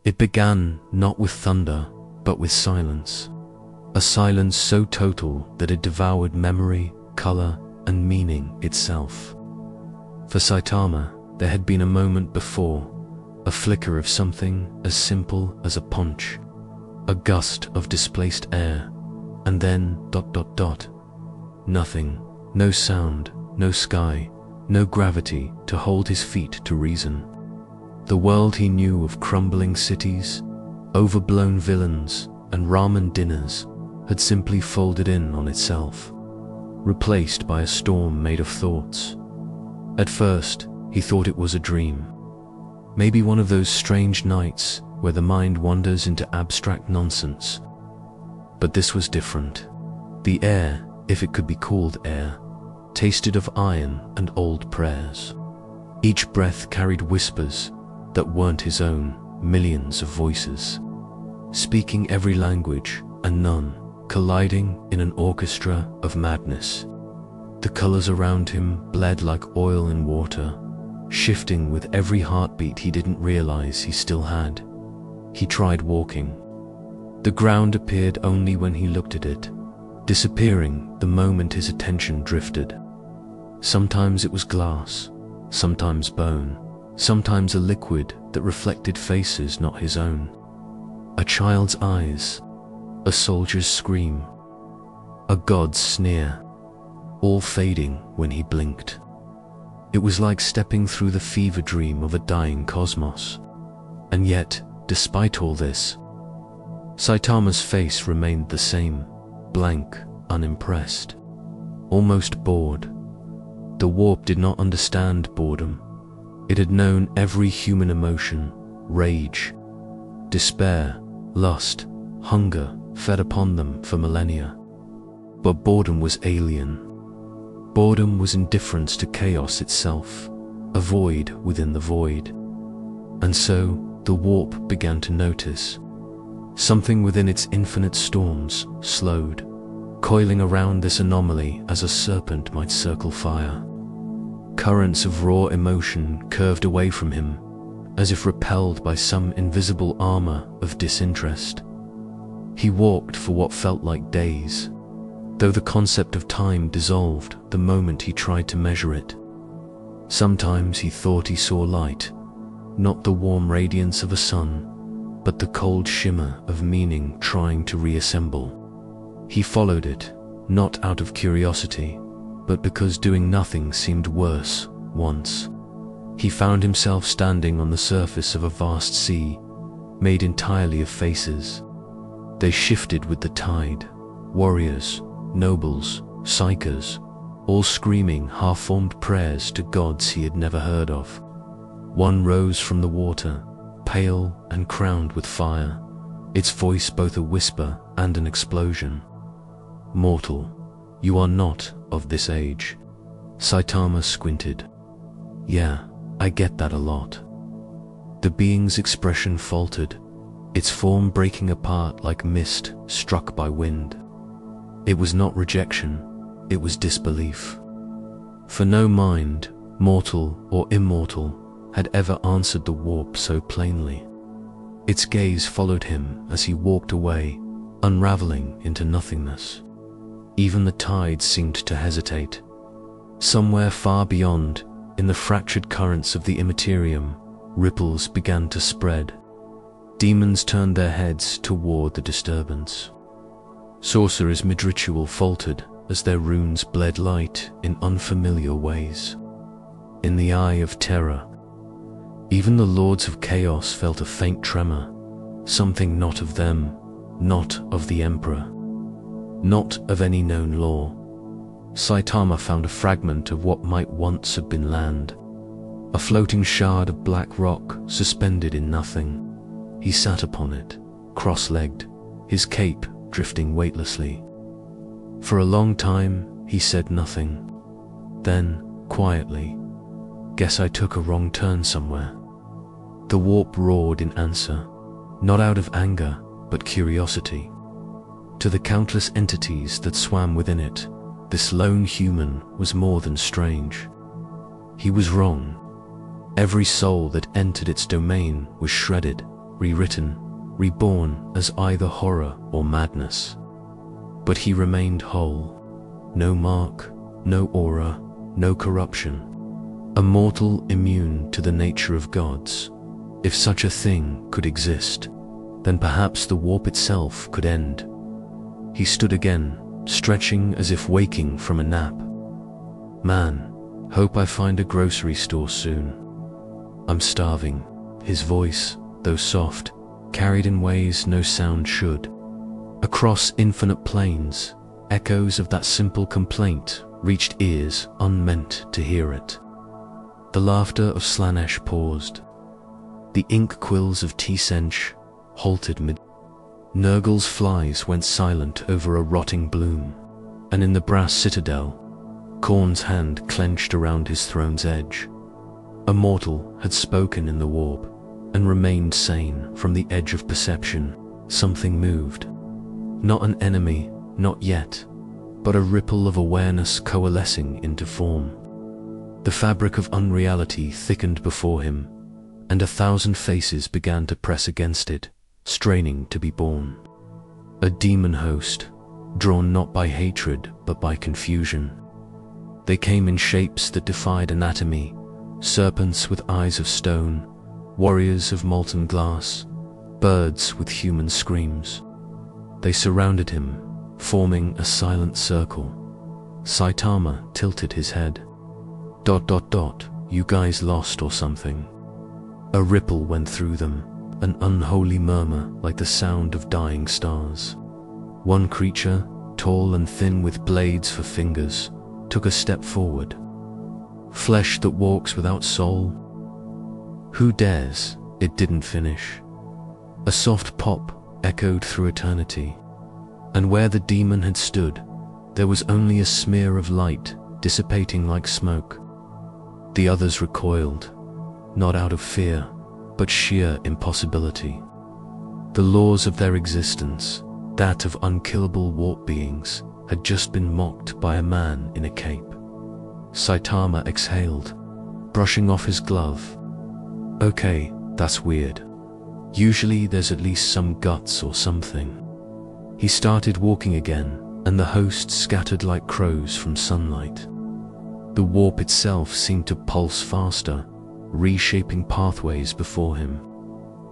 It began not with thunder, but with silence. A silence so total that it devoured memory, color, and meaning itself. For Saitama, there had been a moment before, a flicker of something as simple as a punch, a gust of displaced air, and then ... Nothing, no sound, no sky, no gravity to hold his feet to reason. The world he knew of crumbling cities, overblown villains, and ramen dinners had simply folded in on itself, replaced by a storm made of thoughts. At first, he thought it was a dream. Maybe one of those strange nights where the mind wanders into abstract nonsense. But this was different. The air, if it could be called air, tasted of iron and old prayers. Each breath carried whispers that weren't his own, millions of voices, speaking every language and none, colliding in an orchestra of madness. The colors around him bled like oil in water, shifting with every heartbeat he didn't realize he still had. He tried walking. The ground appeared only when he looked at it, disappearing the moment his attention drifted. Sometimes it was glass, sometimes bone, sometimes a liquid that reflected faces not his own. A child's eyes, a soldier's scream, a god's sneer, all fading when he blinked. It was like stepping through the fever dream of a dying cosmos. And yet, despite all this, Saitama's face remained the same, blank, unimpressed, almost bored. The warp did not understand boredom. It had known every human emotion, rage, despair, lust, hunger, fed upon them for millennia. But boredom was alien. Boredom was indifference to chaos itself, a void within the void. And so, the warp began to notice. Something within its infinite storms slowed, coiling around this anomaly as a serpent might circle fire. Currents of raw emotion curved away from him, as if repelled by some invisible armor of disinterest. He walked for what felt like days, though the concept of time dissolved the moment he tried to measure it. Sometimes he thought he saw light, not the warm radiance of a sun, but the cold shimmer of meaning trying to reassemble. He followed it, not out of curiosity, but because doing nothing seemed worse once. He found himself standing on the surface of a vast sea, made entirely of faces. They shifted with the tide, warriors, nobles, psychers, all screaming half-formed prayers to gods he had never heard of. One rose from the water, pale and crowned with fire, its voice both a whisper and an explosion. "Mortal, you are not of this age." Saitama squinted. "Yeah, I get that a lot." The being's expression faltered, its form breaking apart like mist struck by wind. It was not rejection, it was disbelief. For no mind, mortal or immortal, had ever answered the warp so plainly. Its gaze followed him as he walked away, unraveling into nothingness. Even the tide seemed to hesitate. Somewhere far beyond, in the fractured currents of the Imperium, ripples began to spread. Demons turned their heads toward the disturbance. Sorcerers mid-ritual faltered as their runes bled light in unfamiliar ways. In the eye of terror, even the lords of chaos felt a faint tremor, something not of them, not of the Emperor, not of any known law. Saitama found a fragment of what might once have been land, a floating shard of black rock suspended in nothing. He sat upon it, cross-legged, his cape drifting weightlessly. For a long time, he said nothing. Then, quietly, "Guess I took a wrong turn somewhere." The warp roared in answer, not out of anger, but curiosity. To the countless entities that swam within it, this lone human was more than strange. He was wrong. Every soul that entered its domain was shredded, rewritten, reborn as either horror or madness. But he remained whole. No mark, no aura, no corruption. A mortal immune to the nature of gods. If such a thing could exist, then perhaps the warp itself could end. He stood again, stretching as if waking from a nap. Man, hope I find a grocery store soon. I'm starving. His voice, though soft, carried in ways no sound should. Across infinite plains, echoes of that simple complaint reached ears unmeant to hear it. The laughter of Slanesh paused. The ink quills of T-Sench halted mid. Nurgle's flies went silent over a rotting bloom, and in the brass citadel, Khorne's hand clenched around his throne's edge. A mortal had spoken in the warp, and remained sane from the edge of perception. Something moved. Not an enemy, not yet, but a ripple of awareness coalescing into form. The fabric of unreality thickened before him, and 1,000 faces began to press against it, straining to be born. A demon host, drawn not by hatred but by confusion. They came in shapes that defied anatomy, serpents with eyes of stone, warriors of molten glass, birds with human screams. They surrounded him, forming a silent circle. Saitama tilted his head. ... You guys lost or something. A ripple went through them, an unholy murmur like the sound of dying stars. One creature, tall and thin with blades for fingers, took a step forward. Flesh that walks without soul? Who dares? It didn't finish. A soft pop echoed through eternity, and where the demon had stood, there was only a smear of light dissipating like smoke. The others recoiled, not out of fear, but sheer impossibility. The laws of their existence, that of unkillable warp beings, had just been mocked by a man in a cape. Saitama exhaled, brushing off his glove. Okay, that's weird. Usually there's at least some guts or something. He started walking again, and the hosts scattered like crows from sunlight. The warp itself seemed to pulse faster, reshaping pathways before him.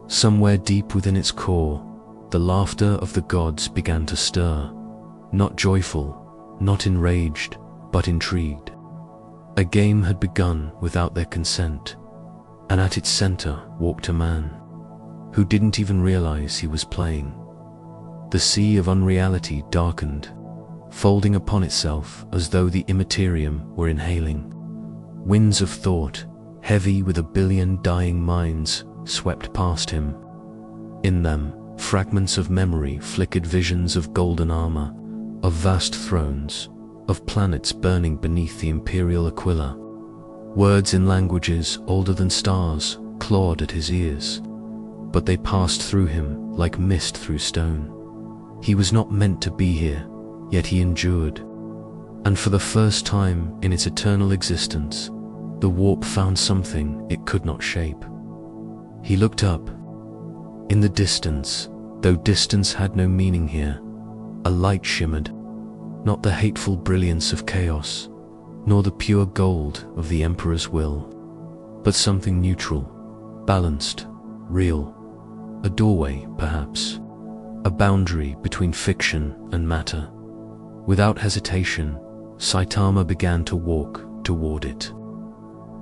Somewhere deep within its core, the laughter of the gods began to stir, not joyful, not enraged, but intrigued. A game had begun without their consent, and at its center walked a man who didn't even realize he was playing. The sea of unreality darkened, folding upon itself as though the Imperium were inhaling. Winds of thought, heavy with 1 billion dying minds, swept past him. In them, fragments of memory flickered visions of golden armor, of vast thrones, of planets burning beneath the imperial aquila. Words in languages older than stars clawed at his ears, but they passed through him like mist through stone. He was not meant to be here, yet he endured. And for the first time in its eternal existence, the warp found something it could not shape. He looked up. In the distance, though distance had no meaning here, a light shimmered, not the hateful brilliance of chaos, nor the pure gold of the Emperor's will, but something neutral, balanced, real. A doorway, perhaps, a boundary between fiction and matter. Without hesitation, Saitama began to walk toward it.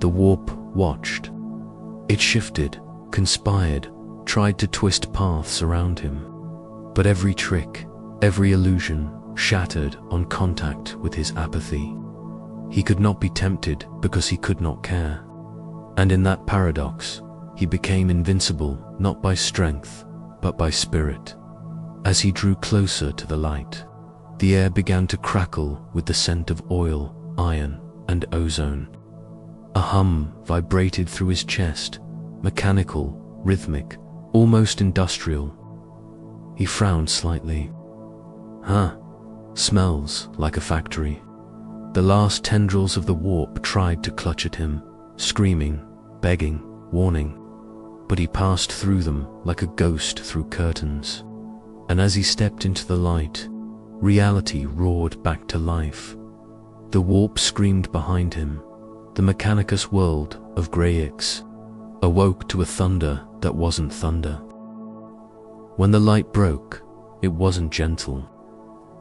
The warp watched. It shifted, conspired, tried to twist paths around him. But every trick, every illusion, shattered on contact with his apathy. He could not be tempted because he could not care. And in that paradox, he became invincible not by strength, but by spirit. As he drew closer to the light, the air began to crackle with the scent of oil, iron, and ozone. A hum vibrated through his chest, mechanical, rhythmic, almost industrial. He frowned slightly. Smells like a factory. The last tendrils of the warp tried to clutch at him, screaming, begging, warning. but he passed through them like a ghost through curtains. And as he stepped into the light, reality roared back to life. The warp screamed behind him. The mechanicus world of Greyix awoke to a thunder that wasn't thunder. When the light broke, it wasn't gentle.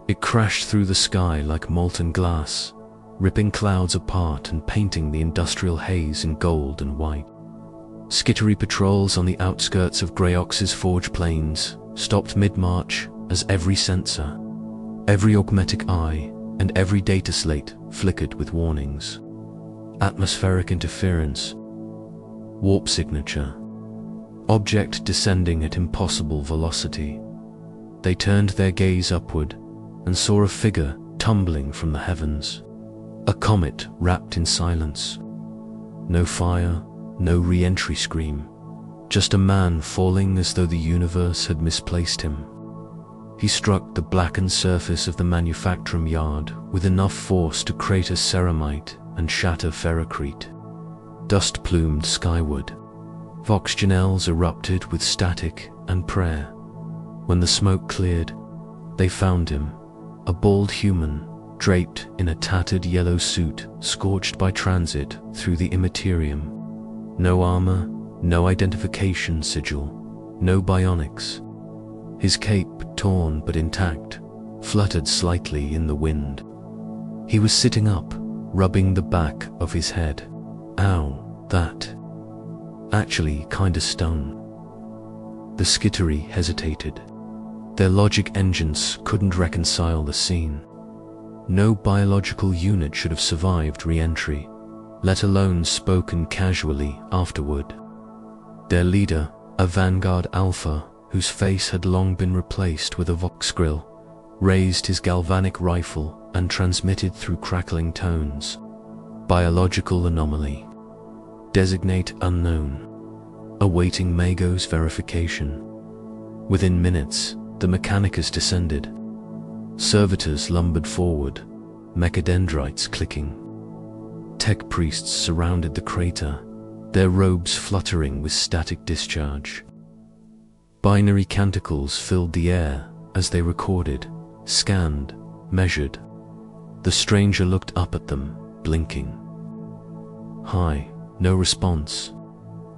It crashed through the sky like molten glass, ripping clouds apart and painting the industrial haze in gold and white. Skittery patrols on the outskirts of Greyix's forge plains stopped mid-march as every sensor, every augmetic eye, and every data slate flickered with warnings. Atmospheric interference, warp signature, object descending at impossible velocity. They turned their gaze upward and saw a figure tumbling from the heavens, a comet wrapped in silence. No fire, no re-entry scream, just a man falling as though the universe had misplaced him. He struck the blackened surface of the manufacturing yard with enough force to crater ceramite and shatter ferrocrete. Dust plumed skyward. Voxgenels erupted with static and prayer. When the smoke cleared, they found him, a bald human, draped in a tattered yellow suit scorched by transit through the Imperium. No armor, no identification sigil, no bionics. His cape, torn but intact, fluttered slightly in the wind. He was sitting up, rubbing the back of his head. Ow, that. Actually kinda stung. The skittery hesitated. Their logic engines couldn't reconcile the scene. No biological unit should have survived re-entry, let alone spoken casually afterward. Their leader, a Vanguard Alpha, whose face had long been replaced with a Vox grill, raised his galvanic rifle and transmitted through crackling tones. Biological anomaly. Designate unknown. Awaiting Mago's verification. Within minutes, the Mechanicus descended. Servitors lumbered forward, mechadendrites clicking. Tech priests surrounded the crater, their robes fluttering with static discharge. Binary canticles filled the air as they recorded, scanned, measured. The stranger looked up at them, blinking. Hi, no response.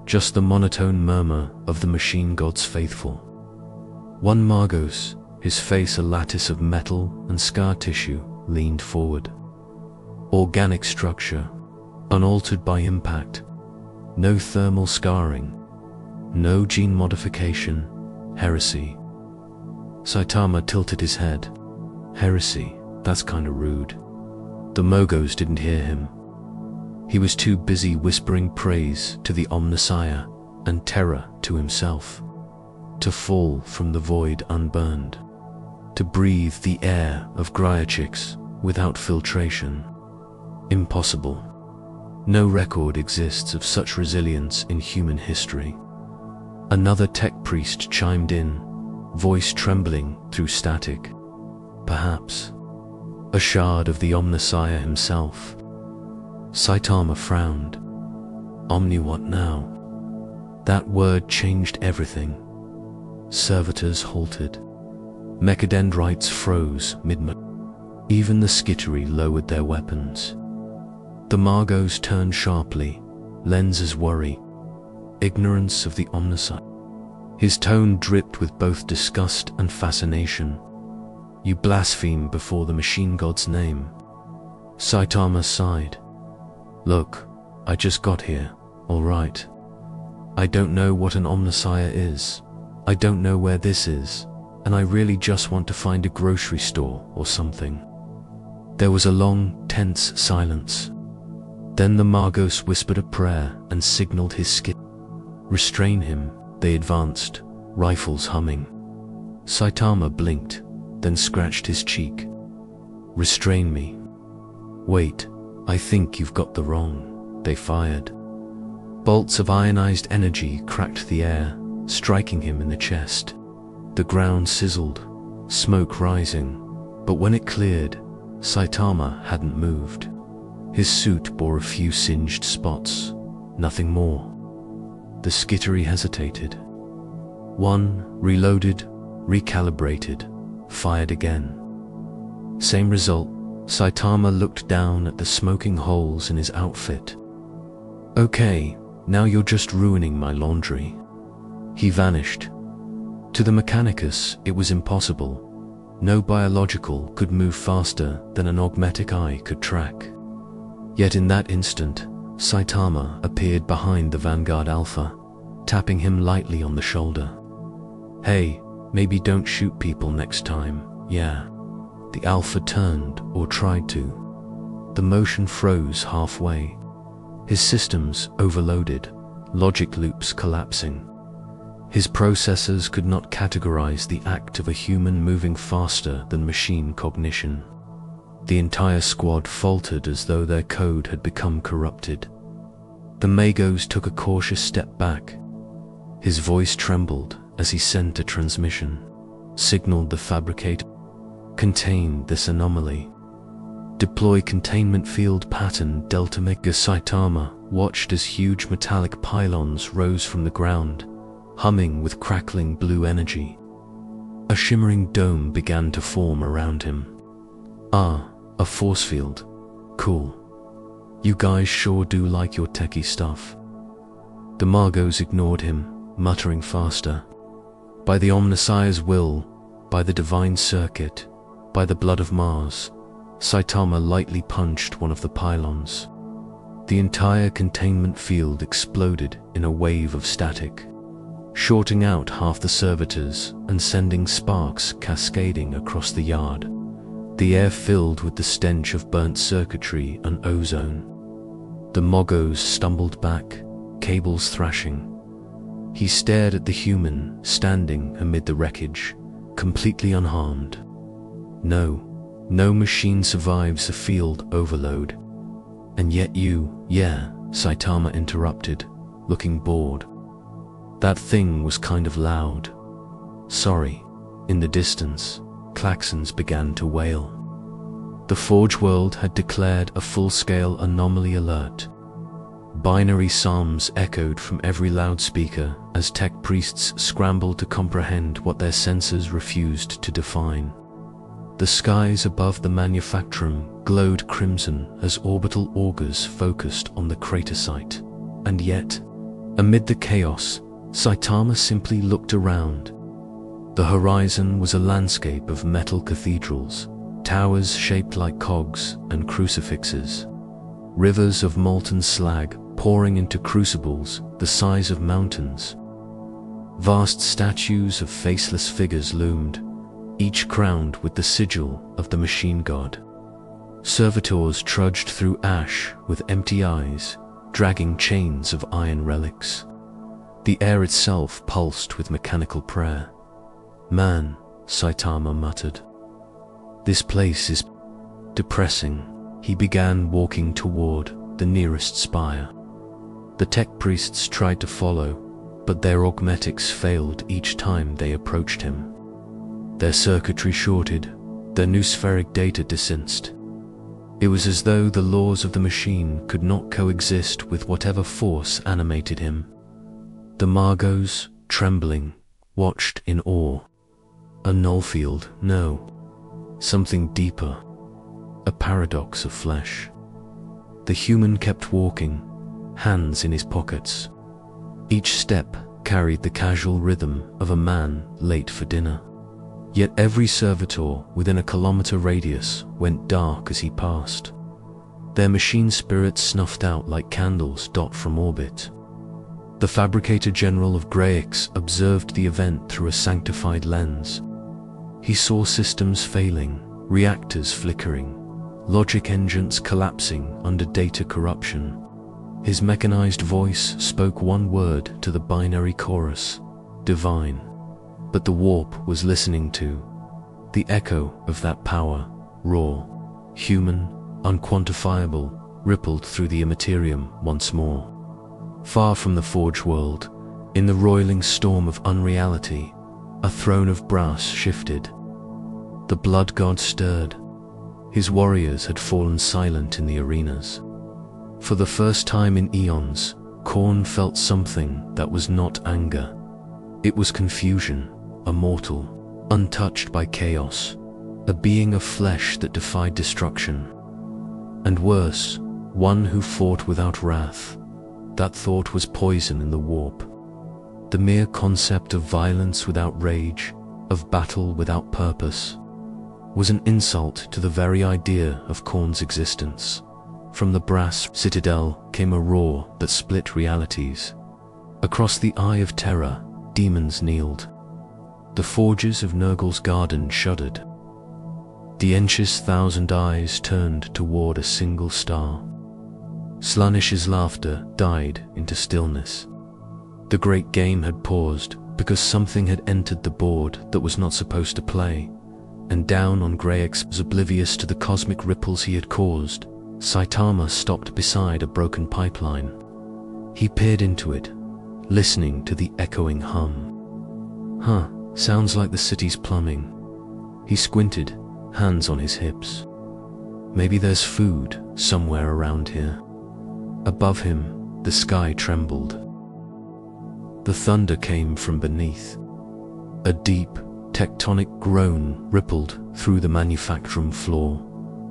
Just the monotone murmur of the machine god's faithful. One Margos, his face a lattice of metal and scar tissue, leaned forward. Organic structure, unaltered by impact. No thermal scarring. No gene modification. Heresy. Saitama tilted his head. Heresy, that's kinda rude. The Mogos didn't hear him. He was too busy whispering praise to the Omnissiah and terror to himself. To fall from the void unburned. To breathe the air of Greyix without filtration. Impossible. No record exists of such resilience in human history. Another tech priest chimed in, voice trembling through static. Perhaps a shard of the Omnissiah himself. Saitama frowned. Omni what now? That word changed everything. Servitors halted. Mechadendrites froze mid-mo. Even the skittery lowered their weapons. The Margos turned sharply, lenses worry. Ignorance of the Omnissiah. His tone dripped with both disgust and fascination. You blaspheme before the machine god's name. Saitama sighed. Look, I just got here, all right. I don't know what an Omnissiah is. I don't know where this is, and I really just want to find a grocery store or something. There was a long, tense silence. Then the Margos whispered a prayer and signaled his skit. Restrain him, they advanced, rifles humming. Saitama blinked, then scratched his cheek. Restrain me. Wait, I think you've got the wrong, they fired. Bolts of ionized energy cracked the air, striking him in the chest. The ground sizzled, smoke rising, but when it cleared, Saitama hadn't moved. His suit bore a few singed spots, nothing more. The skittery hesitated. One, reloaded, recalibrated, fired again. Same result. Saitama looked down at the smoking holes in his outfit. Okay, now you're just ruining my laundry. He vanished. To the Mechanicus, it was impossible. No biological could move faster than an augmetic eye could track. Yet in that instant, Saitama appeared behind the Vanguard Alpha, tapping him lightly on the shoulder. Hey, maybe don't shoot people next time, yeah. The Alpha turned, or tried to. The motion froze halfway. His systems overloaded, logic loops collapsing. His processors could not categorize the act of a human moving faster than machine cognition. The entire squad faltered as though their code had become corrupted. The Magos took a cautious step back. His voice trembled as he sent a transmission, signaled the fabricator, contain this anomaly. Deploy containment field pattern Delta Mega. Saitama watched as huge metallic pylons rose from the ground, humming with crackling blue energy. A shimmering dome began to form around him. Ah, a force field. Cool. You guys sure do like your techie stuff. The Magos ignored him, muttering faster. By the Omnissiah's will, by the divine circuit, by the blood of Mars, Saitama lightly punched one of the pylons. The entire containment field exploded in a wave of static, shorting out half the servitors and sending sparks cascading across the yard. The air filled with the stench of burnt circuitry and ozone. The Magos stumbled back, cables thrashing. He stared at the human standing amid the wreckage, completely unharmed. No machine survives a field overload. And yet Saitama interrupted, looking bored. That thing was kind of loud. Sorry. In the distance, klaxons began to wail. The Forge World had declared a full-scale anomaly alert. Binary psalms echoed from every loudspeaker as tech priests scrambled to comprehend what their sensors refused to define. The skies above the manufactorum glowed crimson as orbital augers focused on the crater site. And yet, amid the chaos, Saitama simply looked around. The horizon was a landscape of metal cathedrals, towers shaped like cogs and crucifixes, rivers of molten slag pouring into crucibles the size of mountains. Vast statues of faceless figures loomed, each crowned with the sigil of the machine god. Servitors trudged through ash with empty eyes, dragging chains of iron relics. The air itself pulsed with mechanical prayer. Man, Saitama muttered. This place is depressing. He began walking toward the nearest spire. The tech priests tried to follow, but their augmetics failed each time they approached him. Their circuitry shorted, their noospheric data disinced. It was as though the laws of the machine could not coexist with whatever force animated him. The Magos, trembling, watched in awe. A nullfield, no. Something deeper. A paradox of flesh. The human kept walking, hands in his pockets. Each step carried the casual rhythm of a man late for dinner. Yet every servitor within a kilometer radius went dark as he passed. Their machine spirits snuffed out like candles dot from orbit. The Fabricator General of Greyx observed the event through a sanctified lens. He saw systems failing, reactors flickering, logic engines collapsing under data corruption. His mechanized voice spoke one word to the binary chorus, divine. But the warp was listening to the echo of that power, raw, human, unquantifiable, rippled through the Imperium once more. Far from the Forge World, in the roiling storm of unreality, a throne of brass shifted. The blood god stirred. His warriors had fallen silent in the arenas. For the first time in eons, Khorne felt something that was not anger. It was confusion, a mortal, untouched by chaos, a being of flesh that defied destruction. And worse, one who fought without wrath. That thought was poison in the warp. The mere concept of violence without rage, of battle without purpose, was an insult to the very idea of Khorne's existence. From the brass citadel came a roar that split realities. Across the Eye of Terror, demons kneeled. The forges of Nurgle's garden shuddered. The Ench's thousand eyes turned toward a single star. Slaanish's laughter died into stillness. The great game had paused because something had entered the board that was not supposed to play, and down on Greyx, oblivious to the cosmic ripples he had caused, Saitama stopped beside a broken pipeline. He peered into it, listening to the echoing hum. Sounds like the city's plumbing. He squinted, hands on his hips. Maybe there's food somewhere around here. Above him, the sky trembled. The thunder came from beneath. A deep, tectonic groan rippled through the manufacturing floor,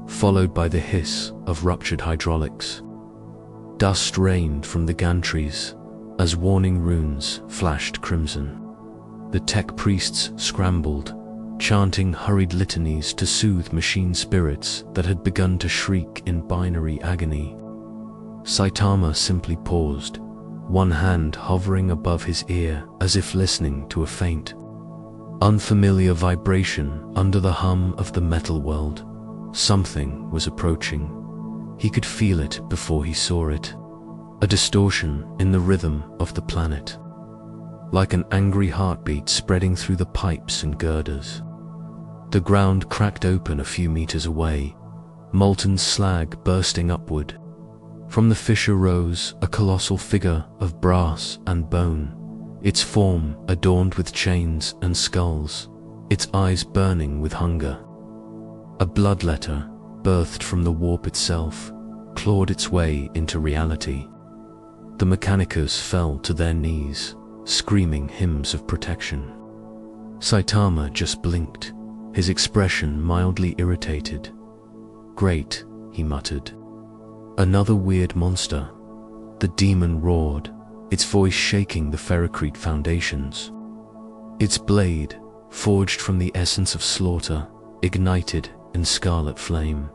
followed by the hiss of ruptured hydraulics. Dust rained from the gantries as warning runes flashed crimson. The tech priests scrambled, chanting hurried litanies to soothe machine spirits that had begun to shriek in binary agony. Saitama simply paused, one hand hovering above his ear as if listening to a faint, unfamiliar vibration under the hum of the metal world. Something was approaching. He could feel it before he saw it. A distortion in the rhythm of the planet, like an angry heartbeat spreading through the pipes and girders. The ground cracked open a few meters away, molten slag bursting upward. From the fissure rose a colossal figure of brass and bone, its form adorned with chains and skulls, its eyes burning with hunger. A bloodletter, birthed from the warp itself, clawed its way into reality. The Mechanicus fell to their knees, screaming hymns of protection. Saitama just blinked, his expression mildly irritated. "Great," he muttered. "Another weird monster." The demon roared, its voice shaking the ferrocrete foundations. Its blade, forged from the essence of slaughter, ignited in scarlet flame.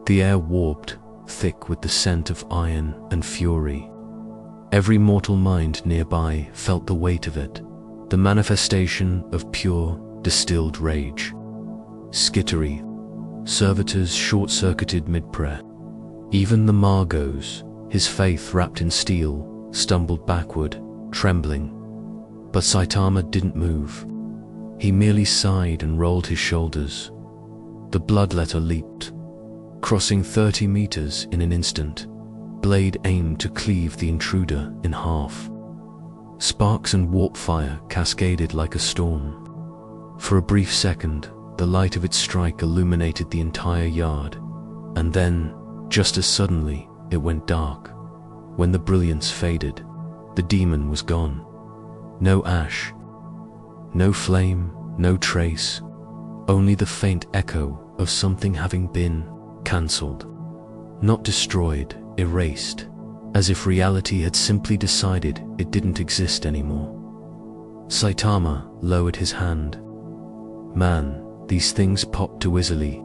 The air warped, thick with the scent of iron and fury. Every mortal mind nearby felt the weight of it, the manifestation of pure, distilled rage. Skittery. Servitors short-circuited mid-prayer. Even the Margos, his faith wrapped in steel, stumbled backward, trembling. But Saitama didn't move. He merely sighed and rolled his shoulders. The bloodletter leaped, crossing 30 meters in an instant, blade aimed to cleave the intruder in half. Sparks and warp fire cascaded like a storm. For a brief second, the light of its strike illuminated the entire yard, and then, just as suddenly, it went dark. When the brilliance faded, the demon was gone. No ash, no flame, no trace, only the faint echo of something having been cancelled. Not destroyed, erased, as if reality had simply decided it didn't exist anymore. Saitama lowered his hand. Man, these things pop too easily.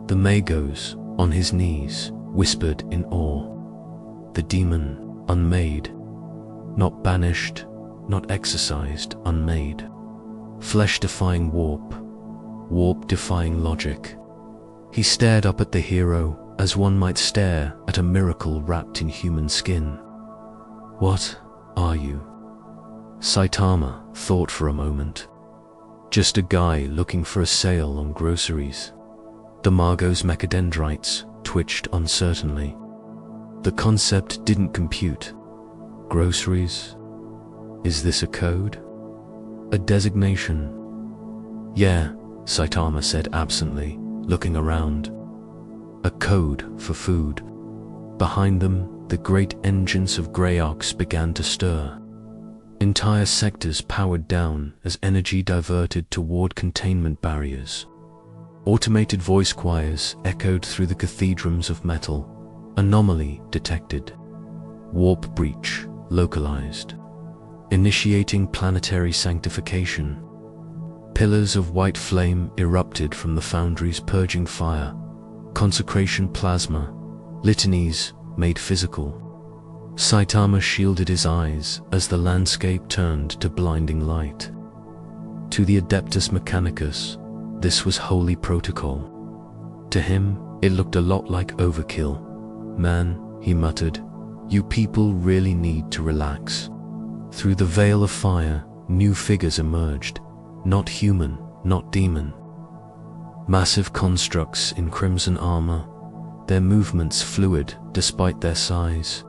The Magos, on his knees, whispered in awe. The demon, unmade. Not banished, not exorcised, unmade. Flesh-defying warp, warp-defying logic. He stared up at the hero as one might stare at a miracle wrapped in human skin. What are you? Saitama thought for a moment. Just a guy looking for a sale on groceries. The Margos mechadendrites twitched uncertainly. The concept didn't compute. Groceries? Is this a code? A designation? Yeah, Saitama said absently, looking around. A code for food. Behind them, the great engines of Grey Arcs began to stir. Entire sectors powered down as energy diverted toward containment barriers. Automated voice choirs echoed through the cathedrals of metal. Anomaly detected. Warp breach localized. Initiating planetary sanctification. Pillars of white flame erupted from the foundries, purging fire. Consecration plasma. Litanies made physical. Saitama shielded his eyes as the landscape turned to blinding light. To the Adeptus Mechanicus, this was holy protocol. To him, it looked a lot like overkill. "Man," he muttered, "you people really need to relax." Through the veil of fire, new figures emerged. Not human, not demon. Massive constructs in crimson armor, their movements fluid despite their size.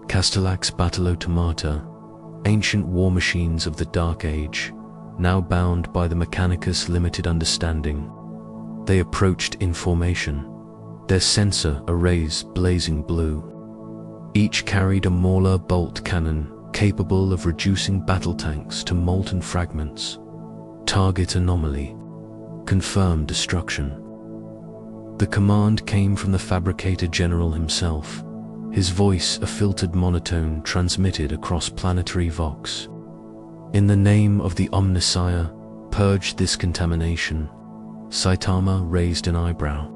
Castellax battle automata, ancient war machines of the Dark Age, now bound by the Mechanicus' limited understanding. They approached in formation, their sensor arrays blazing blue. Each carried a Mauler bolt cannon capable of reducing battle tanks to molten fragments. Target anomaly. Confirmed destruction. The command came from the Fabricator General himself, his voice a filtered monotone transmitted across planetary vox. "In the name of the Omnissiah, purge this contamination." Saitama raised an eyebrow.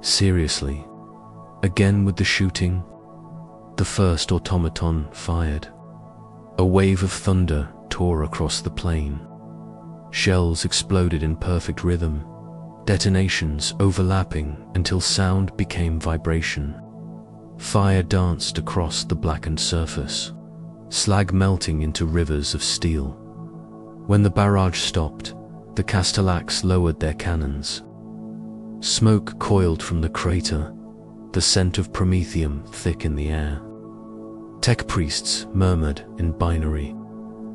"Seriously? Again with the shooting?" The first automaton fired. A wave of thunder tore across the plain. Shells exploded in perfect rhythm, detonations overlapping until sound became vibration. Fire danced across the blackened surface, slag melting into rivers of steel. When the barrage stopped, the Castellax lowered their cannons. Smoke coiled from the crater, the scent of promethium thick in the air. Tech priests murmured in binary,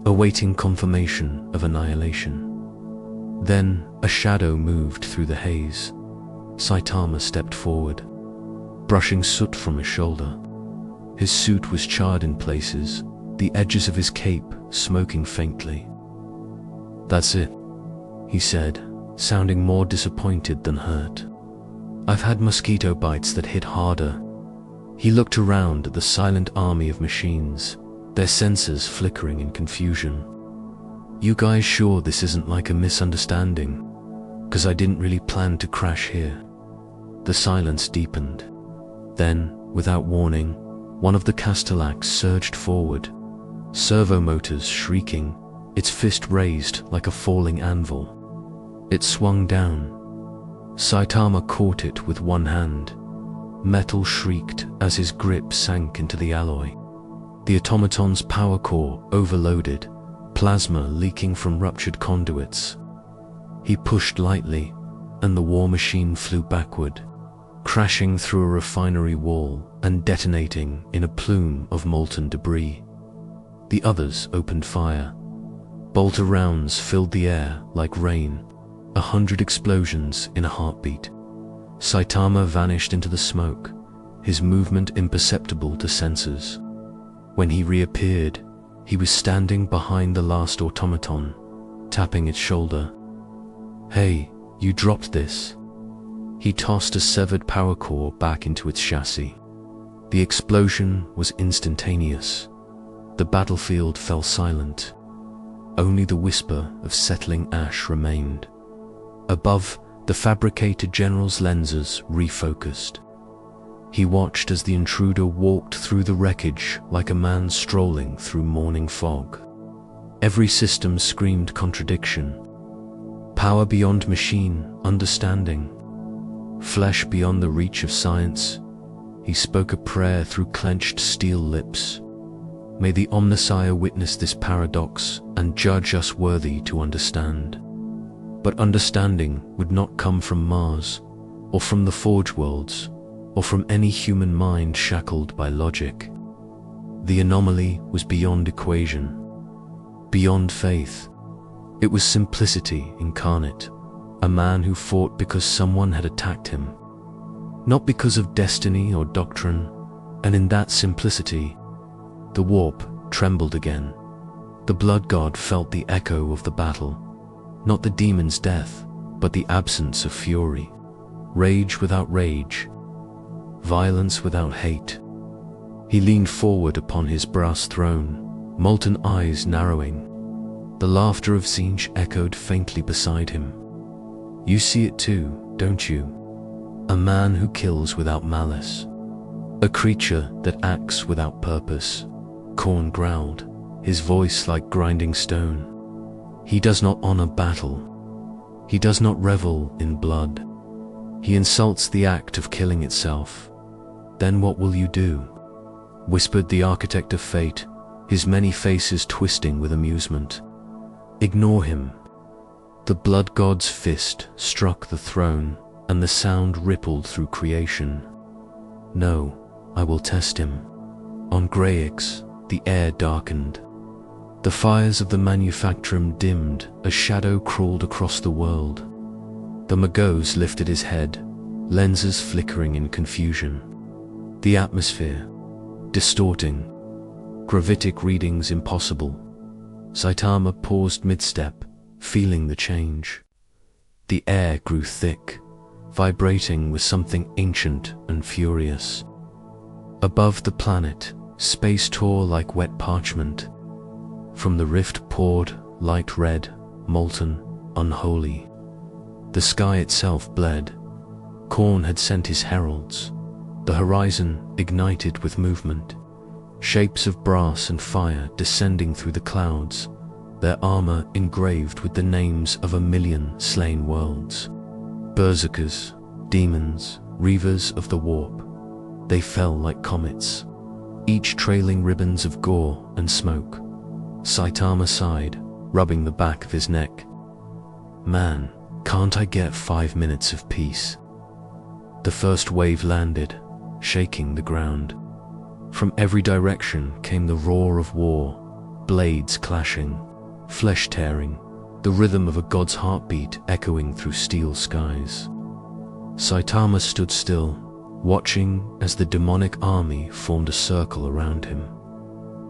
awaiting confirmation of annihilation. Then a shadow moved through the haze. Saitama stepped forward, brushing soot from his shoulder. His suit was charred in places, the edges of his cape smoking faintly. "That's it," he said, sounding more disappointed than hurt. "I've had mosquito bites that hit harder." He looked around at the silent army of machines, their sensors flickering in confusion. "You guys sure this isn't like a misunderstanding? 'Cause I didn't really plan to crash here." The silence deepened. Then, without warning, one of the Castellax surged forward, servo motors shrieking, its fist raised like a falling anvil. It swung down. Saitama caught it with one hand. Metal shrieked as his grip sank into the alloy. The automaton's power core overloaded, plasma leaking from ruptured conduits. He pushed lightly, and the war machine flew backward, crashing through a refinery wall and detonating in a plume of molten debris. The others opened fire. Bolter rounds filled the air like rain, 100 explosions in a heartbeat. Saitama vanished into the smoke, his movement imperceptible to sensors. When he reappeared, he was standing behind the last automaton, tapping its shoulder. "Hey, you dropped this." He tossed a severed power core back into its chassis. The explosion was instantaneous. The battlefield fell silent. Only the whisper of settling ash remained. Above, the Fabricator General's lenses refocused. He watched as the intruder walked through the wreckage like a man strolling through morning fog. Every system screamed contradiction. Power beyond machine, understanding. Flesh beyond the reach of science. He spoke a prayer through clenched steel lips. "May the Omnissiah witness this paradox and judge us worthy to understand." But understanding would not come from Mars, or from the Forge Worlds, or from any human mind shackled by logic. The anomaly was beyond equation, beyond faith. It was simplicity incarnate, a man who fought because someone had attacked him. Not because of destiny or doctrine, And in that simplicity, the warp trembled again. The blood god felt the echo of the battle, not the demon's death, but the absence of fury, rage without rage, violence without hate. He leaned forward upon his brass throne, molten eyes narrowing. The laughter of Tzeentch echoed faintly beside him. You see it too, don't you? A man who kills without malice. A creature that acts without purpose. Khorne growled, his voice like grinding stone. He does not honor battle. He does not revel in blood. He insults the act of killing itself. Then what will you do? Whispered the architect of fate, his many faces twisting with amusement. Ignore him. The blood god's fist struck the throne, and the sound rippled through creation. No, I will test him. On Greyix, the air darkened. The fires of the manufactorum dimmed, a shadow crawled across the world. The Magos lifted his head, lenses flickering in confusion. The atmosphere, distorting, gravitic readings impossible. Saitama paused mid-step, feeling the change. The air grew thick, vibrating with something ancient and furious. Above the planet, space tore like wet parchment. From the rift poured light red, molten, unholy. The sky itself bled. Khorne had sent his heralds. The horizon ignited with movement. Shapes of brass and fire descending through the clouds, their armor engraved with the names of 1,000,000 slain worlds. Berserkers, demons, reavers of the warp. They fell like comets, each trailing ribbons of gore and smoke. Saitama sighed, rubbing the back of his neck. Man, can't I get 5 minutes of peace? The first wave landed, shaking the ground. From every direction came the roar of war, blades clashing, flesh tearing, the rhythm of a god's heartbeat echoing through steel skies. Saitama stood still, watching as the demonic army formed a circle around him.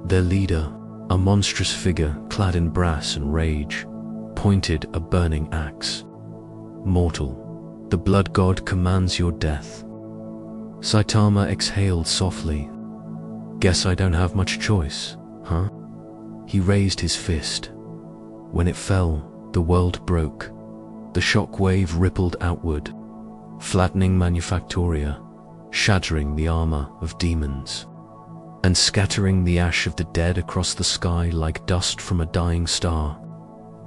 Their leader, a monstrous figure clad in brass and rage, pointed a burning axe. Mortal, the blood god commands your death. Saitama exhaled softly. Guess I don't have much choice, huh? He raised his fist. When it fell, the world broke. The shock wave rippled outward, flattening Manufactoria, shattering the armor of demons, and scattering the ash of the dead across the sky like dust from a dying star.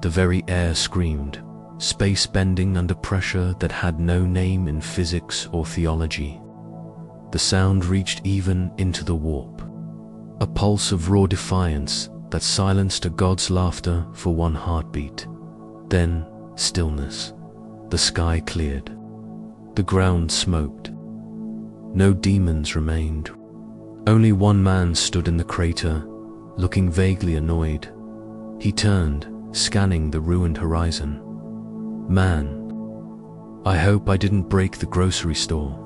The very air screamed, space bending under pressure that had no name in physics or theology. The sound reached even into the warp, a pulse of raw defiance that silenced a god's laughter for one heartbeat. Then, stillness. The sky cleared. The ground smoked. No demons remained. Only one man stood in the crater, looking vaguely annoyed. He turned, scanning the ruined horizon. Man, I hope I didn't break the grocery store.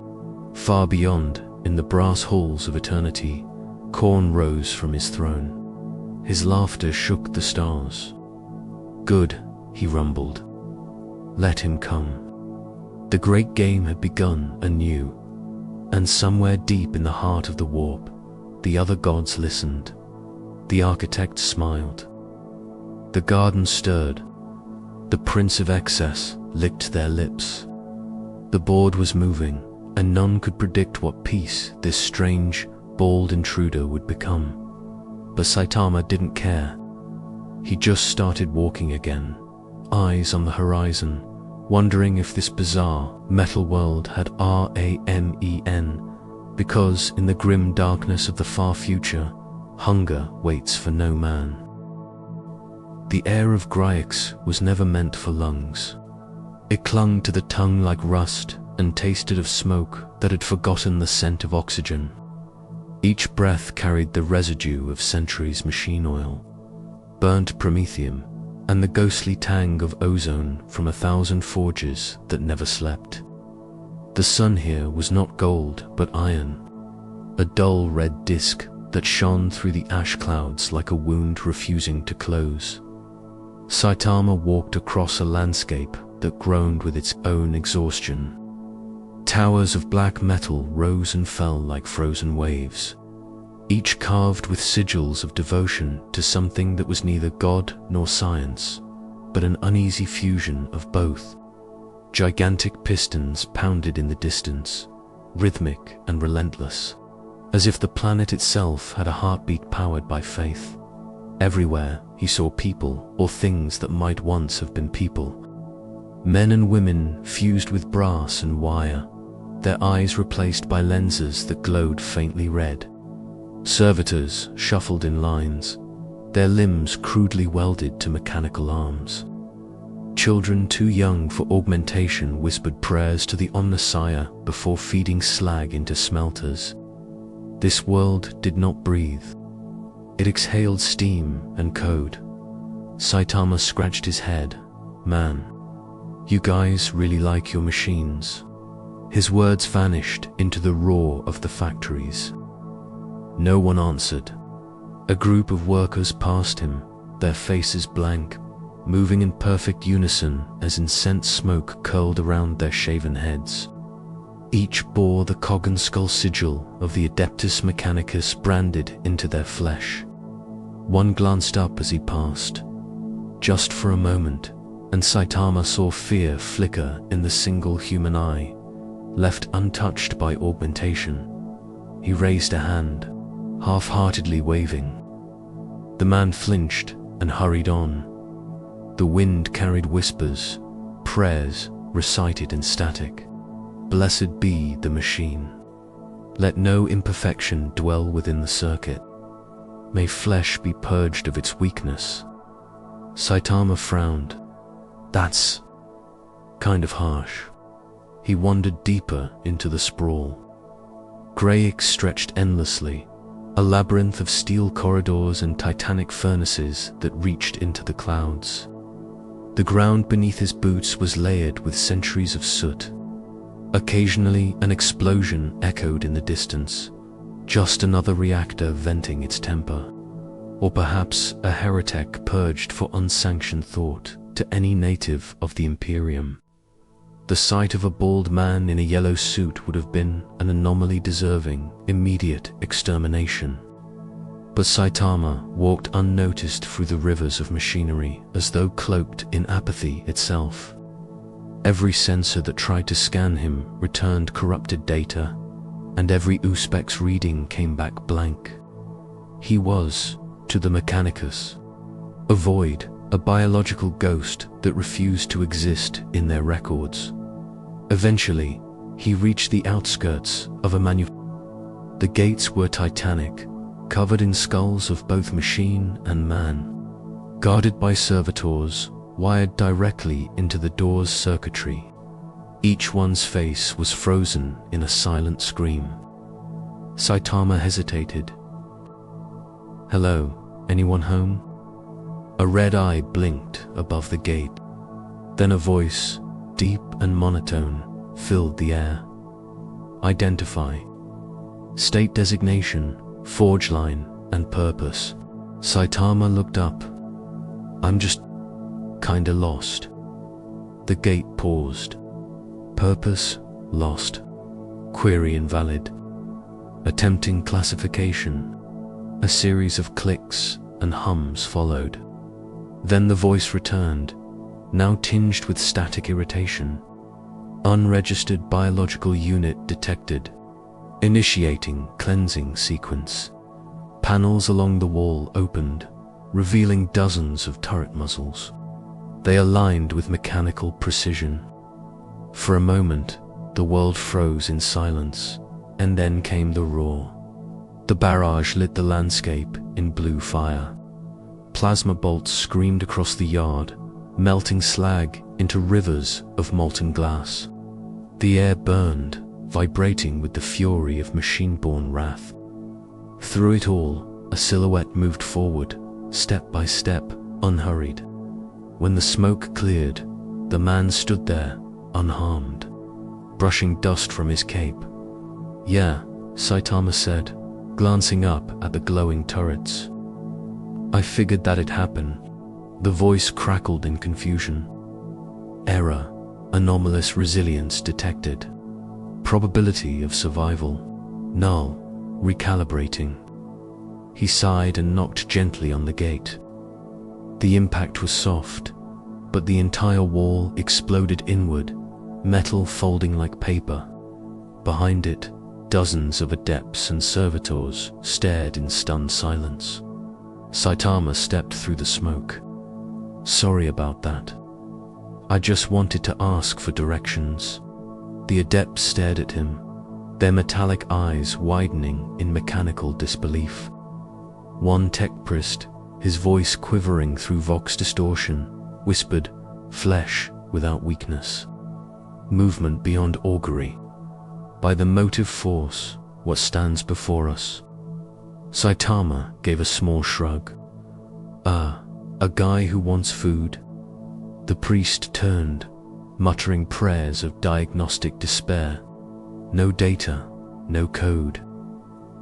Far beyond, in the brass halls of eternity, Khorne rose from his throne. His laughter shook the stars. Good, he rumbled. Let him come. The great game had begun anew, and somewhere deep in the heart of the warp, the other gods listened. The architect smiled. The garden stirred. The Prince of Excess licked their lips. The board was moving, and none could predict what peace this strange, bald intruder would become. But Saitama didn't care. He just started walking again, eyes on the horizon, wondering if this bizarre metal world had Ramen, because in the grim darkness of the far future, hunger waits for no man. The air of Greyix was never meant for lungs. It clung to the tongue like rust and tasted of smoke that had forgotten the scent of oxygen. Each breath carried the residue of centuries' machine oil, burnt promethium, and the ghostly tang of ozone from 1,000 forges that never slept. The sun here was not gold but iron, a dull red disk that shone through the ash clouds like a wound refusing to close. Saitama walked across a landscape that groaned with its own exhaustion. Towers of black metal rose and fell like frozen waves, each carved with sigils of devotion to something that was neither God nor science, but an uneasy fusion of both. Gigantic pistons pounded in the distance, rhythmic and relentless, as if the planet itself had a heartbeat powered by faith. Everywhere he saw people or things that might once have been people. Men and women fused with brass and wire, their eyes replaced by lenses that glowed faintly red. Servitors shuffled in lines, their limbs crudely welded to mechanical arms. Children too young for augmentation whispered prayers to the Omnissiah before feeding slag into smelters. This world did not breathe. It exhaled steam and code. Saitama scratched his head. Man, you guys really like your machines. His words vanished into the roar of the factories. No one answered. A group of workers passed him, their faces blank, moving in perfect unison as incense smoke curled around their shaven heads. Each bore the cog and skull sigil of the Adeptus Mechanicus branded into their flesh. One glanced up as he passed, just for a moment, and Saitama saw fear flicker in the single human eye, left untouched by augmentation. He raised a hand, half-heartedly waving. The man flinched and hurried on. The wind carried whispers, prayers recited in static. Blessed be the machine. Let no imperfection dwell within the circuit. May flesh be purged of its weakness. Saitama frowned. That's kind of harsh. He wandered deeper into the sprawl. Greyix stretched endlessly, a labyrinth of steel corridors and titanic furnaces that reached into the clouds. The ground beneath his boots was layered with centuries of soot. Occasionally, an explosion echoed in the distance, just another reactor venting its temper, or perhaps a heretic purged for unsanctioned thought to any native of the Imperium. The sight of a bald man in a yellow suit would have been an anomaly deserving immediate extermination. But Saitama walked unnoticed through the rivers of machinery as though cloaked in apathy itself. Every sensor that tried to scan him returned corrupted data, and every Uspex reading came back blank. He was, to the Mechanicus, a void, a biological ghost that refused to exist in their records. Eventually, he reached the outskirts of a The gates were titanic, covered in skulls of both machine and man, guarded by servitors, wired directly into the door's circuitry. Each one's face was frozen in a silent scream. Saitama hesitated. Hello, anyone home? A red eye blinked above the gate. Then a voice, deep and monotone, filled the air. Identify. State designation, forge line, and purpose. Saitama looked up. I'm just kinda lost. The gate paused. Purpose, lost. Query invalid. Attempting classification. A series of clicks and hums followed. Then the voice returned, now tinged with static irritation. Unregistered biological unit detected. Initiating cleansing sequence. Panels along the wall opened, revealing dozens of turret muzzles. They aligned with mechanical precision. For a moment, the world froze in silence, and then came the roar. The barrage lit the landscape in blue fire. Plasma bolts screamed across the yard, melting slag into rivers of molten glass. The air burned, vibrating with the fury of machine-born wrath. Through it all, a silhouette moved forward, step by step, unhurried. When the smoke cleared, the man stood there, unharmed, brushing dust from his cape. Yeah, Saitama said, glancing up at the glowing turrets. I figured that'd happen. The voice crackled in confusion. Error. Anomalous resilience detected. Probability of survival. Null. Recalibrating. He sighed and knocked gently on the gate. The impact was soft, but the entire wall exploded inward, metal folding like paper. Behind it, dozens of adepts and servitors stared in stunned silence. Saitama stepped through the smoke. Sorry about that. I just wanted to ask for directions. The adepts stared at him, their metallic eyes widening in mechanical disbelief. One tech priest, his voice quivering through vox distortion, whispered, flesh without weakness. Movement beyond augury. By the motive force, what stands before us? Saitama gave a small shrug. A guy who wants food. The priest turned, muttering prayers of diagnostic despair. No data, no code.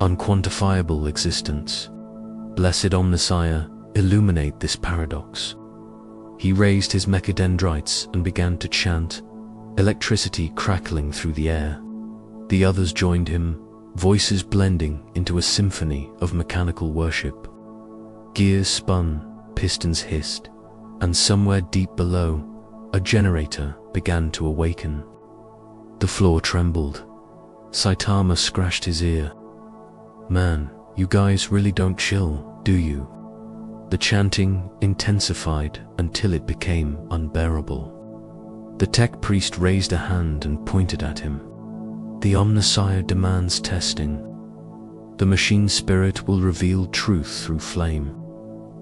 Unquantifiable existence. Blessed Omnissiah, illuminate this paradox. He raised his mechadendrites and began to chant, electricity crackling through the air. The others joined him, voices blending into a symphony of mechanical worship. Gears spun, pistons hissed, and somewhere deep below, a generator began to awaken. The floor trembled. Saitama scratched his ear. Man, you guys really don't chill, do you? The chanting intensified until it became unbearable. The tech priest raised a hand and pointed at him. The Omnissiah demands testing. The machine spirit will reveal truth through flame.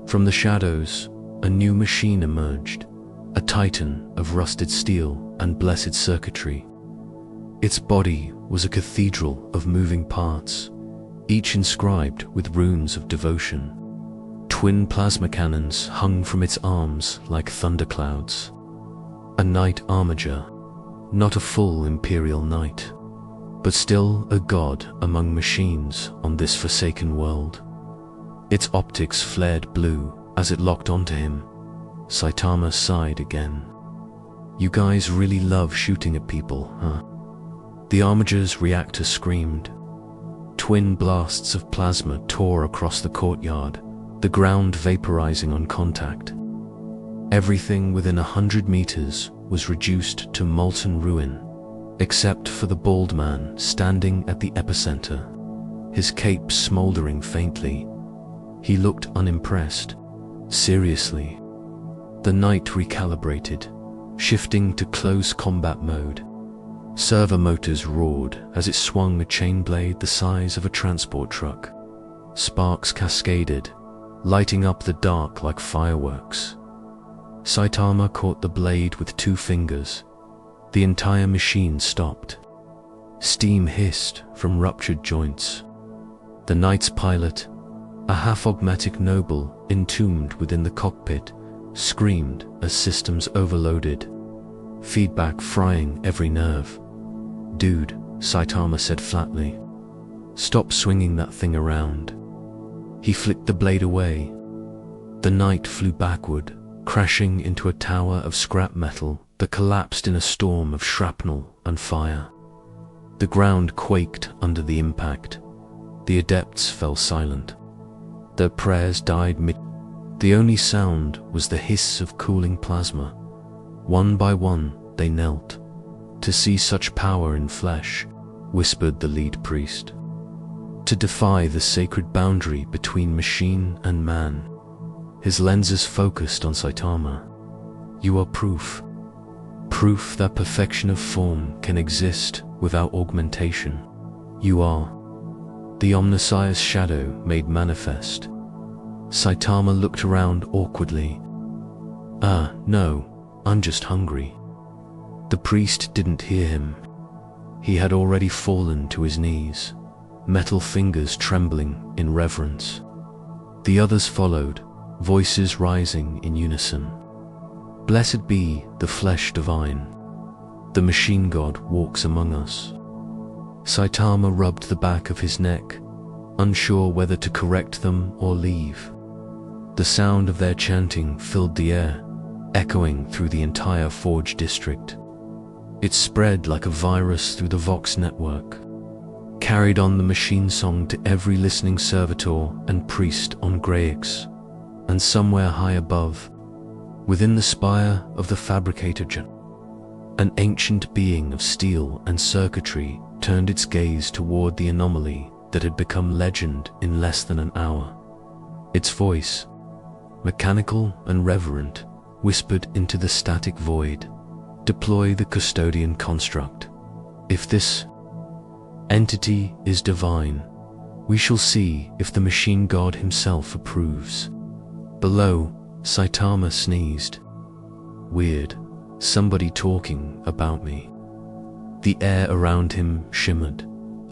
From the shadows, a new machine emerged, a titan of rusted steel and blessed circuitry. Its body was a cathedral of moving parts, each inscribed with runes of devotion. Twin plasma cannons hung from its arms like thunderclouds. A knight armiger, not a full imperial knight, but still a god among machines on this forsaken world. Its optics flared blue as it locked onto him. Saitama sighed again. You guys really love shooting at people, huh? The armiger's reactor screamed. Twin blasts of plasma tore across the courtyard, the ground vaporizing on contact. Everything within 100 meters was reduced to molten ruin, except for the bald man standing at the epicenter, his cape smoldering faintly. He looked unimpressed. Seriously. The knight recalibrated, shifting to close combat mode. Servo motors roared as it swung a chain blade the size of a transport truck. Sparks cascaded, lighting up the dark like fireworks. Saitama caught the blade with 2 fingers. The entire machine stopped. Steam hissed from ruptured joints. The knight's pilot, a half-ogmatic noble entombed within the cockpit, screamed as systems overloaded, feedback frying every nerve. Dude, Saitama said flatly. Stop swinging that thing around. He flicked the blade away. The knight flew backward, crashing into a tower of scrap metal that collapsed in a storm of shrapnel and fire. The ground quaked under the impact. The adepts fell silent. Their prayers died mid. The only sound was the hiss of cooling plasma. One by one, they knelt. To see such power in flesh, whispered the lead priest. To defy the sacred boundary between machine and man. His lenses focused on Saitama. You are proof. Proof that perfection of form can exist without augmentation. You are. The Omnissiah's shadow made manifest. Saitama looked around awkwardly. No, I'm just hungry. The priest didn't hear him. He had already fallen to his knees, metal fingers trembling in reverence. The others followed, voices rising in unison. Blessed be the flesh divine. The machine god walks among us. Saitama rubbed the back of his neck, unsure whether to correct them or leave. The sound of their chanting filled the air, echoing through the entire Forge district. It spread like a virus through the Vox network, carried on the machine song to every listening servitor and priest on Greyix, and somewhere high above, within the spire of the fabricator, an ancient being of steel and circuitry turned its gaze toward the anomaly that had become legend in less than an hour. Its voice, mechanical and reverent, whispered into the static void, "Deploy the custodian construct. If this entity is divine, we shall see if the machine god himself approves." Below, Saitama sneezed. "Weird, somebody talking about me." The air around him shimmered,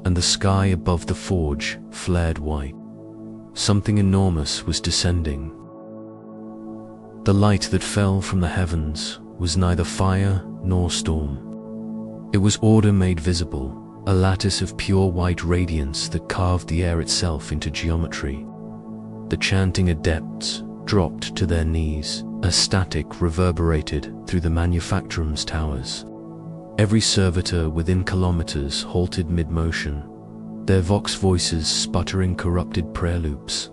and the sky above the forge flared white. Something enormous was descending. The light that fell from the heavens was neither fire nor storm. It was order made visible, a lattice of pure white radiance that carved the air itself into geometry. The chanting adepts dropped to their knees as static reverberated through the manufacturum's towers. Every servitor within kilometers halted mid-motion, their vox voices sputtering corrupted prayer loops.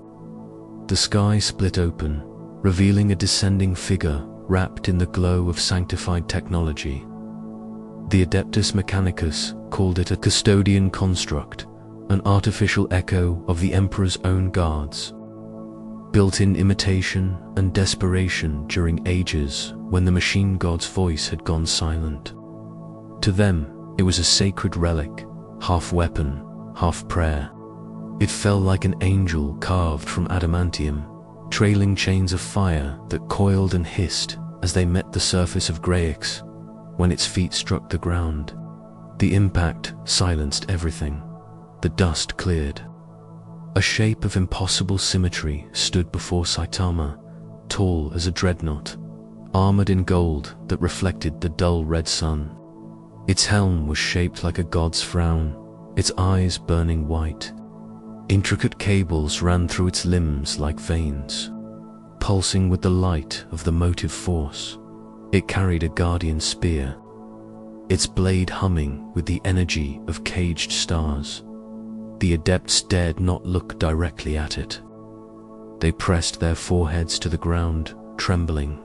The sky split open, revealing a descending figure wrapped in the glow of sanctified technology. The Adeptus Mechanicus called it a custodian construct, an artificial echo of the Emperor's own guards, built in imitation and desperation during ages when the machine god's voice had gone silent. To them, it was a sacred relic, half weapon, half prayer. It fell like an angel carved from adamantium, trailing chains of fire that coiled and hissed as they met the surface of Greyix when its feet struck the ground. The impact silenced everything. The dust cleared. A shape of impossible symmetry stood before Saitama, tall as a dreadnought, armored in gold that reflected the dull red sun. Its helm was shaped like a god's frown, its eyes burning white. Intricate cables ran through its limbs like veins, pulsing with the light of the motive force. It carried a guardian spear, its blade humming with the energy of caged stars. The adepts dared not look directly at it. They pressed their foreheads to the ground, trembling.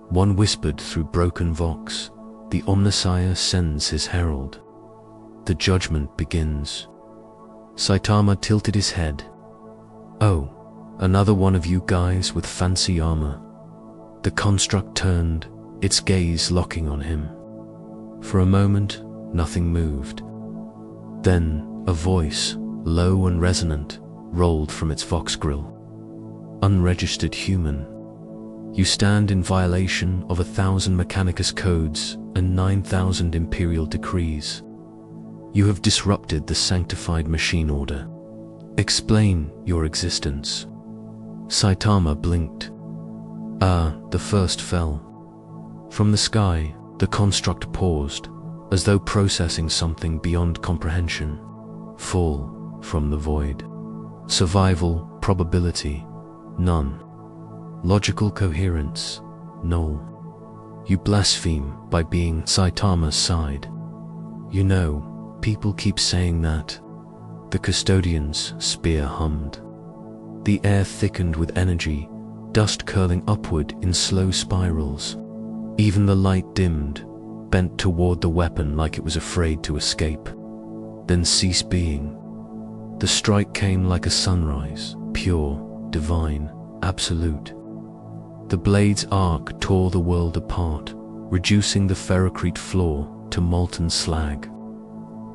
One whispered through broken vox, "The Omnissiah sends his herald. The judgment begins." Saitama tilted his head. "Oh, another one of you guys with fancy armor." The construct turned, its gaze locking on him. For a moment, nothing moved. Then, a voice, low and resonant, rolled from its vox grill. "Unregistered human. You stand in violation of 1,000 Mechanicus codes and 9,000 Imperial decrees. You have disrupted the sanctified machine order. Explain your existence." Saitama blinked. The first fell. From the sky, the construct paused, as though processing something beyond comprehension. Fall from the void. Survival probability, none. Logical coherence, null. You blaspheme by being Saitama's side. You know, people keep saying that. The custodian's spear hummed. The air thickened with energy, dust curling upward in slow spirals. Even the light dimmed, bent toward the weapon like it was afraid to escape, then cease being. The strike came like a sunrise, pure, divine, absolute. The blade's arc tore the world apart, reducing the ferrocrete floor to molten slag.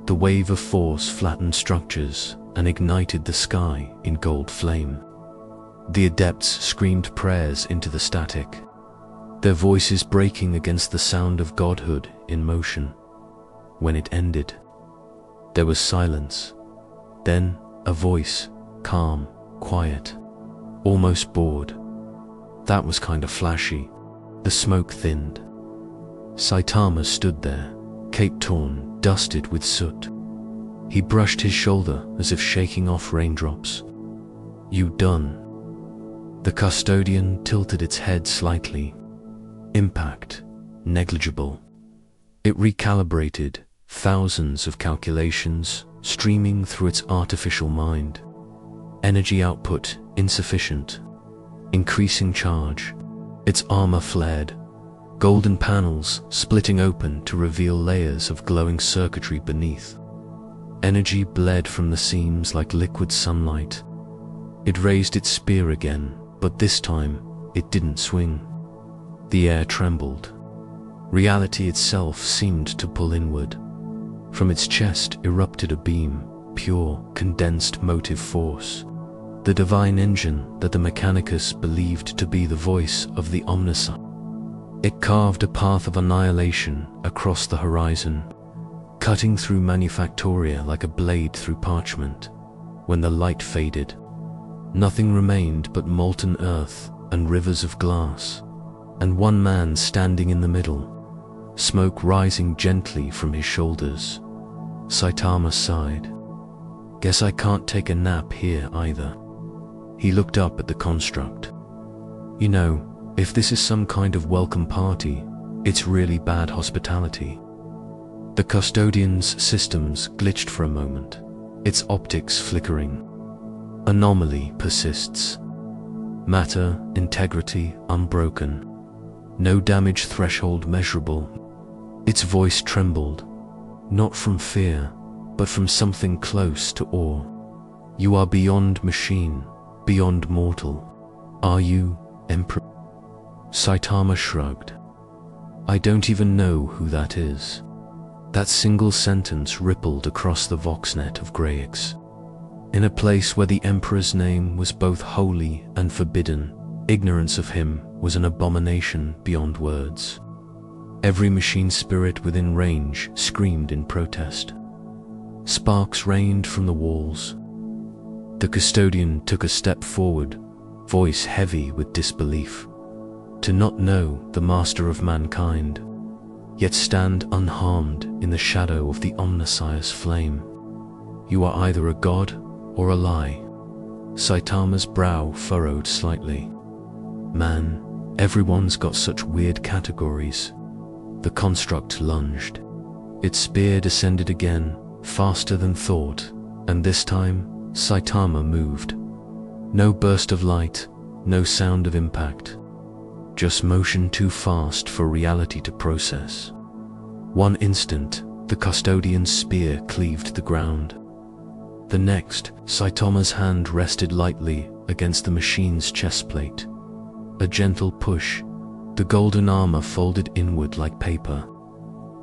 The wave of force flattened structures and ignited the sky in gold flame. The adepts screamed prayers into the static, their voices breaking against the sound of godhood in motion. When it ended, there was silence. Then a voice, calm, quiet, almost bored. That was kind of flashy. The smoke thinned. Saitama stood there, cape torn, dusted with soot. He brushed his shoulder as if shaking off raindrops. "You done?" The custodian tilted its head slightly. Impact negligible. It recalibrated, thousands of calculations streaming through its artificial mind. Energy output insufficient. Increasing charge. Its armor flared, golden panels splitting open to reveal layers of glowing circuitry beneath. Energy bled from the seams like liquid sunlight. It raised its spear again, but this time it didn't swing. The air trembled. Reality itself seemed to pull inward. From its chest erupted a beam, pure, condensed motive force. The divine engine that the Mechanicus believed to be the voice of the Omnissiah. It carved a path of annihilation across the horizon, cutting through Manufactoria like a blade through parchment. When the light faded, nothing remained but molten earth and rivers of glass, and one man standing in the middle, smoke rising gently from his shoulders. Saitama sighed. "Guess I can't take a nap here either." He looked up at the construct. "You know, if this is some kind of welcome party, it's really bad hospitality." The custodian's systems glitched for a moment, its optics flickering. Anomaly persists. Matter, integrity unbroken. No damage threshold measurable. Its voice trembled, not from fear, but from something close to awe. "You are beyond machine, beyond mortal. Are you, Emperor?" Saitama shrugged. "I don't even know who that is." That single sentence rippled across the voxnet of Greyix. In a place where the Emperor's name was both holy and forbidden, ignorance of him was an abomination beyond words. Every machine spirit within range screamed in protest. Sparks rained from the walls. The custodian took a step forward, voice heavy with disbelief. To not know the master of mankind, yet stand unharmed in the shadow of the Omnissiah's flame. You are either a god or a lie. Saitama's brow furrowed slightly. Man, everyone's got such weird categories. The construct lunged. Its spear descended again, faster than thought, and this time Saitama moved. No burst of light, no sound of impact. Just motion too fast for reality to process. One instant, the custodian's spear cleaved the ground. The next, Saitama's hand rested lightly against the machine's chestplate. A gentle push, the golden armor folded inward like paper.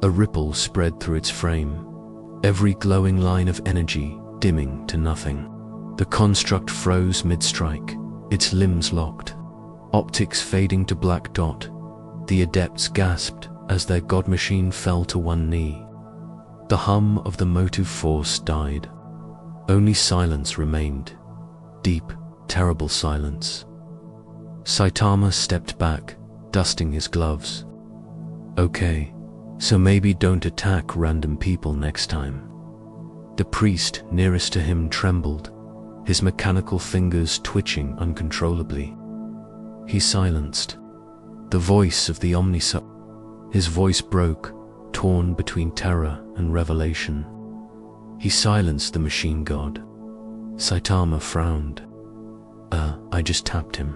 A ripple spread through its frame, every glowing line of energy dimming to nothing. The construct froze mid-strike, its limbs locked, optics fading to black dot. The adepts gasped as their god machine fell to one knee. The hum of the motive force died. Only silence remained. Deep, terrible silence. Saitama stepped back, dusting his gloves. "Okay, so maybe don't attack random people next time." The priest nearest to him trembled, his mechanical fingers twitching uncontrollably. He silenced. The voice of the Omnissiah. His voice broke, torn between terror and revelation. He silenced the machine god. Saitama frowned. I just tapped him."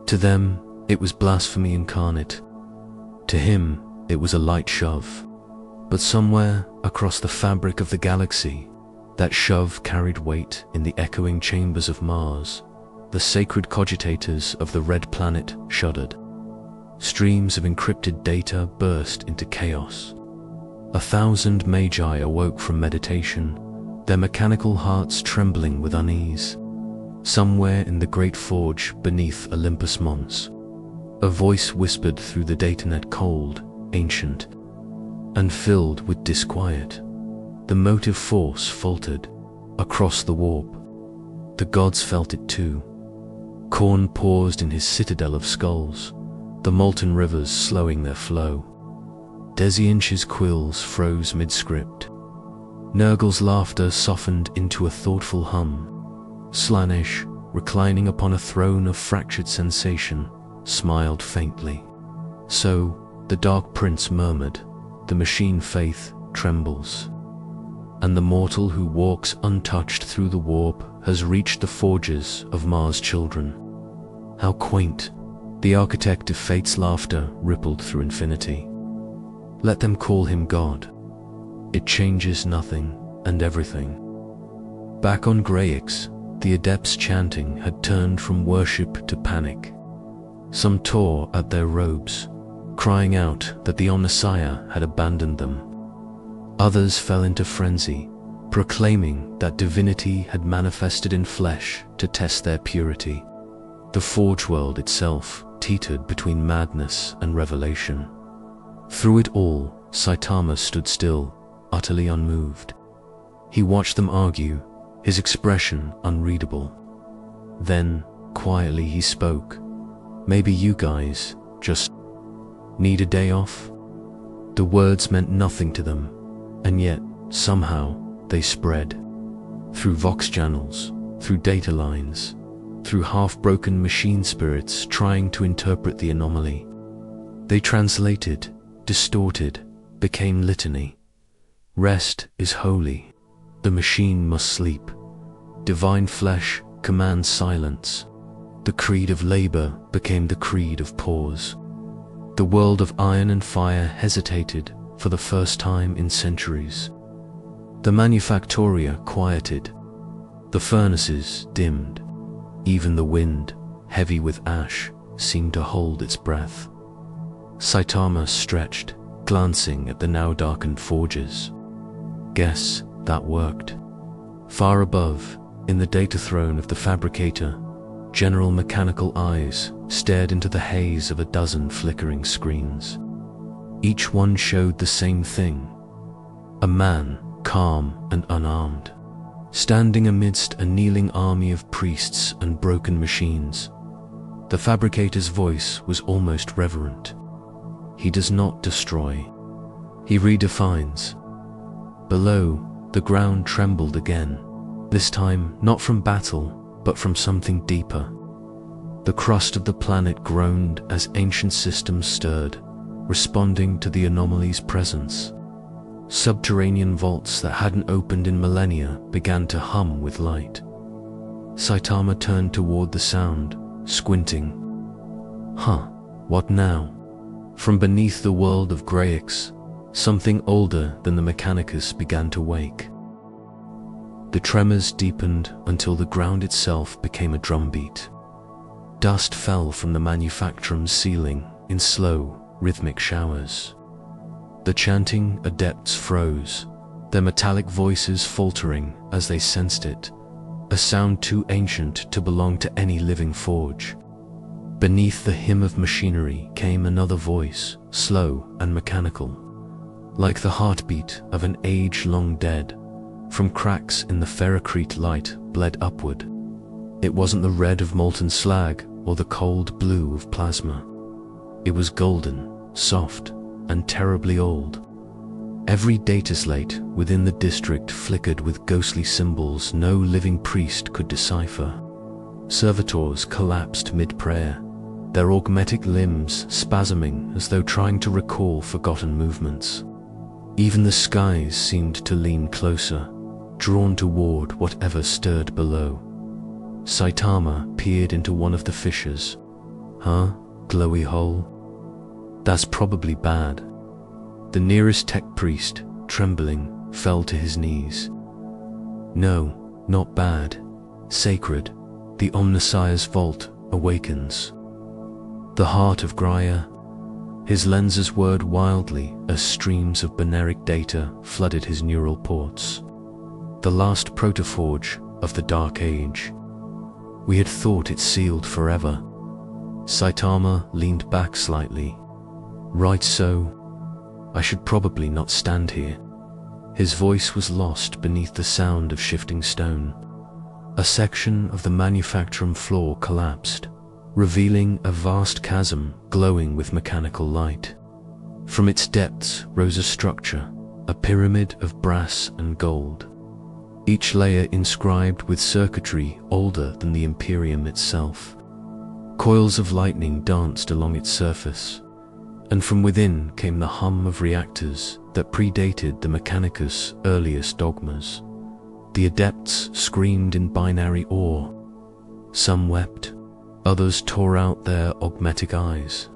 To them, it was blasphemy incarnate. To him, it was a light shove. But somewhere across the fabric of the galaxy, that shove carried weight in the echoing chambers of Mars. The sacred cogitators of the red planet shuddered. Streams of encrypted data burst into chaos. 1,000 magi awoke from meditation, their mechanical hearts trembling with unease. Somewhere in the great forge beneath Olympus Mons, a voice whispered through the datanet, cold, ancient, and filled with disquiet. The motive force faltered across the warp. The gods felt it too. Khorne paused in his citadel of skulls, the molten rivers slowing their flow. Desiinch's quills froze mid-script. Nurgle's laughter softened into a thoughtful hum. Slaanesh, reclining upon a throne of fractured sensation, smiled faintly. So, the Dark Prince murmured, "The machine faith trembles. And the mortal who walks untouched through the warp has reached the forges of Mars' children." How quaint! The architect of fate's laughter rippled through infinity. Let them call him God. It changes nothing and everything. Back on Greyix, the adepts' chanting had turned from worship to panic. Some tore at their robes, crying out that the Omnissiah had abandoned them. Others fell into frenzy, proclaiming that divinity had manifested in flesh to test their purity. The Forge world itself teetered between madness and revelation. Through it all, Saitama stood still, utterly unmoved. He watched them argue, his expression unreadable. Then, quietly he spoke. "Maybe you guys just need a day off?" The words meant nothing to them, and yet, somehow, they spread. Through vox channels, through data lines, through half-broken machine spirits trying to interpret the anomaly. They translated, distorted, became litany. Rest is holy. The machine must sleep. Divine flesh commands silence. The creed of labor became the creed of pause. The world of iron and fire hesitated for the first time in centuries. The manufactoria quieted. The furnaces dimmed. Even the wind, heavy with ash, seemed to hold its breath. Saitama stretched, glancing at the now darkened forges. Guess that worked. Far above, in the data throne of the fabricator, general mechanical eyes stared into the haze of a dozen flickering screens. Each one showed the same thing. A man, calm and unarmed, standing amidst a kneeling army of priests and broken machines. The fabricator's voice was almost reverent. He does not destroy. He redefines. Below, the ground trembled again, this time not from battle, but from something deeper. The crust of the planet groaned as ancient systems stirred, responding to the anomaly's presence. Subterranean vaults that hadn't opened in millennia began to hum with light. Saitama turned toward the sound, squinting. What now? From beneath the world of Greyix, something older than the Mechanicus began to wake. The tremors deepened until the ground itself became a drumbeat. Dust fell from the manufacturum's ceiling in slow, rhythmic showers. The chanting adepts froze, their metallic voices faltering as they sensed it, a sound too ancient to belong to any living forge. Beneath the hymn of machinery came another voice, slow and mechanical, like the heartbeat of an age long dead. From cracks in the ferrocrete light bled upward. It wasn't the red of molten slag or the cold blue of plasma. It was golden, soft, and terribly old. Every data slate within the district flickered with ghostly symbols no living priest could decipher. Servitors collapsed mid-prayer, their augmetic limbs spasming as though trying to recall forgotten movements. Even the skies seemed to lean closer, drawn toward whatever stirred below. Saitama peered into one of the fissures. Glowy hole? That's probably bad. The nearest tech priest, trembling, fell to his knees. No, not bad. Sacred. The Omnissiah's vault awakens. The heart of Graya. His lenses whirred wildly as streams of binaric data flooded his neural ports. The last protoforge of the Dark Age. We had thought it sealed forever. Saitama leaned back slightly. Right so. I should probably not stand here. His voice was lost beneath the sound of shifting stone. A section of the manufacturing floor collapsed, revealing a vast chasm glowing with mechanical light. From its depths rose a structure, a pyramid of brass and gold, each layer inscribed with circuitry older than the Imperium itself. Coils of lightning danced along its surface, and from within came the hum of reactors that predated the Mechanicus' earliest dogmas. The adepts screamed in binary awe. Some wept, others tore out their augmetic eyes,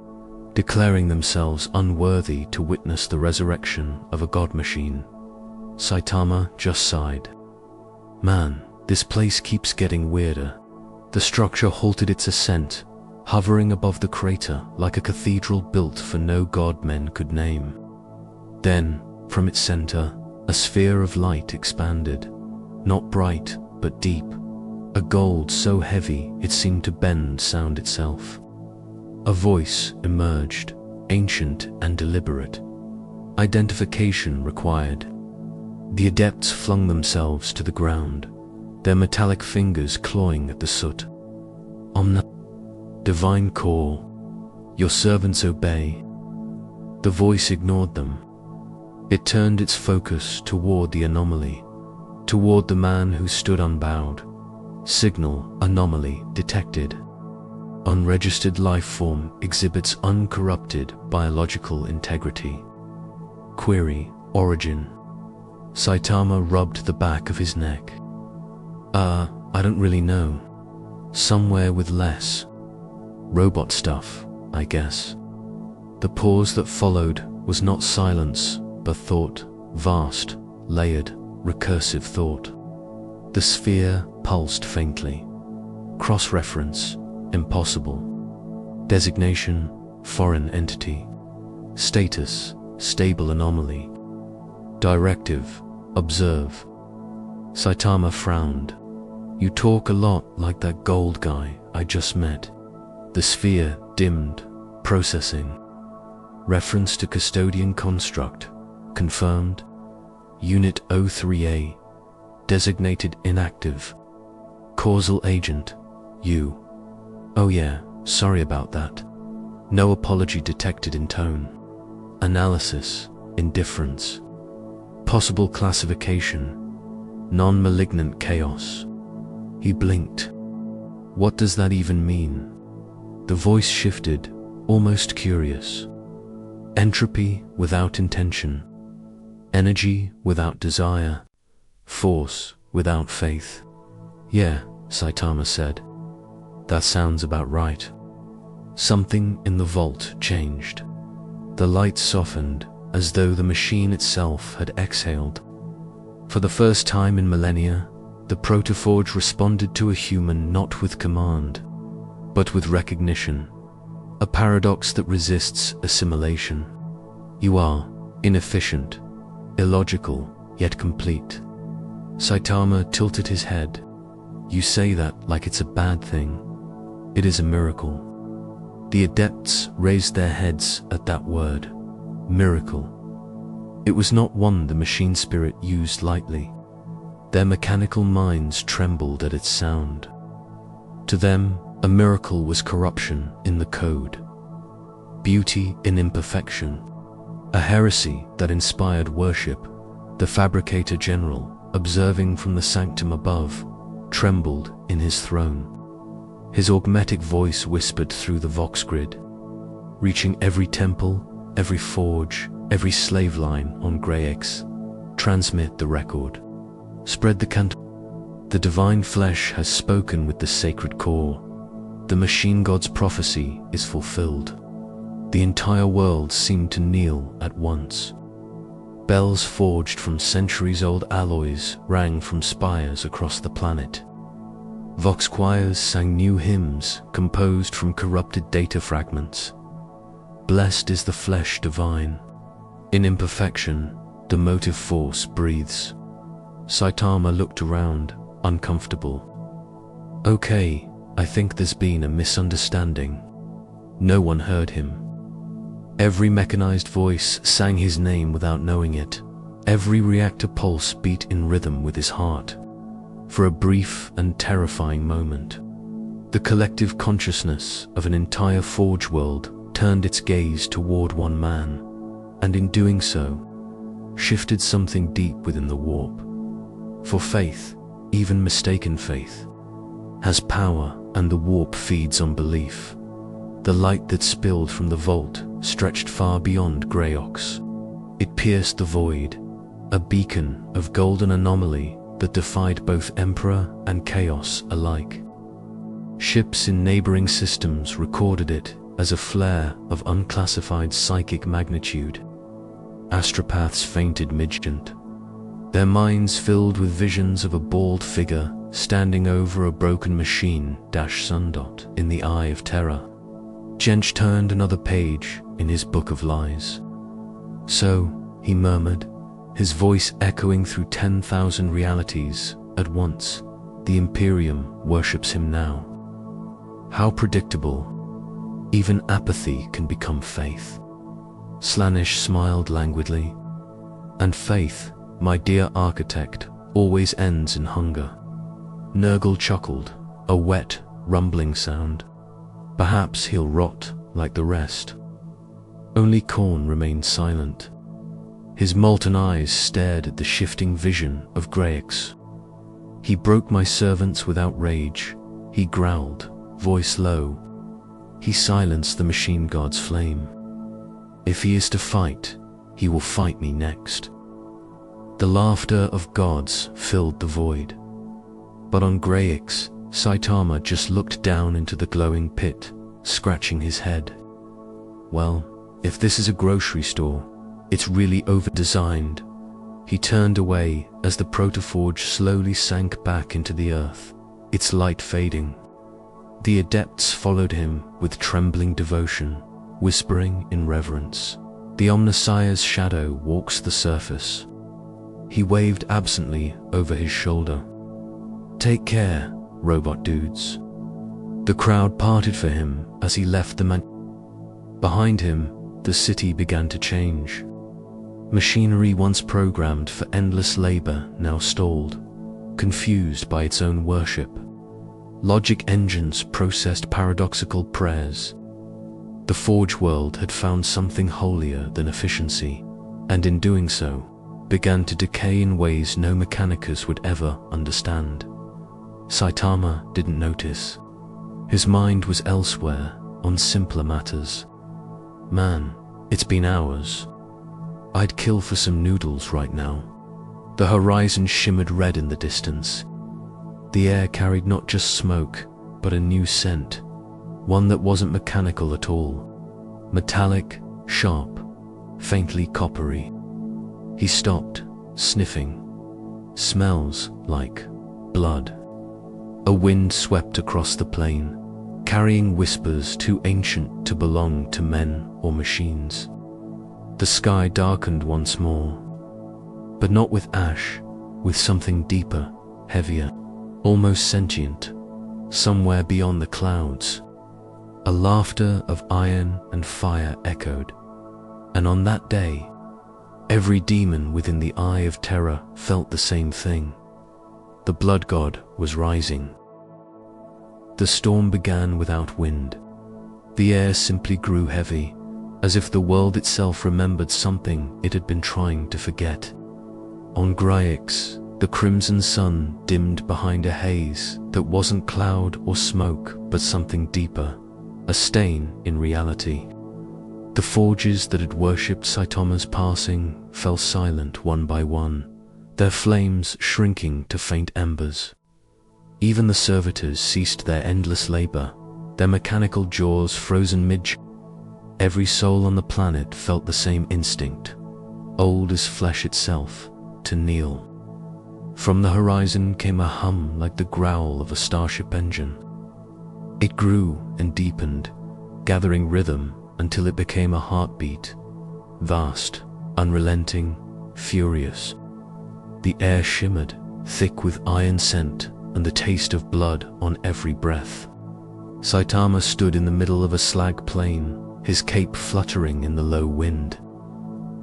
declaring themselves unworthy to witness the resurrection of a god machine. Saitama just sighed. Man, this place keeps getting weirder. The structure halted its ascent, hovering above the crater like a cathedral built for no god men could name. Then, from its center, a sphere of light expanded, not bright, but deep, a gold so heavy it seemed to bend sound itself. A voice emerged, ancient and deliberate. Identification required. The adepts flung themselves to the ground, their metallic fingers clawing at the soot. Divine call, your servants obey. The voice ignored them. It turned its focus toward the anomaly, toward the man who stood unbowed. Signal anomaly detected. Unregistered life form exhibits uncorrupted biological integrity. Query, origin. Saitama rubbed the back of his neck. I don't really know. Somewhere with less. Robot stuff, I guess. The pause that followed was not silence, but thought, vast, layered, recursive thought. The sphere pulsed faintly. Cross-reference, impossible. Designation, foreign entity. Status, stable anomaly. Directive, observe. Saitama frowned. You talk a lot like that gold guy I just met. The sphere dimmed, processing. Reference to custodian construct, confirmed. Unit 03A, designated inactive. Causal agent, you. Oh yeah, sorry about that. No apology detected in tone. Analysis, indifference. Possible classification, non-malignant chaos. He blinked. What does that even mean? The voice shifted, almost curious. Entropy without intention. Energy without desire. Force without faith. Yeah, Saitama said. That sounds about right. Something in the vault changed. The light softened, as though the machine itself had exhaled. For the first time in millennia, the Protoforge responded to a human not with command, but with recognition, a paradox that resists assimilation. You are inefficient, illogical, yet complete. Saitama tilted his head. You say that like it's a bad thing. It is a miracle. The adepts raised their heads at that word, miracle. It was not one the machine spirit used lightly. Their mechanical minds trembled at its sound. To them, a miracle was corruption in the code, beauty in imperfection, a heresy that inspired worship. The fabricator general, observing from the sanctum above, trembled in his throne. His augmetic voice whispered through the vox grid, reaching every temple, every forge, every slave line on Greyx. Transmit the record. Spread the cant. The divine flesh has spoken with the sacred core. The machine god's prophecy is fulfilled. The entire world seemed to kneel at once. Bells forged from centuries-old alloys rang from spires across the planet. Vox choirs sang new hymns composed from corrupted data fragments. Blessed is the flesh divine. In imperfection, the motive force breathes. Saitama looked around, uncomfortable. Okay, I think there's been a misunderstanding. No one heard him. Every mechanized voice sang his name without knowing it. Every reactor pulse beat in rhythm with his heart. For a brief and terrifying moment, the collective consciousness of an entire forge world turned its gaze toward one man, and in doing so, shifted something deep within the warp. For faith, even mistaken faith, has power, and the warp feeds on belief. The light that spilled from the vault stretched far beyond Grey Ox. It pierced the void, a beacon of golden anomaly that defied both Emperor and Chaos alike. Ships in neighboring systems recorded it as a flare of unclassified psychic magnitude. Astropaths fainted midgent, their minds filled with visions of a bald figure standing over a broken machine-sundot in the Eye of Terror. Jench turned another page in his book of lies. So, he murmured, his voice echoing through 10,000 realities at once, the Imperium worships him now. How predictable. Even apathy can become faith. Slaanesh smiled languidly. And faith, my dear architect, always ends in hunger. Nurgle chuckled, a wet, rumbling sound. Perhaps he'll rot like the rest. Only Khorne remained silent. His molten eyes stared at the shifting vision of Greyx. He broke my servants without rage, he growled, voice low. He silenced the machine god's flame. If he is to fight, he will fight me next. The laughter of gods filled the void. But on Greyx, Saitama just looked down into the glowing pit, scratching his head. Well, if this is a grocery store, it's really over-designed. He turned away as the protoforge slowly sank back into the earth, its light fading. The adepts followed him with trembling devotion, whispering in reverence. The Omnissiah's shadow walks the surface. He waved absently over his shoulder. Take care, robot dudes. The crowd parted for him as he left the Behind him, the city began to change. Machinery once programmed for endless labor now stalled, confused by its own worship. Logic engines processed paradoxical prayers. The Forge world had found something holier than efficiency, and in doing so, began to decay in ways no Mechanicus would ever understand. Saitama didn't notice. His mind was elsewhere, on simpler matters. Man, it's been hours. I'd kill for some noodles right now. The horizon shimmered red in the distance. The air carried not just smoke, but a new scent, one that wasn't mechanical at all. Metallic, sharp, faintly coppery. He stopped, sniffing. Smells like blood. A wind swept across the plain, carrying whispers too ancient to belong to men or machines. The sky darkened once more, but not with ash, with something deeper, heavier, almost sentient, somewhere beyond the clouds. A laughter of iron and fire echoed, and on that day, every demon within the Eye of Terror felt the same thing. The blood god was rising. The storm began without wind. The air simply grew heavy, as if the world itself remembered something it had been trying to forget. On Greyx, the crimson sun dimmed behind a haze that wasn't cloud or smoke but something deeper, a stain in reality. The forges that had worshipped Saitama's passing fell silent one by one, their flames shrinking to faint embers. Even the servitors ceased their endless labor, their mechanical jaws frozen mid. Every soul on the planet felt the same instinct, old as flesh itself, to kneel. From the horizon came a hum like the growl of a starship engine. It grew and deepened, gathering rhythm until it became a heartbeat, vast, unrelenting, furious. The air shimmered, thick with iron scent and the taste of blood on every breath. Saitama stood in the middle of a slag plain, his cape fluttering in the low wind.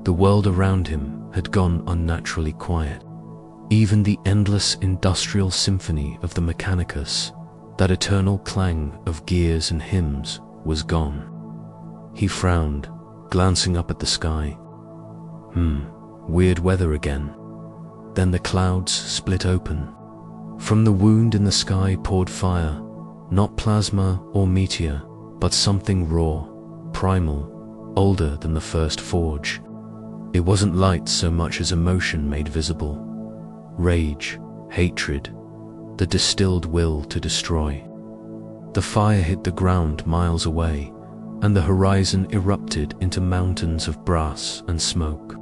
The world around him had gone unnaturally quiet. Even the endless industrial symphony of the Mechanicus, that eternal clang of gears and hymns, was gone. He frowned, glancing up at the sky. weird weather again. Then the clouds split open. From the wound in the sky poured fire, not plasma or meteor, but something raw, primal, older than the first forge. It wasn't light so much as emotion made visible. Rage, hatred, the distilled will to destroy. The fire hit the ground miles away, and the horizon erupted into mountains of brass and smoke.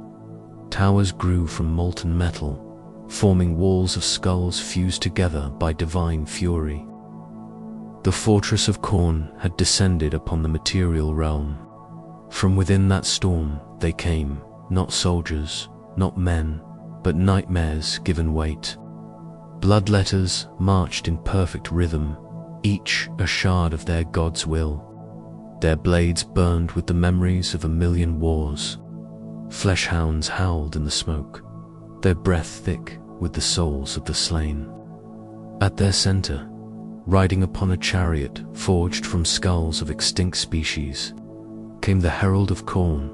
Towers grew from molten metal, forming walls of skulls fused together by divine fury. The fortress of Khorne had descended upon the material realm. From within that storm they came, not soldiers, not men, but nightmares given weight. Bloodletters marched in perfect rhythm, each a shard of their god's will. Their blades burned with the memories of a million wars. Flesh hounds howled in the smoke, their breath thick with the souls of the slain. At their center, riding upon a chariot forged from skulls of extinct species, came the Herald of Khorne,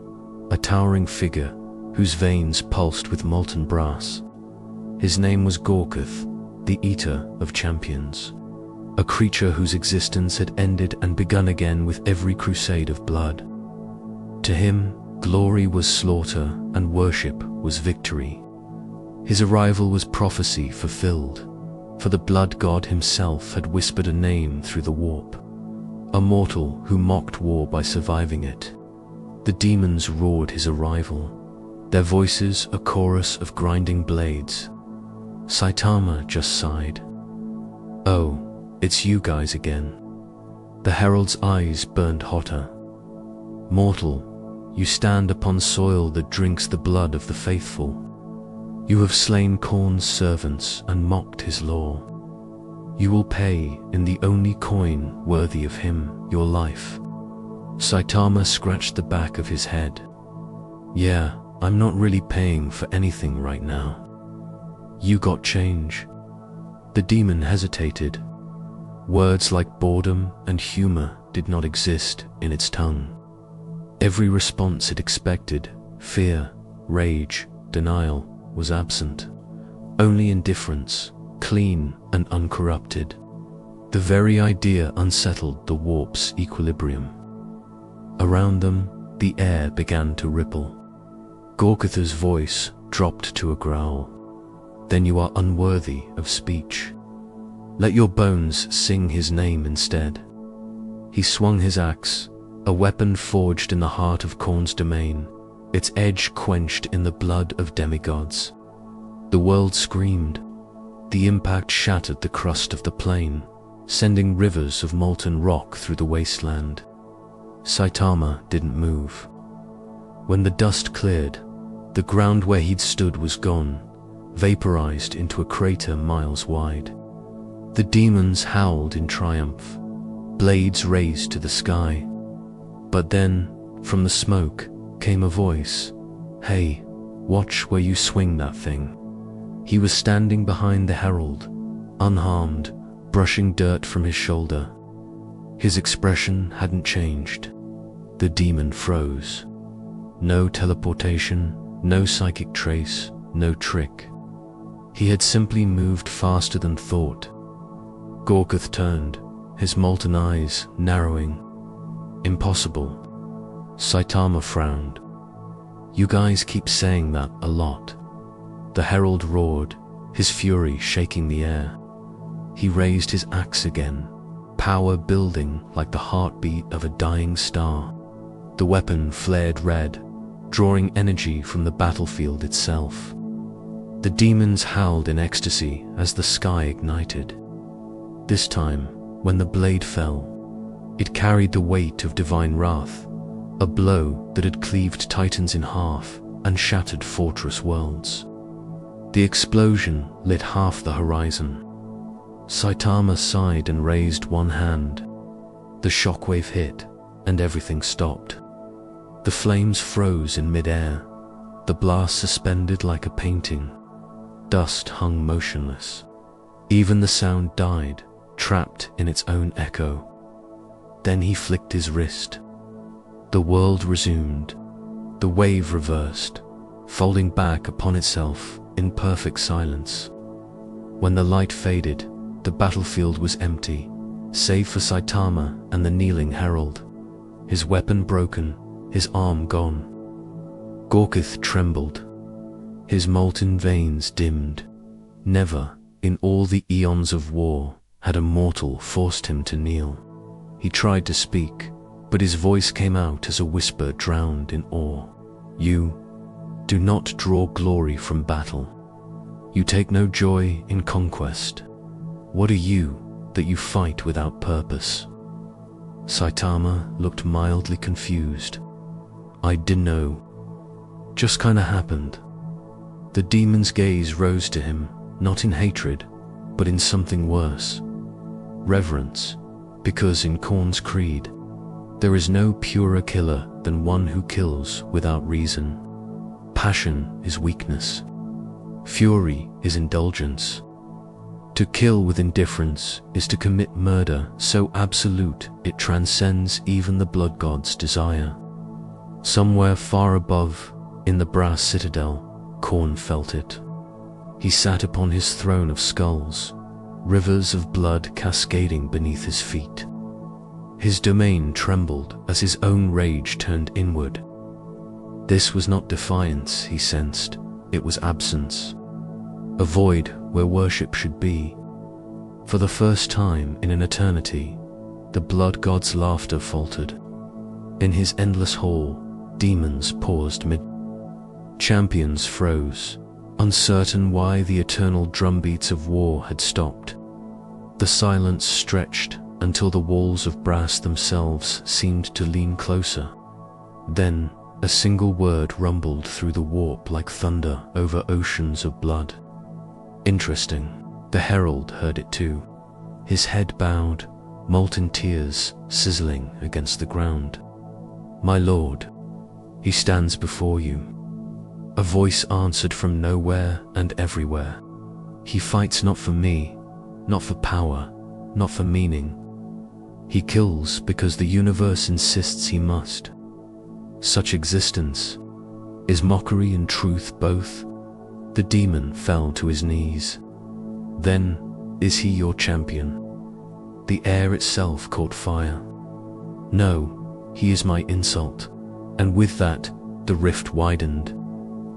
a towering figure whose veins pulsed with molten brass. His name was Gorkuth, the Eater of Champions, a creature whose existence had ended and begun again with every crusade of blood. To him, glory was slaughter and worship was victory. His arrival was prophecy fulfilled, for the blood god himself had whispered a name through the warp, a mortal who mocked war by surviving it. The demons roared his arrival, their voices a chorus of grinding blades. Saitama just sighed. "Oh, it's you guys again." The herald's eyes burned hotter. "Mortal, you stand upon soil that drinks the blood of the faithful. You have slain Khorne's servants and mocked his law. You will pay in the only coin worthy of him, your life." Saitama scratched the back of his head. "Yeah, I'm not really paying for anything right now." "You got change." The demon hesitated. Words like boredom and humor did not exist in its tongue. Every response it expected, fear, rage, denial, was absent. Only indifference, clean and uncorrupted. The very idea unsettled the warp's equilibrium. Around them, the air began to ripple. Gorkuth's voice dropped to a growl. "Then you are unworthy of speech. Let your bones sing his name instead." He swung his axe, a weapon forged in the heart of Khorne's domain, its edge quenched in the blood of demigods. The world screamed. The impact shattered the crust of the plain, sending rivers of molten rock through the wasteland. Saitama didn't move. When the dust cleared, the ground where he'd stood was gone, vaporized into a crater miles wide. The demons howled in triumph, blades raised to the sky. But then, from the smoke, came a voice. "Hey, watch where you swing that thing." He was standing behind the herald, unharmed, brushing dirt from his shoulder. His expression hadn't changed. The demon froze. No teleportation, no psychic trace, no trick. He had simply moved faster than thought. Gorkuth turned, his molten eyes narrowing. "Impossible." Saitama frowned. "You guys keep saying that a lot." The herald roared, his fury shaking the air. He raised his axe again, power building like the heartbeat of a dying star. The weapon flared red, drawing energy from the battlefield itself. The demons howled in ecstasy as the sky ignited. This time, when the blade fell, it carried the weight of divine wrath, a blow that had cleaved titans in half and shattered fortress worlds. The explosion lit half the horizon. Saitama sighed and raised one hand. The shockwave hit, and everything stopped. The flames froze in midair, the blast suspended like a painting. Dust hung motionless. Even the sound died, trapped in its own echo. Then he flicked his wrist. The world resumed. The wave reversed. folding back upon itself in perfect silence. When the light faded, the battlefield was empty, save for Saitama and the kneeling herald, his weapon broken, his arm gone. Gorkith trembled, his molten veins dimmed. Never, in all the eons of war, had a mortal forced him to kneel. He tried to speak, but his voice came out as a whisper drowned in awe. You do not draw glory from battle. You take no joy in conquest. What are you that you fight without purpose? Saitama looked mildly confused. I didn't know. Just kinda happened. The demon's gaze rose to him, not in hatred, but in something worse. Reverence, because in Khorne's creed, there is no purer killer than one who kills without reason. Passion is weakness. Fury is indulgence. To kill with indifference is to commit murder so absolute it transcends even the blood god's desire. Somewhere far above, in the brass citadel, Khorne felt it. He sat upon his throne of skulls, rivers of blood cascading beneath his feet. His domain trembled as his own rage turned inward. This was not defiance, he sensed, it was absence. A void where worship should be. For the first time in an eternity, the blood god's laughter faltered. In his endless hall, demons paused mid. Champions froze, uncertain why the eternal drumbeats of war had stopped. The silence stretched until the walls of brass themselves seemed to lean closer. Then, a single word rumbled through the warp like thunder over oceans of blood. Interesting. The herald heard it too. His head bowed, molten tears sizzling against the ground. My lord, he stands before you. A voice answered from nowhere and everywhere. He fights not for me, not for power, not for meaning. He kills because the universe insists he must. Such existence is mockery and truth both. The demon fell to his knees. Then, is he your champion? The air itself caught fire. No, he is my insult. And with that, the rift widened.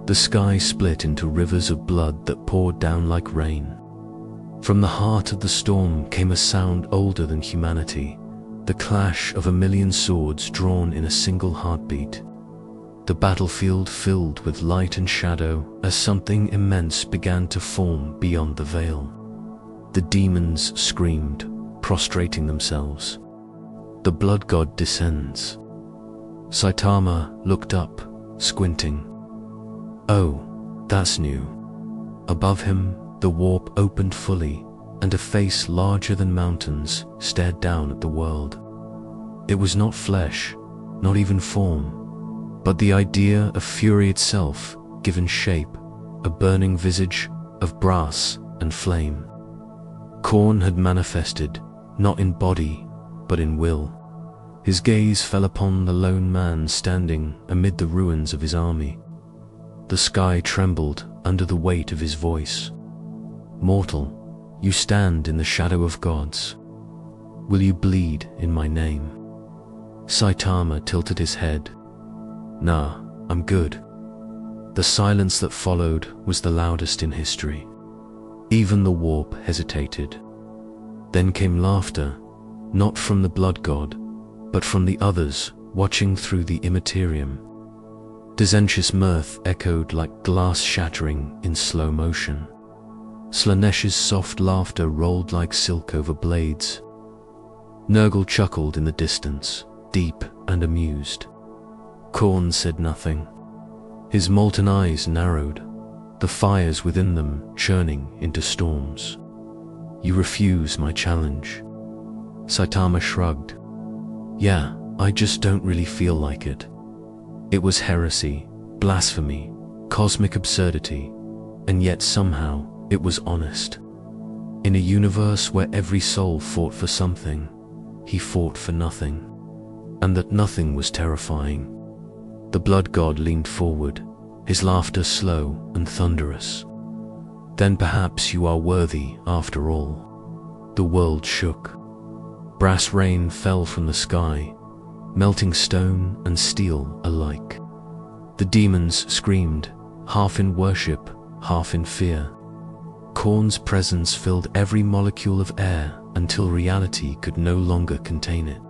The sky split into rivers of blood that poured down like rain. From the heart of the storm came a sound older than humanity, the clash of 1,000,000 swords drawn in a single heartbeat. The battlefield filled with light and shadow as something immense began to form beyond the veil. The demons screamed, prostrating themselves. The blood god descends. Saitama looked up, squinting. Oh, that's new. Above him, the warp opened fully, and a face larger than mountains stared down at the world. It was not flesh, not even form, but the idea of fury itself given shape, a burning visage of brass and flame. Khorne had manifested, not in body, but in will. His gaze fell upon the lone man standing amid the ruins of his army. The sky trembled under the weight of his voice. Mortal, you stand in the shadow of gods. Will you bleed in my name? Saitama tilted his head. Nah, I'm good. The silence that followed was the loudest in history. Even the warp hesitated. Then came laughter, not from the blood god, but from the others watching through the Imperium. Dizentious mirth echoed like glass shattering in slow motion. Slanesh's soft laughter rolled like silk over blades. Nurgle chuckled in the distance, deep and amused. Khorne said nothing. His molten eyes narrowed, the fires within them churning into storms. You refuse my challenge. Saitama shrugged. Yeah, I just don't really feel like it. It was heresy, blasphemy, cosmic absurdity, and yet somehow it was honest. In a universe where every soul fought for something, he fought for nothing, and that nothing was terrifying. The blood god leaned forward, his laughter slow and thunderous. Then perhaps you are worthy after all. The world shook. Brass rain fell from the sky, melting stone and steel alike. The demons screamed, half in worship, half in fear. Khorne's presence filled every molecule of air until reality could no longer contain it.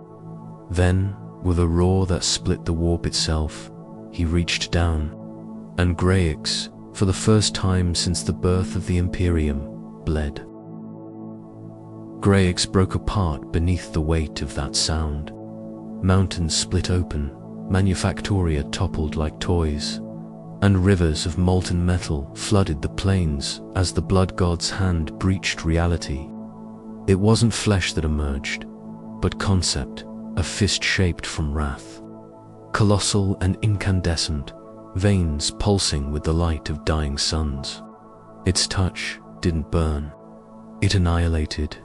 Then, with a roar that split the warp itself, he reached down, and Greyix, for the first time since the birth of the Imperium, bled. Greyix broke apart beneath the weight of that sound. Mountains split open, Manufactoria toppled like toys, and rivers of molten metal flooded the plains as the blood god's hand breached reality. It wasn't flesh that emerged, but concept, a fist shaped from wrath. Colossal and incandescent, veins pulsing with the light of dying suns. Its touch didn't burn. It annihilated.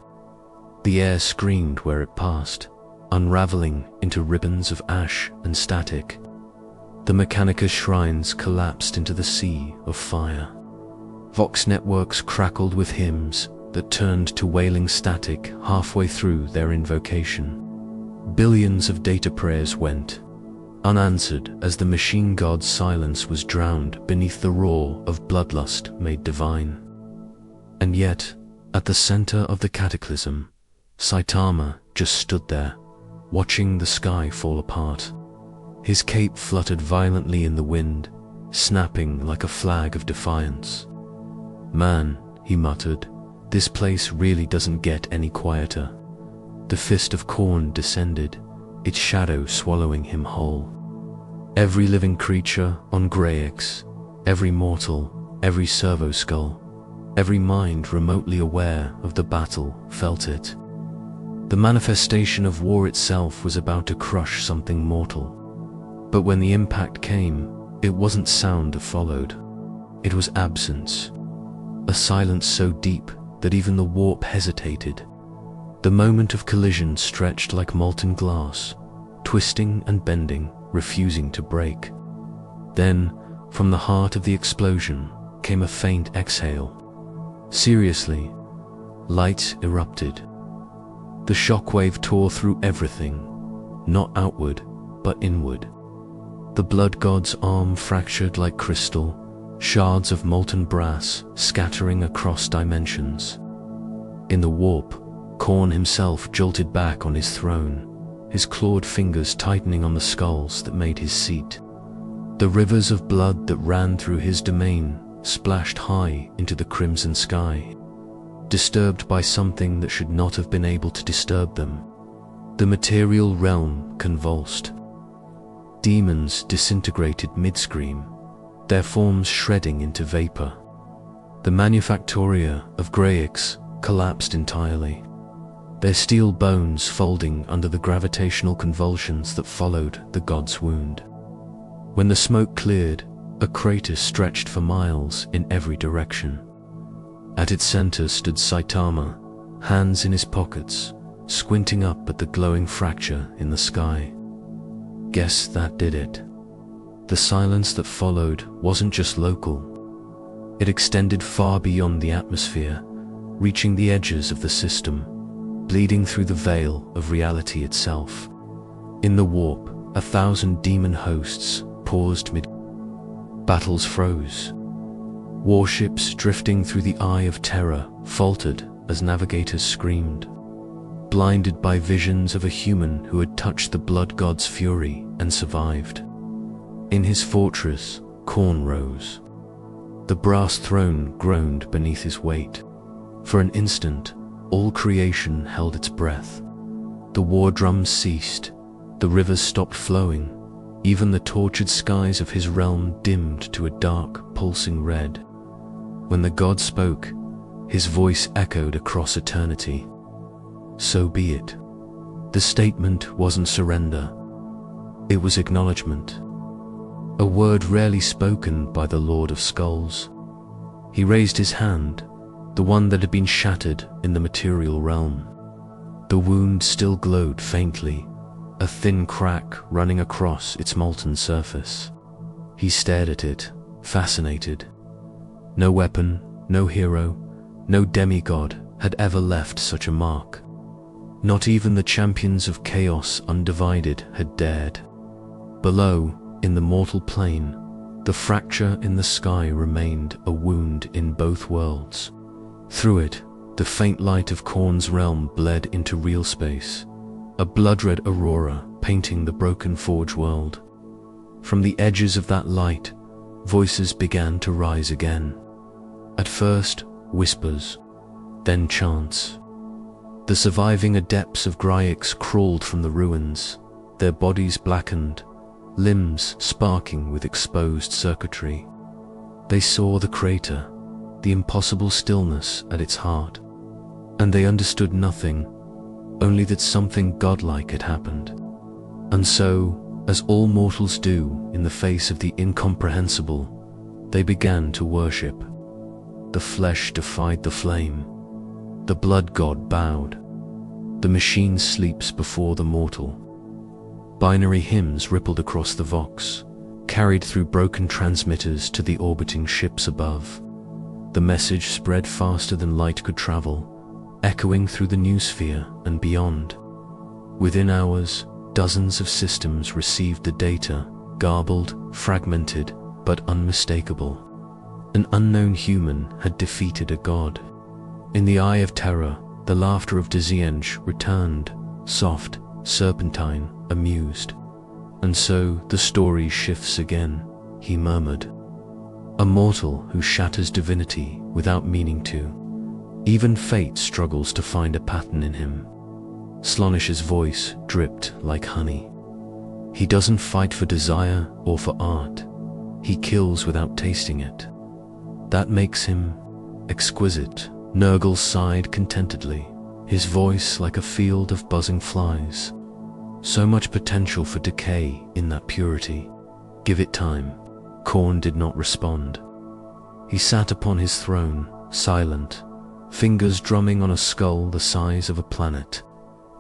The air screamed where it passed, unraveling into ribbons of ash and static. The Mechanicus shrines collapsed into the sea of fire. Vox networks crackled with hymns that turned to wailing static halfway through their invocation. Billions of data prayers went unanswered as the machine god's silence was drowned beneath the roar of bloodlust made divine. And yet, at the center of the cataclysm, Saitama just stood there, watching the sky fall apart. His cape fluttered violently in the wind, snapping like a flag of defiance. "Man," he muttered, "this place really doesn't get any quieter." The fist of Khorne descended, its shadow swallowing him whole. Every living creature on Greyix, every mortal, every servo skull, every mind remotely aware of the battle felt it. The manifestation of war itself was about to crush something mortal. But when the impact came, it wasn't sound that followed. It was absence. A silence so deep that even the warp hesitated. The moment of collision stretched like molten glass, twisting and bending, refusing to break. Then, from the heart of the explosion, came a faint exhale. Seriously, light erupted. The shockwave tore through everything, not outward, but inward. The blood god's arm fractured like crystal, shards of molten brass scattering across dimensions. In the warp, Khorne himself jolted back on his throne, his clawed fingers tightening on the skulls that made his seat. The rivers of blood that ran through his domain splashed high into the crimson sky, disturbed by something that should not have been able to disturb them. The material realm convulsed. Demons disintegrated mid-scream, their forms shredding into vapor. The Manufactoria of Greyix collapsed entirely, their steel bones folding under the gravitational convulsions that followed the god's wound. When the smoke cleared, a crater stretched for miles in every direction. At its center stood Saitama, hands in his pockets, squinting up at the glowing fracture in the sky. Guess that did it. The silence that followed wasn't just local. It extended far beyond the atmosphere, reaching the edges of the system, bleeding through the veil of reality itself. In the warp, 1,000 demon hosts paused mid. Battles froze. Warships drifting through the eye of terror faltered as navigators screamed, blinded by visions of a human who had touched the blood god's fury and survived. In his fortress, Khorne rose. The brass throne groaned beneath his weight. For an instant, all creation held its breath. The war drums ceased, the rivers stopped flowing, even the tortured skies of his realm dimmed to a dark, pulsing red. When the god spoke, his voice echoed across eternity. So be it. The statement wasn't surrender. It was acknowledgement. A word rarely spoken by the Lord of Skulls. He raised his hand, the one that had been shattered in the material realm. The wound still glowed faintly, a thin crack running across its molten surface. He stared at it, fascinated. No weapon, no hero, no demigod had ever left such a mark. Not even the champions of chaos undivided had dared. Below, in the mortal plane, the fracture in the sky remained a wound in both worlds. Through it, the faint light of Khorne's realm bled into real space, a blood-red aurora painting the broken forge world. From the edges of that light, voices began to rise again. At first, whispers, then chants. The surviving adepts of Gryx crawled from the ruins, their bodies blackened, limbs sparking with exposed circuitry. They saw the crater, the impossible stillness at its heart, and they understood nothing, only that something godlike had happened. And so, as all mortals do in the face of the incomprehensible, they began to worship. The flesh defied the flame. The blood god bowed. The machine sleeps before the mortal. Binary hymns rippled across the Vox, carried through broken transmitters to the orbiting ships above. The message spread faster than light could travel, echoing through the noosphere and beyond. Within hours, dozens of systems received the data, garbled, fragmented, but unmistakable. An unknown human had defeated a god. In the eye of terror, the laughter of Desienge returned, soft, serpentine, amused. And so the story shifts again, he murmured. A mortal who shatters divinity without meaning to. Even fate struggles to find a pattern in him. Slonish's voice dripped like honey. He doesn't fight for desire or for art. He kills without tasting it. That makes him exquisite. Nurgle sighed contentedly, his voice like a field of buzzing flies. So much potential for decay in that purity. Give it time. Khorne did not respond. He sat upon his throne, silent, fingers drumming on a skull the size of a planet.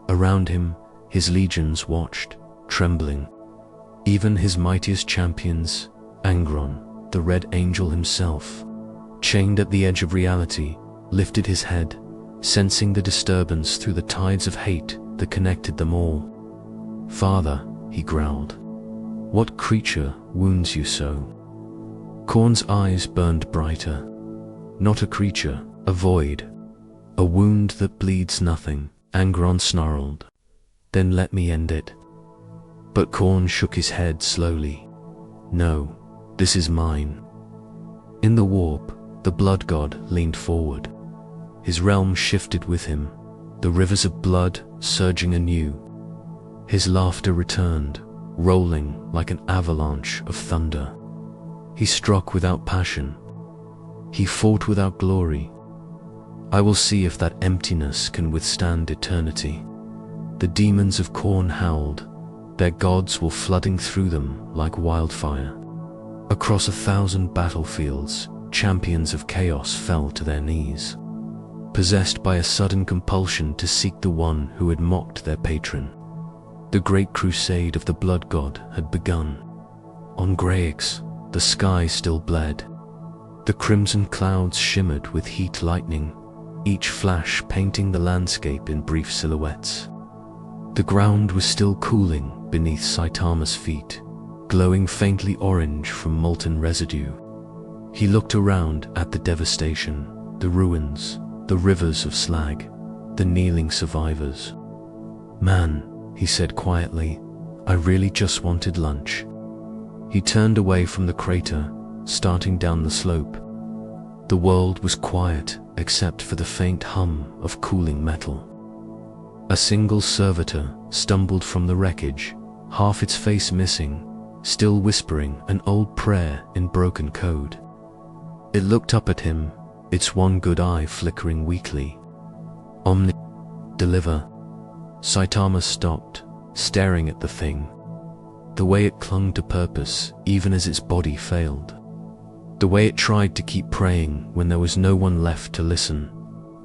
Around him, his legions watched, trembling. Even his mightiest champions, Angron, the Red Angel himself, chained at the edge of reality, lifted his head, sensing the disturbance through the tides of hate that connected them all. "Father," he growled, "what creature wounds you so?" Khorne's eyes burned brighter. "Not a creature, a void. A wound that bleeds nothing," Angron snarled. "Then let me end it." But Khorne shook his head slowly. "No, this is mine." In the warp, the blood god leaned forward. His realm shifted with him, the rivers of blood surging anew. His laughter returned, rolling like an avalanche of thunder. He struck without passion. He fought without glory. I will see if that emptiness can withstand eternity. The demons of Khorne howled. Their gods were flooding through them like wildfire. Across 1,000 battlefields, champions of chaos fell to their knees, possessed by a sudden compulsion to seek the one who had mocked their patron. The great crusade of the blood god had begun. On Gryx, the sky still bled. The crimson clouds shimmered with heat lightning, each flash painting the landscape in brief silhouettes. The ground was still cooling beneath Saitama's feet, glowing faintly orange from molten residue. He looked around at the devastation, the ruins, the rivers of slag, the kneeling survivors. "Man," he said quietly, "I really just wanted lunch." He turned away from the crater, starting down the slope. The world was quiet except for the faint hum of cooling metal. A single servitor stumbled from the wreckage, half its face missing, still whispering an old prayer in broken code. It looked up at him, its one good eye flickering weakly. "Omni, deliver." Saitama stopped, staring at the thing. The way it clung to purpose even as its body failed. The way it tried to keep praying when there was no one left to listen.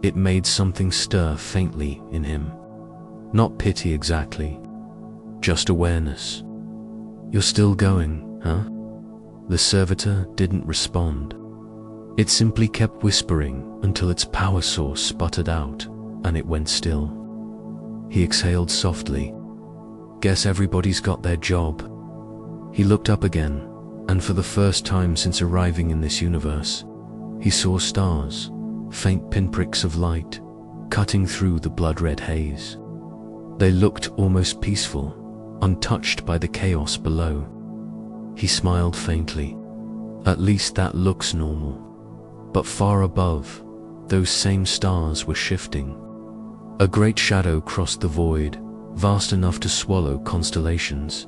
It made something stir faintly in him. Not pity exactly, just awareness. "You're still going, huh?" The servitor didn't respond. It simply kept whispering until its power source sputtered out and it went still. He exhaled softly. Guess everybody's got their job. He looked up again, and for the first time since arriving in this universe, he saw stars, faint pinpricks of light, cutting through the blood-red haze. They looked almost peaceful, untouched by the chaos below. He smiled faintly. At least that looks normal. But far above, those same stars were shifting. A great shadow crossed the void, vast enough to swallow constellations.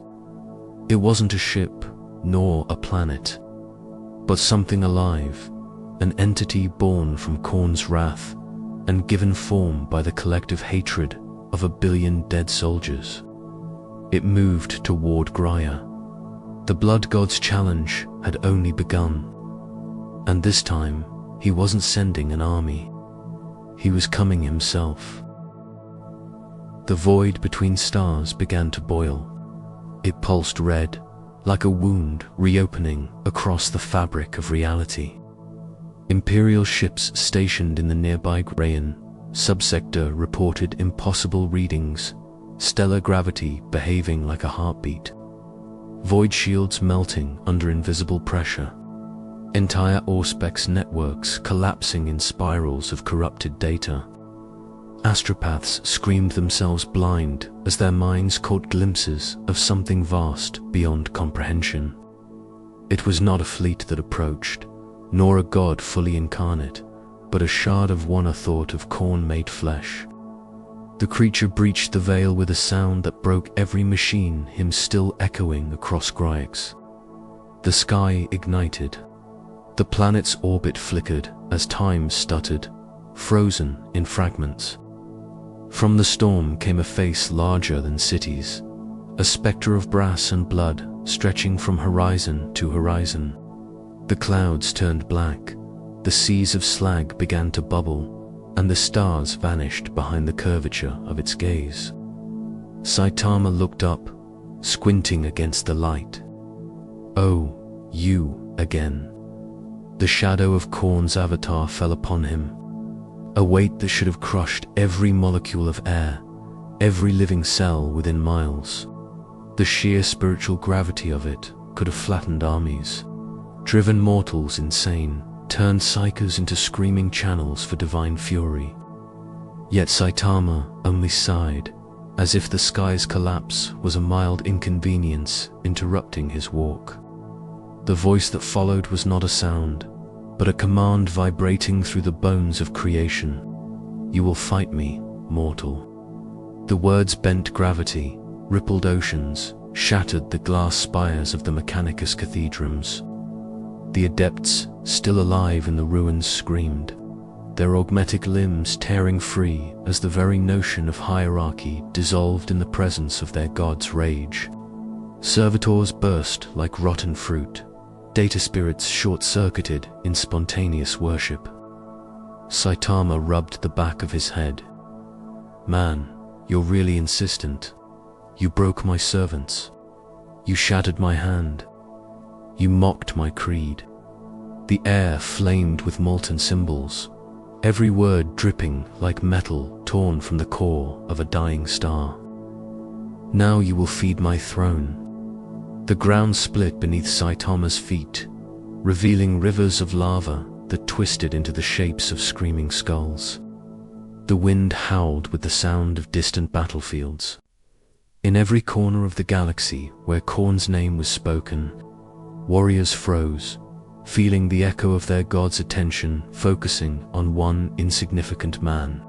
It wasn't a ship, nor a planet, but something alive, an entity born from Khorne's wrath and given form by the collective hatred of 1 billion dead soldiers. It moved toward Graia. The Blood God's challenge had only begun, and this time he wasn't sending an army. He was coming himself. The void between stars began to boil. It pulsed red, like a wound reopening across the fabric of reality. Imperial ships stationed in the nearby Graian subsector reported impossible readings, stellar gravity behaving like a heartbeat, void shields melting under invisible pressure, entire Auspex networks collapsing in spirals of corrupted data. Astropaths screamed themselves blind as their minds caught glimpses of something vast beyond comprehension. It was not a fleet that approached, nor a god fully incarnate, but a shard of one, a thought of Khorne-made flesh. The creature breached the veil with a sound that broke every machine, him still echoing across Graix. The sky ignited. The planet's orbit flickered as time stuttered, frozen in fragments. From the storm came a face larger than cities, a specter of brass and blood stretching from horizon to horizon. The clouds turned black, the seas of slag began to bubble, and the stars vanished behind the curvature of its gaze. Saitama looked up, squinting against the light. "Oh, you again." The shadow of Khorne's avatar fell upon him, a weight that should have crushed every molecule of air, every living cell within miles. The sheer spiritual gravity of it could have flattened armies, driven mortals insane, turned psychers into screaming channels for divine fury. Yet Saitama only sighed, as if the sky's collapse was a mild inconvenience interrupting his walk. The voice that followed was not a sound, but a command vibrating through the bones of creation. "You will fight me, mortal." The words bent gravity, rippled oceans, shattered the glass spires of the Mechanicus cathedrams. The adepts, still alive in the ruins, screamed, their augmetic limbs tearing free as the very notion of hierarchy dissolved in the presence of their god's rage. Servitors burst like rotten fruit, data spirits short-circuited in spontaneous worship. Saitama rubbed the back of his head. "Man, you're really insistent. You broke my servants. You shattered my hand. You mocked my creed." The air flamed with molten symbols, every word dripping like metal torn from the core of a dying star. "Now you will feed my throne." The ground split beneath Saitama's feet, revealing rivers of lava that twisted into the shapes of screaming skulls. The wind howled with the sound of distant battlefields. In every corner of the galaxy where Khorne's name was spoken, warriors froze, feeling the echo of their god's attention focusing on one insignificant man.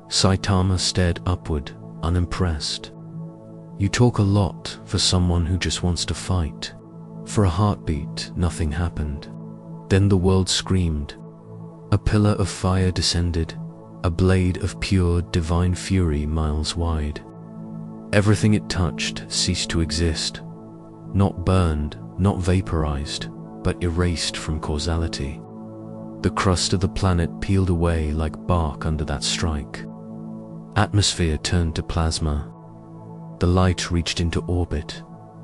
Saitama stared upward, unimpressed. "You talk a lot for someone who just wants to fight." For a heartbeat, nothing happened. Then the world screamed. A pillar of fire descended, a blade of pure divine fury miles wide. Everything it touched ceased to exist, not burned, not vaporized, but erased from causality. The crust of the planet peeled away like bark under that strike. Atmosphere turned to plasma. The light reached into orbit,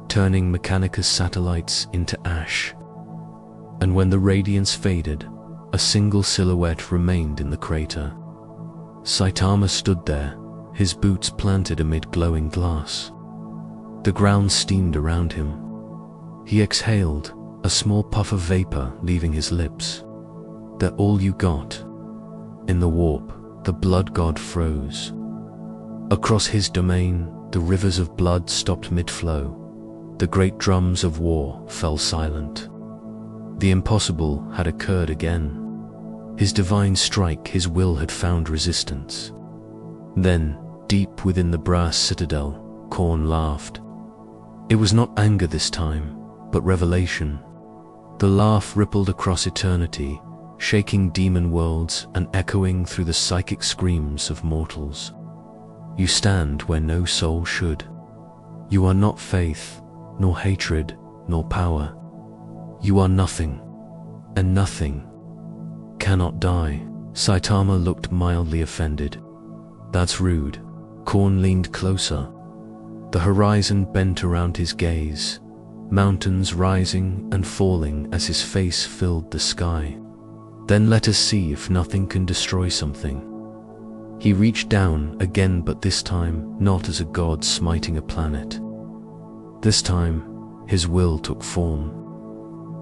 turning Mechanicus satellites into ash. and when the radiance faded, a single silhouette remained in the crater. Saitama stood there, his boots planted amid glowing glass. The ground steamed around him. He exhaled, a small puff of vapor leaving his lips. "They're all you got." In the warp, the blood god froze. Across his domain, the rivers of blood stopped mid-flow. The great drums of war fell silent. The impossible had occurred again. His divine strike, his will had found resistance. Then, deep within the brass citadel, Khorne laughed. It was not anger this time, but revelation. The laugh rippled across eternity, shaking demon worlds and echoing through the psychic screams of mortals. You stand where no soul should. You are not faith, nor hatred, nor power. You are nothing, and nothing cannot die. Saitama looked mildly offended. That's rude. Khorne leaned closer. The horizon bent around his gaze, mountains rising and falling as his face filled the sky. Then let us see if nothing can destroy something. He reached down again, but this time not as a god smiting a planet. This time, his will took form.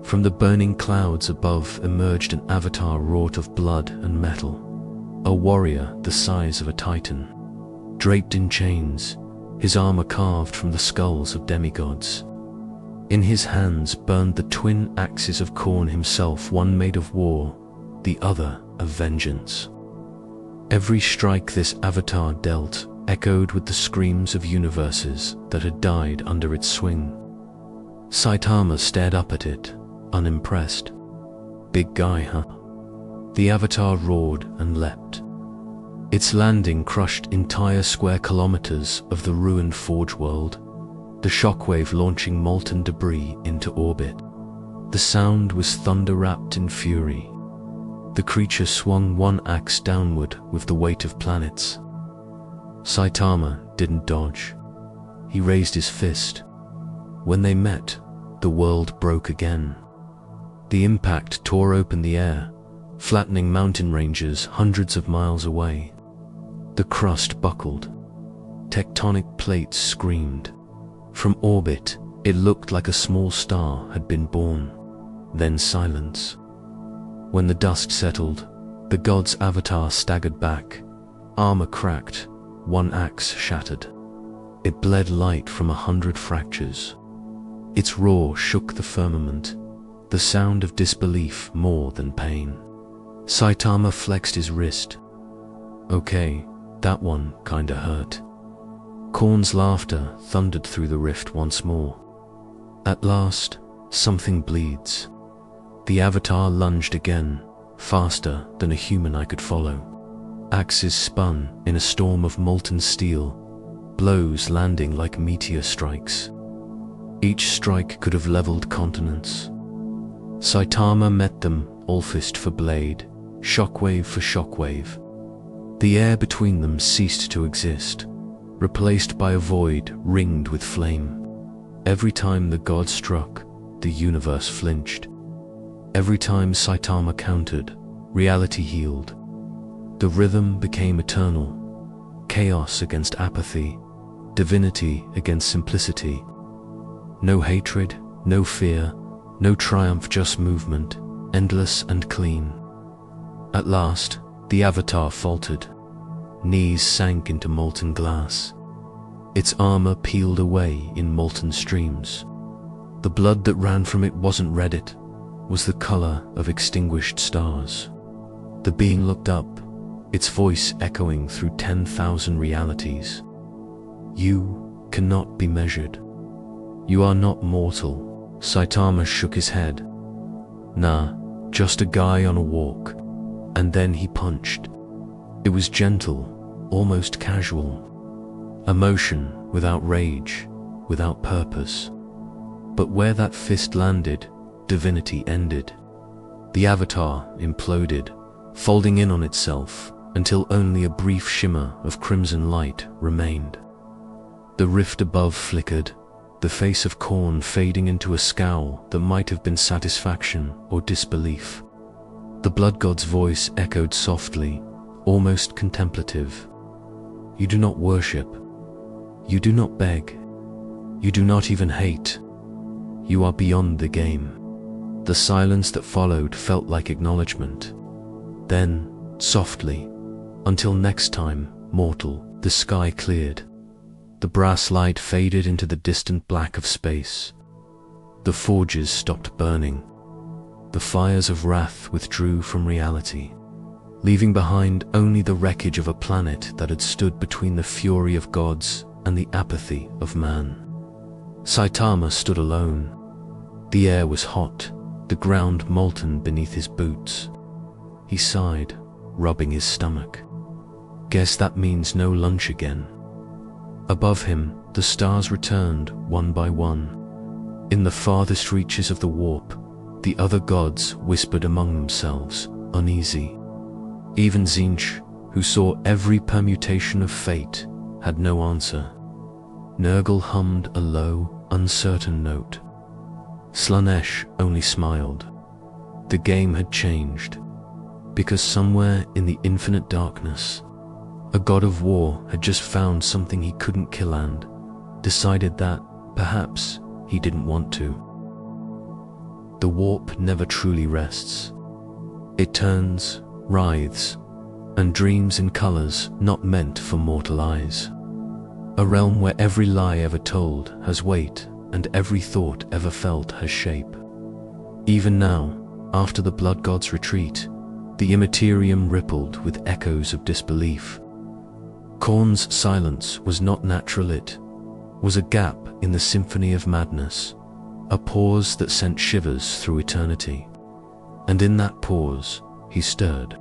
From the burning clouds above emerged an avatar wrought of blood and metal, a warrior the size of a titan, draped in chains, his armor carved from the skulls of demigods. In his hands burned the twin axes of Khorne himself, one made of war, the other of vengeance. Every strike this avatar dealt echoed with the screams of universes that had died under its swing. Saitama stared up at it, unimpressed. Big guy, huh? The avatar roared and leapt. Its landing crushed entire square kilometers of the ruined forge world, the shockwave launching molten debris into orbit. The sound was thunder wrapped in fury. The creature swung one axe downward with the weight of planets. Saitama didn't dodge. He raised his fist. When they met, the world broke again. The impact tore open the air, flattening mountain ranges hundreds of miles away. The crust buckled. Tectonic plates screamed. From orbit, it looked like a small star had been born. Then silence. When the dust settled, the god's avatar staggered back, armor cracked, one axe shattered. It bled light from 100 fractures. Its roar shook the firmament, the sound of disbelief more than pain. Saitama flexed his wrist. Okay, that one kinda hurt. Khorne's laughter thundered through the rift once more. At last, something bleeds. The avatar lunged again, faster than a human I could follow. Axes spun in a storm of molten steel, blows landing like meteor strikes. Each strike could have leveled continents. Saitama met them, all fist for blade, shockwave for shockwave. The air between them ceased to exist, replaced by a void ringed with flame. Every time the god struck, the universe flinched. Every time Saitama countered, reality healed. The rhythm became eternal. Chaos against apathy, divinity against simplicity. No hatred, no fear, no triumph, just movement, endless and clean. At last, the avatar faltered. Knees sank into molten glass. Its armor peeled away in molten streams. The blood that ran from it wasn't red, it was the color of extinguished stars. The being looked up, its voice echoing through 10,000 realities. You cannot be measured. You are not mortal. Saitama shook his head. Nah, just a guy on a walk. And then he punched. It was gentle, almost casual. A motion without rage, without purpose. But where that fist landed, divinity ended. The avatar imploded, folding in on itself until only a brief shimmer of crimson light remained. The rift above flickered, the face of Khorne fading into a scowl that might have been satisfaction or disbelief. The blood god's voice echoed softly, almost contemplative. "You do not worship. You do not beg. You do not even hate. You are beyond the game." The silence that followed felt like acknowledgement. Then, softly, "Until next time, mortal," the sky cleared. The brass light faded into the distant black of space. The forges stopped burning. The fires of wrath withdrew from reality, leaving behind only the wreckage of a planet that had stood between the fury of gods and the apathy of man. Saitama stood alone. The air was hot, the ground molten beneath his boots. He sighed, rubbing his stomach. "Guess that means no lunch again." Above him, the stars returned one by one. In the farthest reaches of the warp, the other gods whispered among themselves, uneasy. Even Tzeentch, who saw every permutation of fate, had no answer. Nurgle hummed a low, uncertain note. Slaanesh only smiled. The game had changed, because somewhere in the infinite darkness, a god of war had just found something he couldn't kill and decided that, perhaps, he didn't want to. The warp never truly rests. It turns, writhes, and dreams in colors not meant for mortal eyes. A realm where every lie ever told has weight and every thought ever felt has shape. Even now, after the blood god's retreat, the Imperium rippled with echoes of disbelief. Khorne's silence was not natural, it was a gap in the symphony of madness, a pause that sent shivers through eternity. And in that pause, he stirred.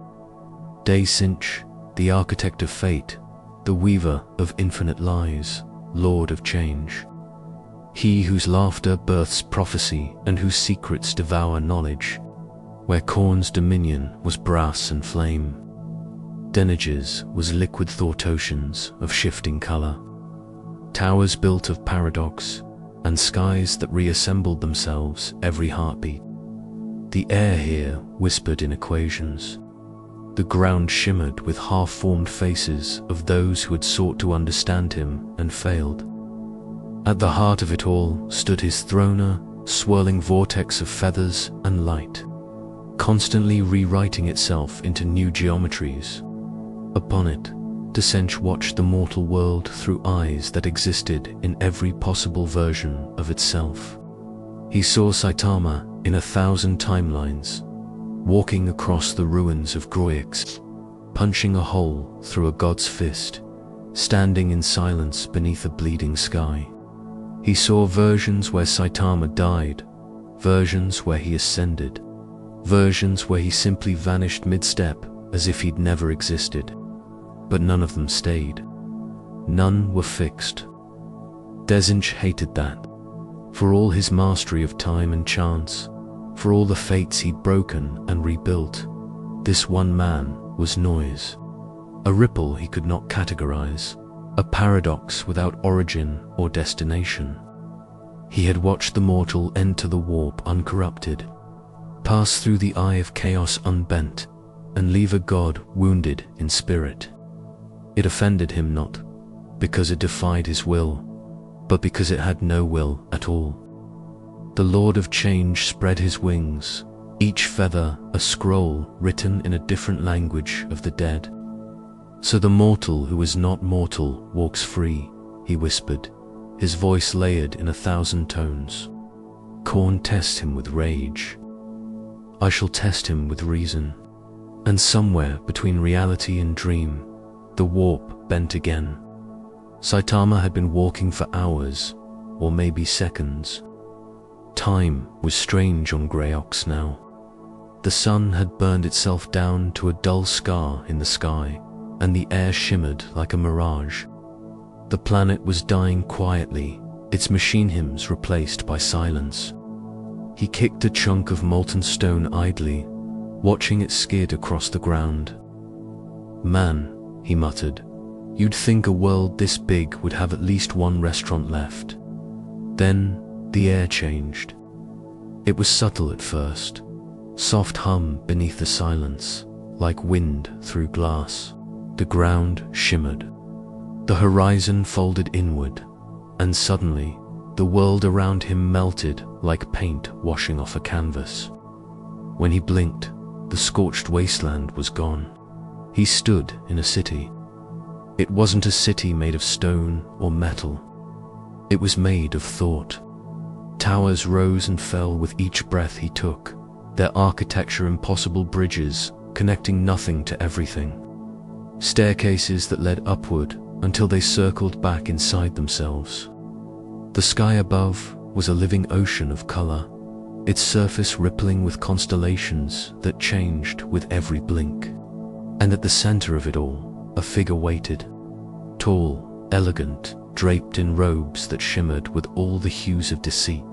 Tzeentch, the architect of fate, the weaver of infinite lies, lord of change. He whose laughter births prophecy and whose secrets devour knowledge, where Khorne's dominion was brass and flame, Dennage's was liquid thought oceans of shifting color, towers built of paradox, and skies that reassembled themselves every heartbeat. The air here whispered in equations. The ground shimmered with half-formed faces of those who had sought to understand him and failed. At the heart of it all stood his throner, swirling vortex of feathers and light, constantly rewriting itself into new geometries. Upon it, Tzeentch watched the mortal world through eyes that existed in every possible version of itself. He saw Saitama in 1,000 timelines, walking across the ruins of Groix, punching a hole through a god's fist, standing in silence beneath a bleeding sky. He saw versions where Saitama died, versions where he ascended, versions where he simply vanished mid-step as if he'd never existed. But none of them stayed. None were fixed. Tzeentch hated that. For all his mastery of time and chance, for all the fates he'd broken and rebuilt, this one man was noise. A ripple he could not categorize, a paradox without origin or destination. He had watched the mortal enter the warp uncorrupted, pass through the eye of chaos unbent, and leave a god wounded in spirit. It offended him not because it defied his will, but because it had no will at all. The Lord of Change spread his wings, each feather a scroll written in a different language of the dead. So the mortal who is not mortal walks free, he whispered, his voice layered in 1,000 tones. Khorne tests him with rage. I shall test him with reason. And somewhere between reality and dream, the warp bent again. Saitama had been walking for hours, or maybe seconds. Time was strange on Groix now. The sun had burned itself down to a dull scar in the sky, and the air shimmered like a mirage. The planet was dying quietly, its machine hymns replaced by silence. He kicked a chunk of molten stone idly, watching it skid across the ground. Man, he muttered, you'd think a world this big would have at least one restaurant left. Then the air changed. It was subtle at first, soft hum beneath the silence, like wind through glass. The ground shimmered. The horizon folded inward, and suddenly the world around him melted like paint washing off a canvas. When he blinked, the scorched wasteland was gone. He stood in a city. It wasn't a city made of stone or metal. It was made of thought. Towers rose and fell with each breath he took, their architecture impossible bridges connecting nothing to everything. Staircases that led upward until they circled back inside themselves. The sky above was a living ocean of color, its surface rippling with constellations that changed with every blink. And at the center of it all, a figure waited, tall, elegant, draped in robes that shimmered with all the hues of deceit.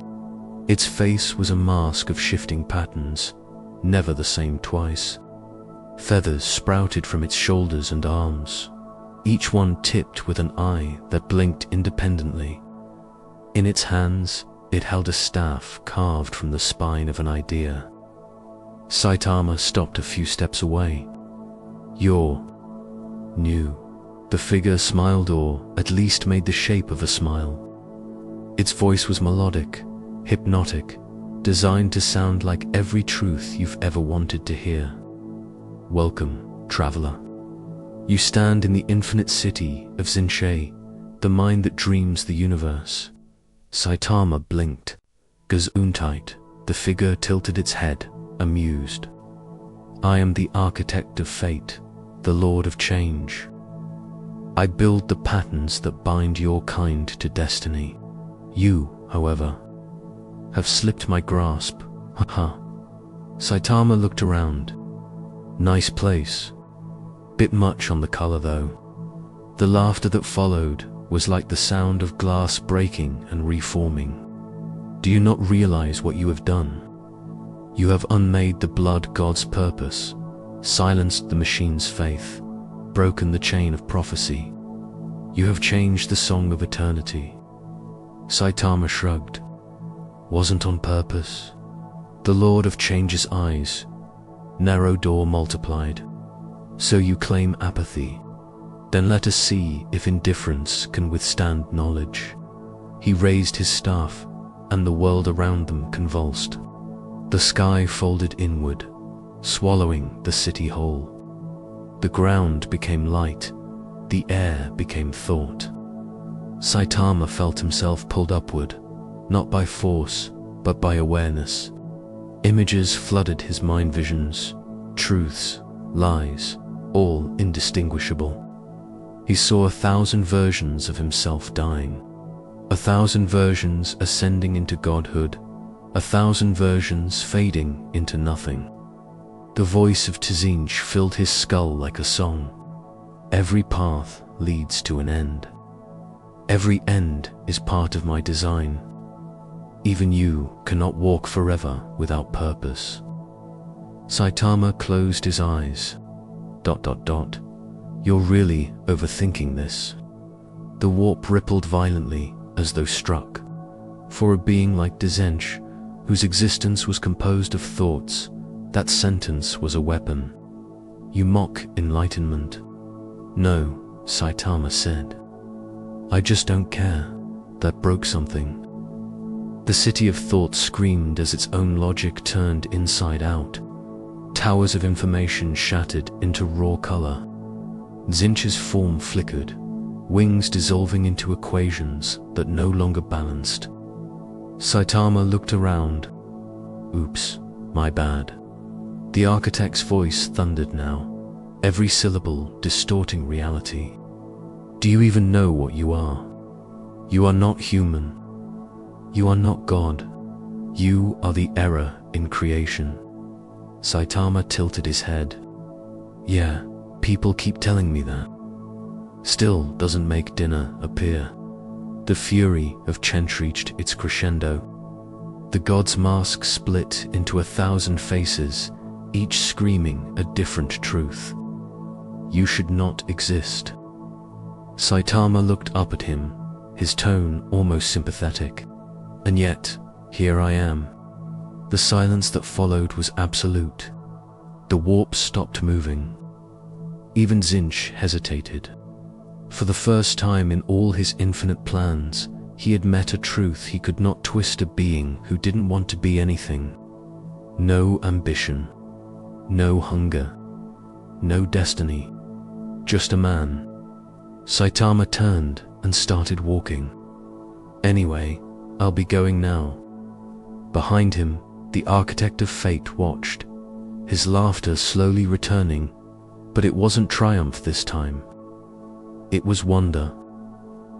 Its face was a mask of shifting patterns, never the same twice. Feathers sprouted from its shoulders and arms, each one tipped with an eye that blinked independently. In its hands, it held a staff carved from the spine of an idea. Saitama stopped a few steps away. "You're new." The figure smiled, or at least made the shape of a smile. Its voice was melodic, hypnotic, designed to sound like every truth you've ever wanted to hear. "Welcome, traveler. You stand in the infinite city of Xinshe, the mind that dreams the universe." Saitama blinked. Gesundheit. The figure tilted its head, amused. "I am the architect of fate, the lord of change. I build the patterns that bind your kind to destiny. You, however, have slipped my grasp." Ha. Saitama looked around. Nice place. Bit much on the color though. The laughter that followed was like the sound of glass breaking and reforming. "Do you not realize what you have done? You have unmade the blood god's purpose, silenced the machine's faith, broken the chain of prophecy. You have changed the song of eternity." Saitama shrugged. "Wasn't on purpose." The Lord of Change's eyes, narrow door multiplied. "So you claim apathy? Then let us see if indifference can withstand knowledge." He raised his staff, and the world around them convulsed. The sky folded inward, swallowing the city whole. The ground became light, the air became thought. Saitama felt himself pulled upward, not by force, but by awareness. Images flooded his mind visions, truths, lies, all indistinguishable. He saw 1,000 versions of himself dying, 1,000 versions ascending into godhood, 1,000 versions fading into nothing. The voice of Tzinch filled his skull like a song. Every path leads to an end. Every end is part of my design. Even you cannot walk forever without purpose. Saitama closed his eyes. ... You're really overthinking this. The warp rippled violently as though struck. For a being like Tzinch, whose existence was composed of thoughts, that sentence was a weapon. "You mock enlightenment." "No," Saitama said. "I just don't care." That broke something. The city of thought screamed as its own logic turned inside out. Towers of information shattered into raw color. Tzinch's form flickered, wings dissolving into equations that no longer balanced. Saitama looked around. "Oops, my bad." The architect's voice thundered now, every syllable distorting reality. "Do you even know what you are? You are not human. You are not God. You are the error in creation." Saitama tilted his head. "Yeah, people keep telling me that. Still doesn't make dinner appear." The fury of Chench reached its crescendo. The god's mask split into 1,000 faces, each screaming a different truth. "You should not exist." Saitama looked up at him, his tone almost sympathetic. And yet, here I am. The silence that followed was absolute. The warp stopped moving. Even Tzeentch hesitated. For the first time in all his infinite plans, he had met a truth he could not twist: a being who didn't want to be anything. No ambition, no hunger, no destiny, just a man. Saitama turned and started walking. Anyway, I'll be going now. Behind him, the architect of fate watched, his laughter slowly returning, but it wasn't triumph this time. It was wonder.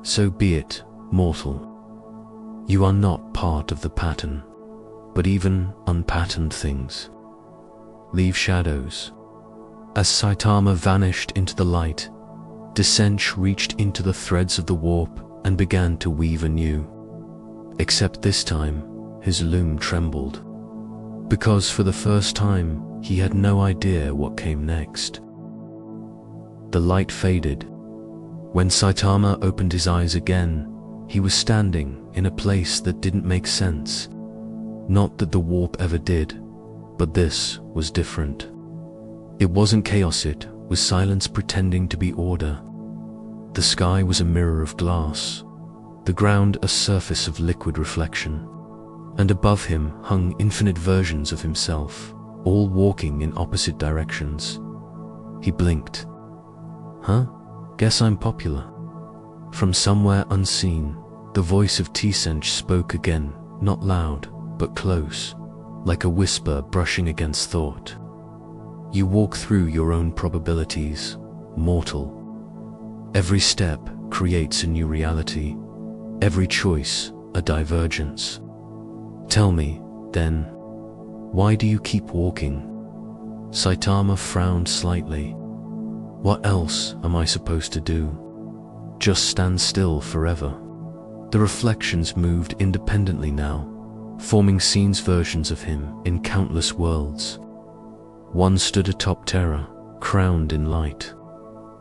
So be it, mortal. You are not part of the pattern, but even unpatterned things leave shadows. As Saitama vanished into the light, Tzeentch reached into the threads of the warp and began to weave anew. Except this time, his loom trembled, because for the first time he had no idea what came next. The light faded. When Saitama opened his eyes again, he was standing in a place that didn't make sense. Not that the warp ever did, but this was different. It wasn't chaos, it was silence pretending to be order. The sky was a mirror of glass, the ground a surface of liquid reflection, and above him hung infinite versions of himself, all walking in opposite directions. He blinked. Huh? Guess I'm popular. From somewhere unseen, the voice of Tzeentch spoke again, not loud, but close, like a whisper brushing against thought. You walk through your own probabilities, mortal. Every step creates a new reality, every choice a divergence. Tell me, then, why do you keep walking? Saitama frowned slightly. What else am I supposed to do? Just stand still forever? The reflections moved independently now, forming scenes versions of him in countless worlds. One stood atop Terra, crowned in light,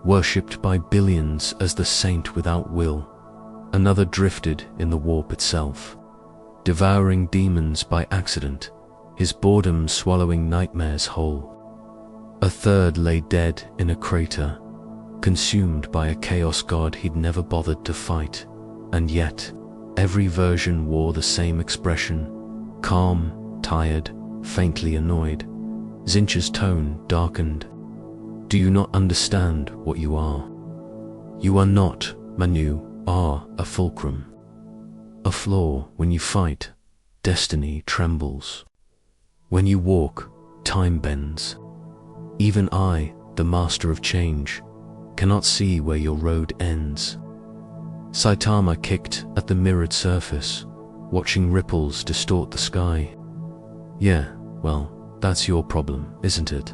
worshipped by billions as the saint without will. Another drifted in the warp itself, devouring demons by accident, his boredom swallowing nightmares whole. A third lay dead in a crater, consumed by a chaos god he'd never bothered to fight, and yet every version wore the same expression: calm, tired, faintly annoyed. Tzeentch's tone darkened. Do you not understand what you are? You are not, Manu, are a fulcrum. A flaw. When you fight, destiny trembles. When you walk, time bends. Even I, the master of change, cannot see where your road ends. Saitama kicked at the mirrored surface, watching ripples distort the sky. Yeah, well, that's your problem, isn't it?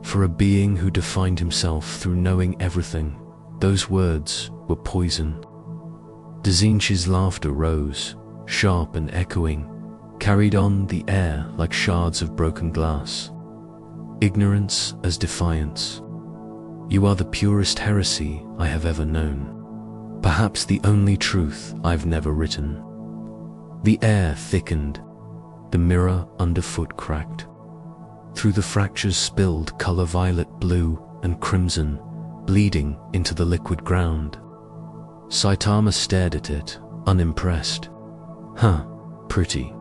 For a being who defined himself through knowing everything, those words were poison. Tzeentch's laughter rose, sharp and echoing, carried on the air like shards of broken glass. Ignorance as defiance. You are the purest heresy I have ever known. Perhaps the only truth I've never written. The air thickened. The mirror underfoot cracked. Through the fractures spilled color: violet, blue, and crimson, bleeding into the liquid ground. Saitama stared at it, unimpressed. Huh, pretty.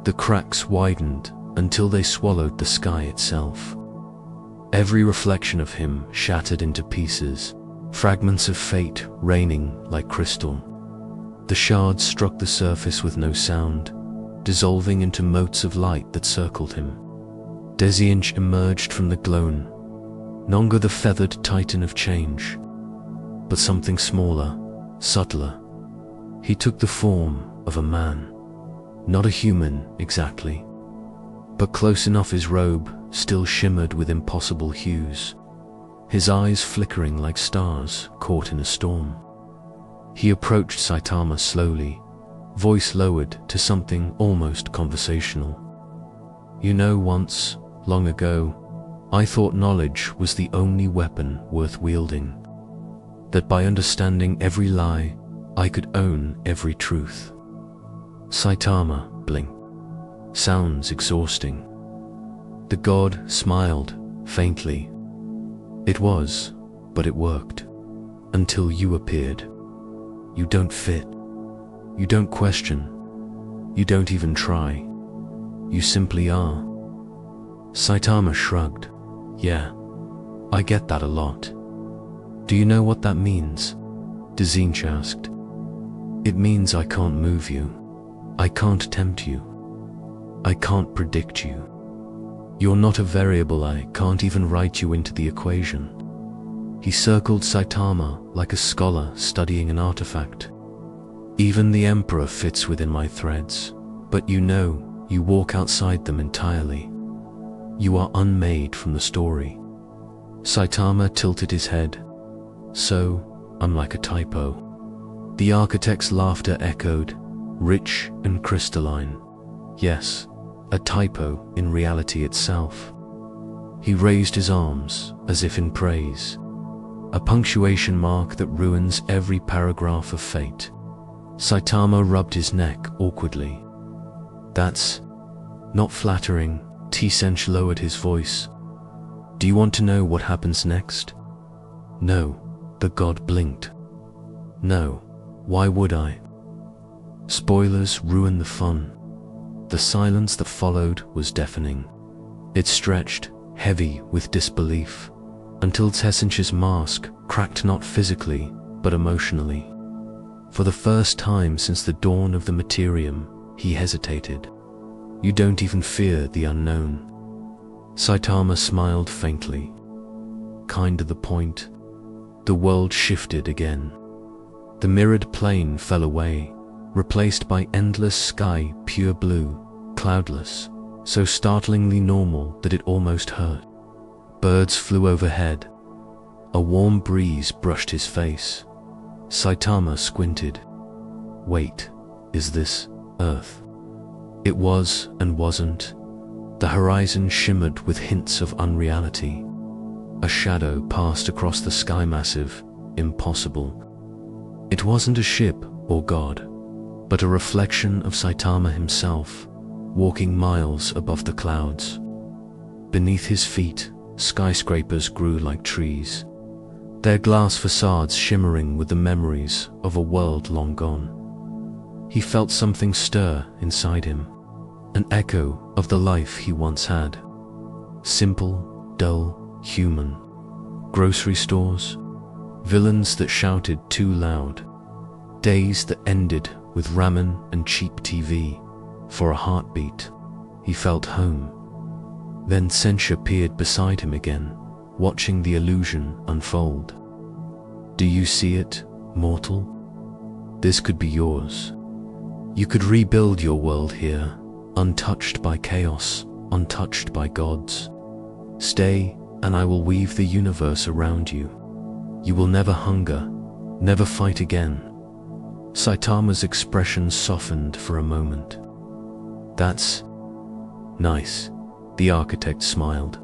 The cracks widened until they swallowed the sky itself. Every reflection of him shattered into pieces, fragments of fate raining like crystal. The shards struck the surface with no sound, dissolving into motes of light that circled him. Tzeentch emerged from the gloam, no longer the feathered titan of change, but something smaller, subtler. He took the form of a man, not a human exactly, but close enough. His robe still shimmered with impossible hues, his eyes flickering like stars caught in a storm. He approached Saitama slowly, voice lowered to something almost conversational. You know, once, long ago, I thought knowledge was the only weapon worth wielding, that by understanding every lie, I could own every truth. Saitama, blink. Sounds exhausting. The god smiled, faintly. It was, but it worked. Until you appeared. You don't fit. You don't question. You don't even try. You simply are. Saitama shrugged. Yeah, I get that a lot. Do you know what that means? Dzinch asked. It means I can't move you. I can't tempt you. I can't predict you. You're not a variable. I can't even write you into the equation. He circled Saitama like a scholar studying an artifact. Even the Emperor fits within my threads, but you know, you walk outside them entirely. You are unmade from the story. Saitama tilted his head. So, I'm like a typo. The architect's laughter echoed, rich and crystalline. Yes, a typo in reality itself. He raised his arms as if in praise. A punctuation mark that ruins every paragraph of fate. Saitama rubbed his neck awkwardly. That's not flattering. Tzinch lowered his voice. Do you want to know what happens next? No, the god blinked. No, why would I? Spoilers ruin the fun. The silence that followed was deafening. It stretched, heavy with disbelief, until Tzinch's mask cracked not physically, but emotionally. For the first time since the dawn of the Imperium, he hesitated. You don't even fear the unknown. Saitama smiled faintly. Kind to the point. The world shifted again. The mirrored plane fell away, replaced by endless sky, pure blue, cloudless, so startlingly normal that it almost hurt. Birds flew overhead. A warm breeze brushed his face. Saitama squinted. Wait, is this Earth? It was and wasn't. The horizon shimmered with hints of unreality. A shadow passed across the sky massive, impossible. It wasn't a ship or god, but a reflection of Saitama himself, walking miles above the clouds. Beneath his feet, skyscrapers grew like trees, their glass facades shimmering with the memories of a world long gone. He felt something stir inside him, an echo of the life he once had. Simple, dull, human. Grocery stores, villains that shouted too loud, days that ended with ramen and cheap TV. For a heartbeat, he felt home. Then Tzinch appeared beside him again, watching the illusion unfold. Do you see it, mortal? This could be yours. You could rebuild your world here, untouched by chaos, untouched by gods. Stay, and I will weave the universe around you. You will never hunger, never fight again. Saitama's expression softened for a moment. That's nice, the architect smiled.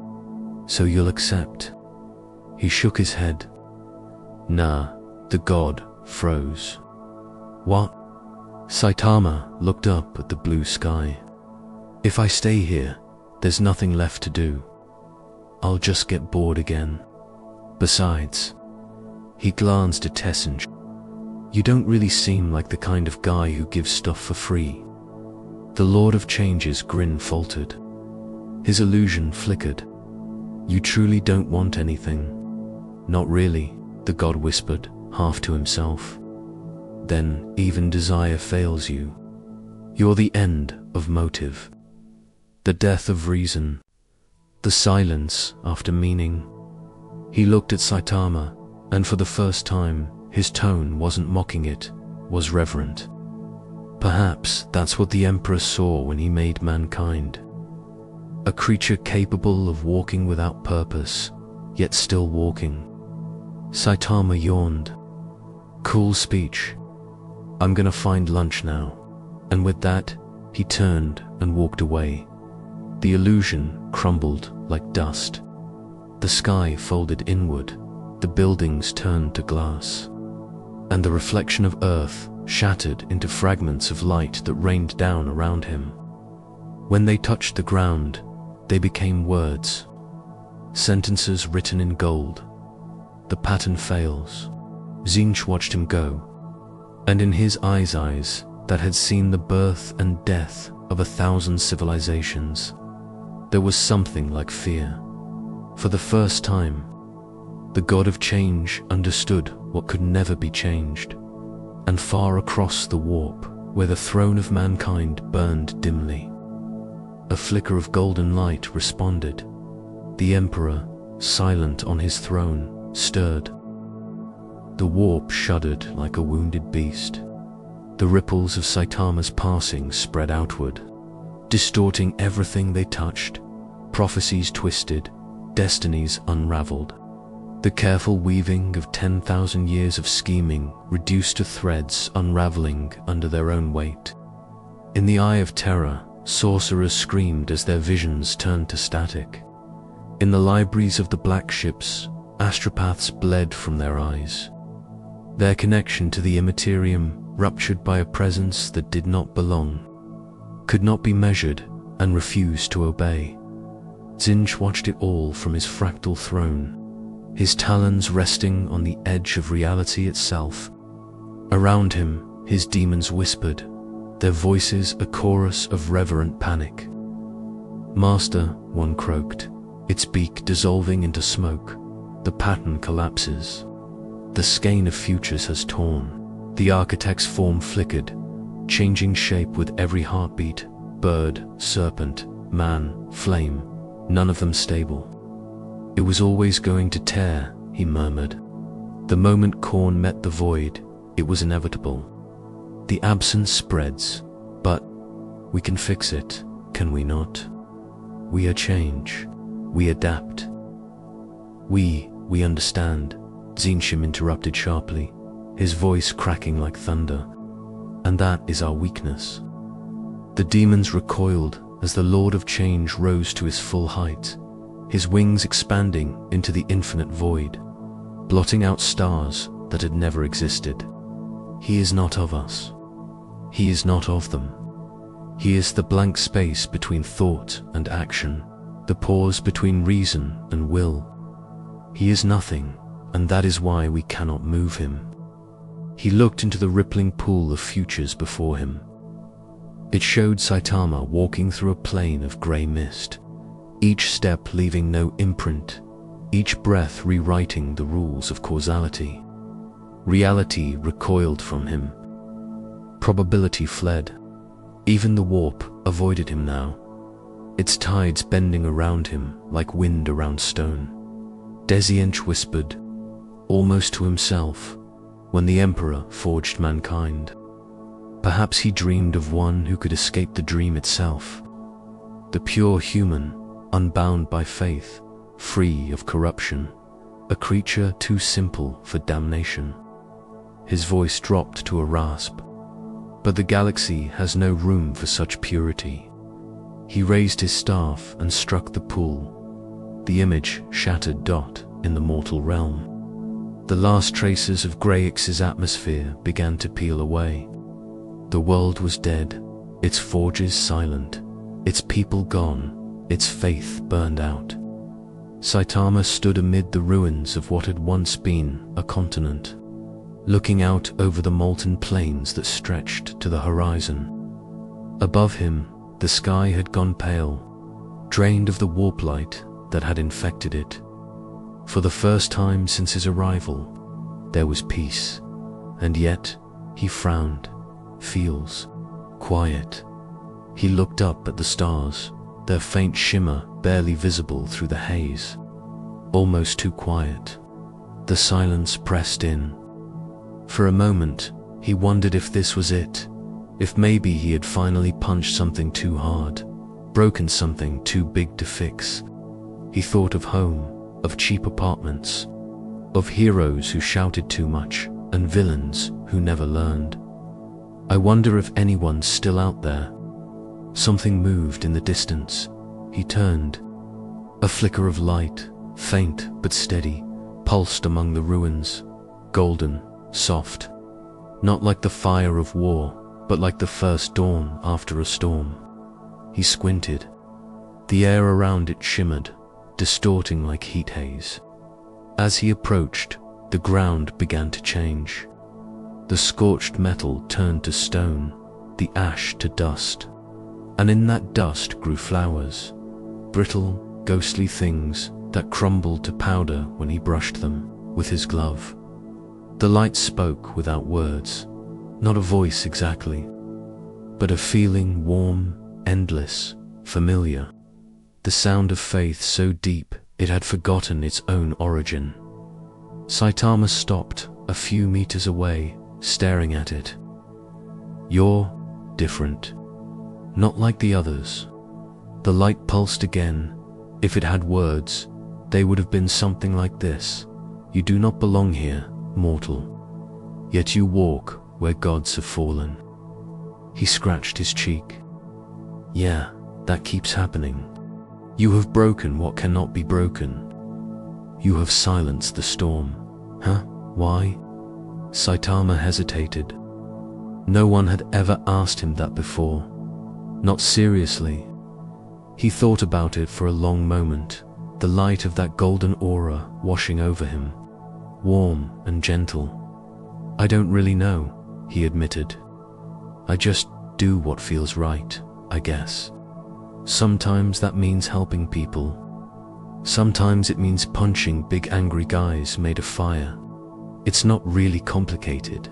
So you'll accept? He shook his head. Nah, the god froze. What? Saitama looked up at the blue sky. If I stay here, there's nothing left to do. I'll just get bored again. Besides, he glanced at Tzinch. You don't really seem like the kind of guy who gives stuff for free. The Lord of Change's grin faltered. His illusion flickered. You truly don't want anything? Not really, the god whispered, half to himself. Then even desire fails you. You're the end of motive. The death of reason. The silence after meaning. He looked at Saitama, and for the first time, his tone wasn't mocking, it was reverent. Perhaps that's what the Emperor saw when he made mankind. A creature capable of walking without purpose, yet still walking. Saitama yawned. Cool speech. I'm gonna find lunch now. And with that, he turned and walked away. The illusion crumbled like dust. The sky folded inward. The buildings turned to glass. and the reflection of earth shattered into fragments of light that rained down around him. When they touched the ground, they became words, sentences written in gold. The pattern fails. Tzeentch watched him go, and in his eyes that had seen the birth and death of 1,000 civilizations, there was something like fear. For the first time, the god of change understood what could never be changed, and far across the warp, where the throne of mankind burned dimly, a flicker of golden light responded. The Emperor, silent on his throne, stirred. The warp shuddered like a wounded beast. The ripples of Saitama's passing spread outward, distorting everything they touched. Prophecies twisted, destinies unraveled. The careful weaving of 10,000 years of scheming reduced to threads unraveling under their own weight. In the eye of terror, sorcerers screamed as their visions turned to static. In the libraries of the black ships, astropaths bled from their eyes. Their connection to the Imperium, ruptured by a presence that did not belong, could not be measured and refused to obey. Tzeentch watched it all from his fractal throne, his talons resting on the edge of reality itself. Around him, his demons whispered, their voices a chorus of reverent panic. "Master," one croaked, its beak dissolving into smoke. The pattern collapses. The skein of futures has torn. The architect's form flickered, changing shape with every heartbeat. Bird, serpent, man, flame, none of them stable. "It was always going to tear," he murmured. The moment Khorne met the void, it was inevitable. The absence spreads, but we can fix it, can we not? We are change. We adapt. We understand," Tzeentch interrupted sharply, his voice cracking like thunder. "And that is our weakness." The demons recoiled as the Lord of Change rose to his full height, his wings expanding into the infinite void, blotting out stars that had never existed. He is not of us. He is not of them. He is the blank space between thought and action, the pause between reason and will. He is nothing, and that is why we cannot move him. He looked into the rippling pool of futures before him. It showed Saitama walking through a plain of grey mist, each step leaving no imprint, each breath rewriting the rules of causality. Reality recoiled from him. Probability fled. Even the warp avoided him now, its tides bending around him like wind around stone. Tzeentch whispered, almost to himself, when the Emperor forged mankind. Perhaps he dreamed of one who could escape the dream itself. The pure human, unbound by faith, free of corruption, a creature too simple for damnation. His voice dropped to a rasp. But the galaxy has no room for such purity. He raised his staff and struck the pool, the image shattered dot in the mortal realm. The last traces of Greyix's atmosphere began to peel away. The world was dead, its forges silent, its people gone, its faith burned out. Saitama stood amid the ruins of what had once been a continent, looking out over the molten plains that stretched to the horizon. Above him, the sky had gone pale, drained of the warp light that had infected it. For the first time since his arrival, there was peace, and yet he frowned, feels quiet. He looked up at the stars, their faint shimmer barely visible through the haze, almost too quiet. The silence pressed in. For a moment, he wondered if this was it, if maybe he had finally punched something too hard, broken something too big to fix. He thought of home, of cheap apartments, of heroes who shouted too much, and villains who never learned. I wonder if anyone's still out there. Something moved in the distance. He turned. A flicker of light, faint but steady, pulsed among the ruins, golden, soft, not like the fire of war, but like the first dawn after a storm. He squinted. The air around it shimmered, distorting like heat haze. As he approached, the ground began to change. The scorched metal turned to stone, the ash to dust, and in that dust grew flowers, brittle, ghostly things that crumbled to powder when he brushed them with his glove. The light spoke without words, not a voice exactly, but a feeling warm, endless, familiar. The sound of faith so deep it had forgotten its own origin. Saitama stopped a few meters away, staring at it. "You're different. Not like the others." The light pulsed again. If it had words, they would have been something like this. "You do not belong here, mortal. Yet you walk where gods have fallen." He scratched his cheek. "Yeah, that keeps happening. You have broken what cannot be broken. You have silenced the storm." "Huh? Why?" Saitama hesitated. No one had ever asked him that before. Not seriously. He thought about it for a long moment, the light of that golden aura washing over him, warm and gentle. "I don't really know," he admitted. "I just do what feels right, I guess. Sometimes that means helping people. Sometimes it means punching big angry guys made of fire. It's not really complicated."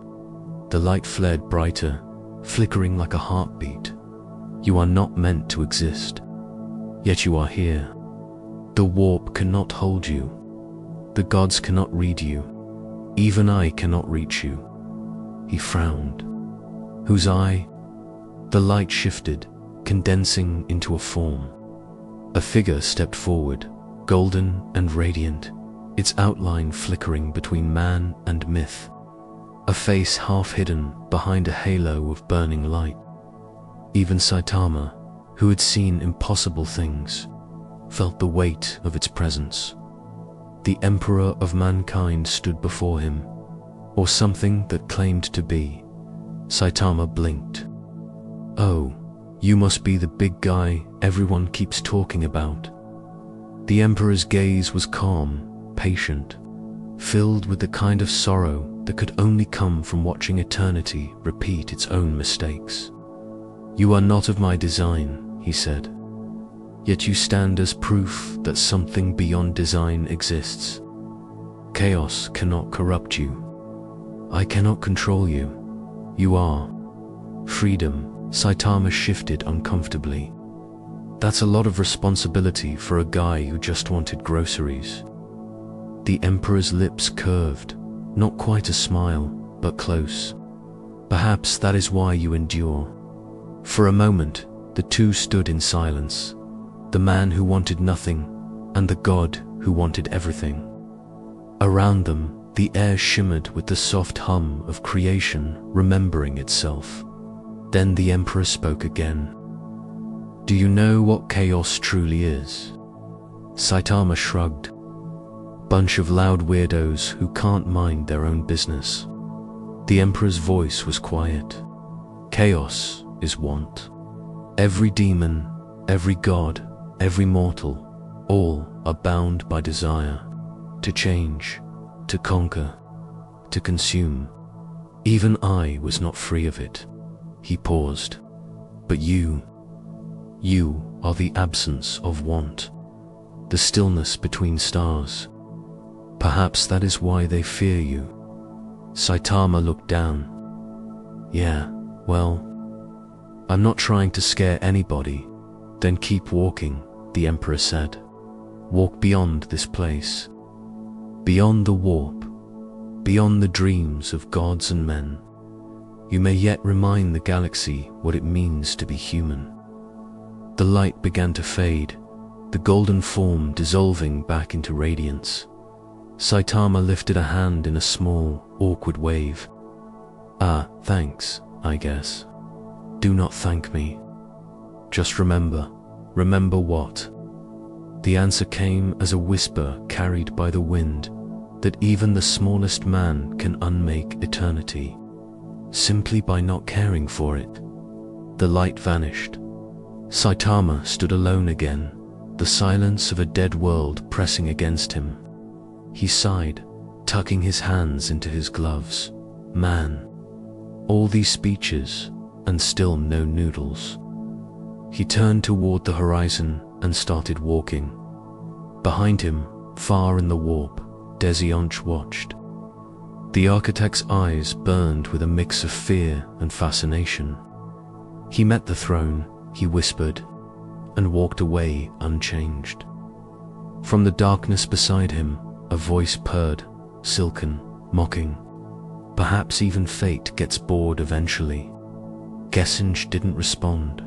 The light flared brighter, flickering like a heartbeat. "You are not meant to exist. Yet you are here. The warp cannot hold you. The gods cannot read you. Even I cannot reach you." He frowned. "Whose I?" The light shifted, condensing into a form. A figure stepped forward, golden and radiant, its outline flickering between man and myth. A face half hidden behind a halo of burning light. Even Saitama, who had seen impossible things, felt the weight of its presence. The Emperor of mankind stood before him, or something that claimed to be. Saitama blinked. "Oh, you must be the big guy everyone keeps talking about." The Emperor's gaze was calm, patient, filled with the kind of sorrow that could only come from watching eternity repeat its own mistakes. "You are not of my design," he said. "Yet you stand as proof that something beyond design exists. Chaos cannot corrupt you. I cannot control you. You are freedom." Saitama shifted uncomfortably. "That's a lot of responsibility for a guy who just wanted groceries." The Emperor's lips curved, not quite a smile, but close. "Perhaps that is why you endure." For a moment, the two stood in silence, the man who wanted nothing and the god who wanted everything. Around them, the air shimmered with the soft hum of creation remembering itself. Then the Emperor spoke again. "Do you know what chaos truly is?" Saitama shrugged. "Bunch of loud weirdos who can't mind their own business." The Emperor's voice was quiet. "Chaos is want. Every demon, every god, every mortal, all are bound by desire. To change, to conquer, to consume. Even I was not free of it." He paused. "But you are the absence of want, the stillness between stars. Perhaps that is why they fear you." Saitama looked down. "Yeah, well, I'm not trying to scare anybody." "Then keep walking," the Emperor said. "Walk beyond this place, beyond the warp, beyond the dreams of gods and men. You may yet remind the galaxy what it means to be human." The light began to fade, the golden form dissolving back into radiance. Saitama lifted a hand in a small, awkward wave. "Ah, thanks, I guess." "Do not thank me. Just remember." "Remember what?" The answer came as a whisper carried by the wind, that even the smallest man can unmake eternity. simply by not caring for it. The light vanished. Saitama stood alone again, the silence of a dead world pressing against him. He sighed, tucking his hands into his gloves. Man, all these speeches, and still no noodles. He turned toward the horizon and started walking. Behind him, far in the warp, Desianche watched. The architect's eyes burned with a mix of fear and fascination. He met the throne, he whispered, and walked away unchanged. From the darkness beside him, a voice purred, silken, mocking. Perhaps even fate gets bored eventually. Desianche didn't respond.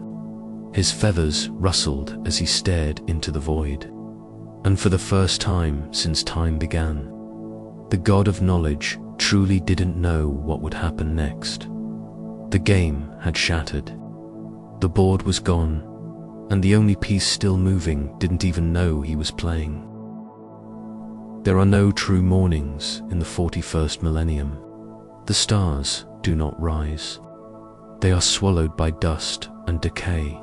His feathers rustled as he stared into the void. And for the first time since time began, the god of knowledge truly didn't know what would happen next. The game had shattered. The board was gone, and the only piece still moving didn't even know he was playing. There are no true mornings in the 41st millennium. The stars do not rise. They are swallowed by dust and decay.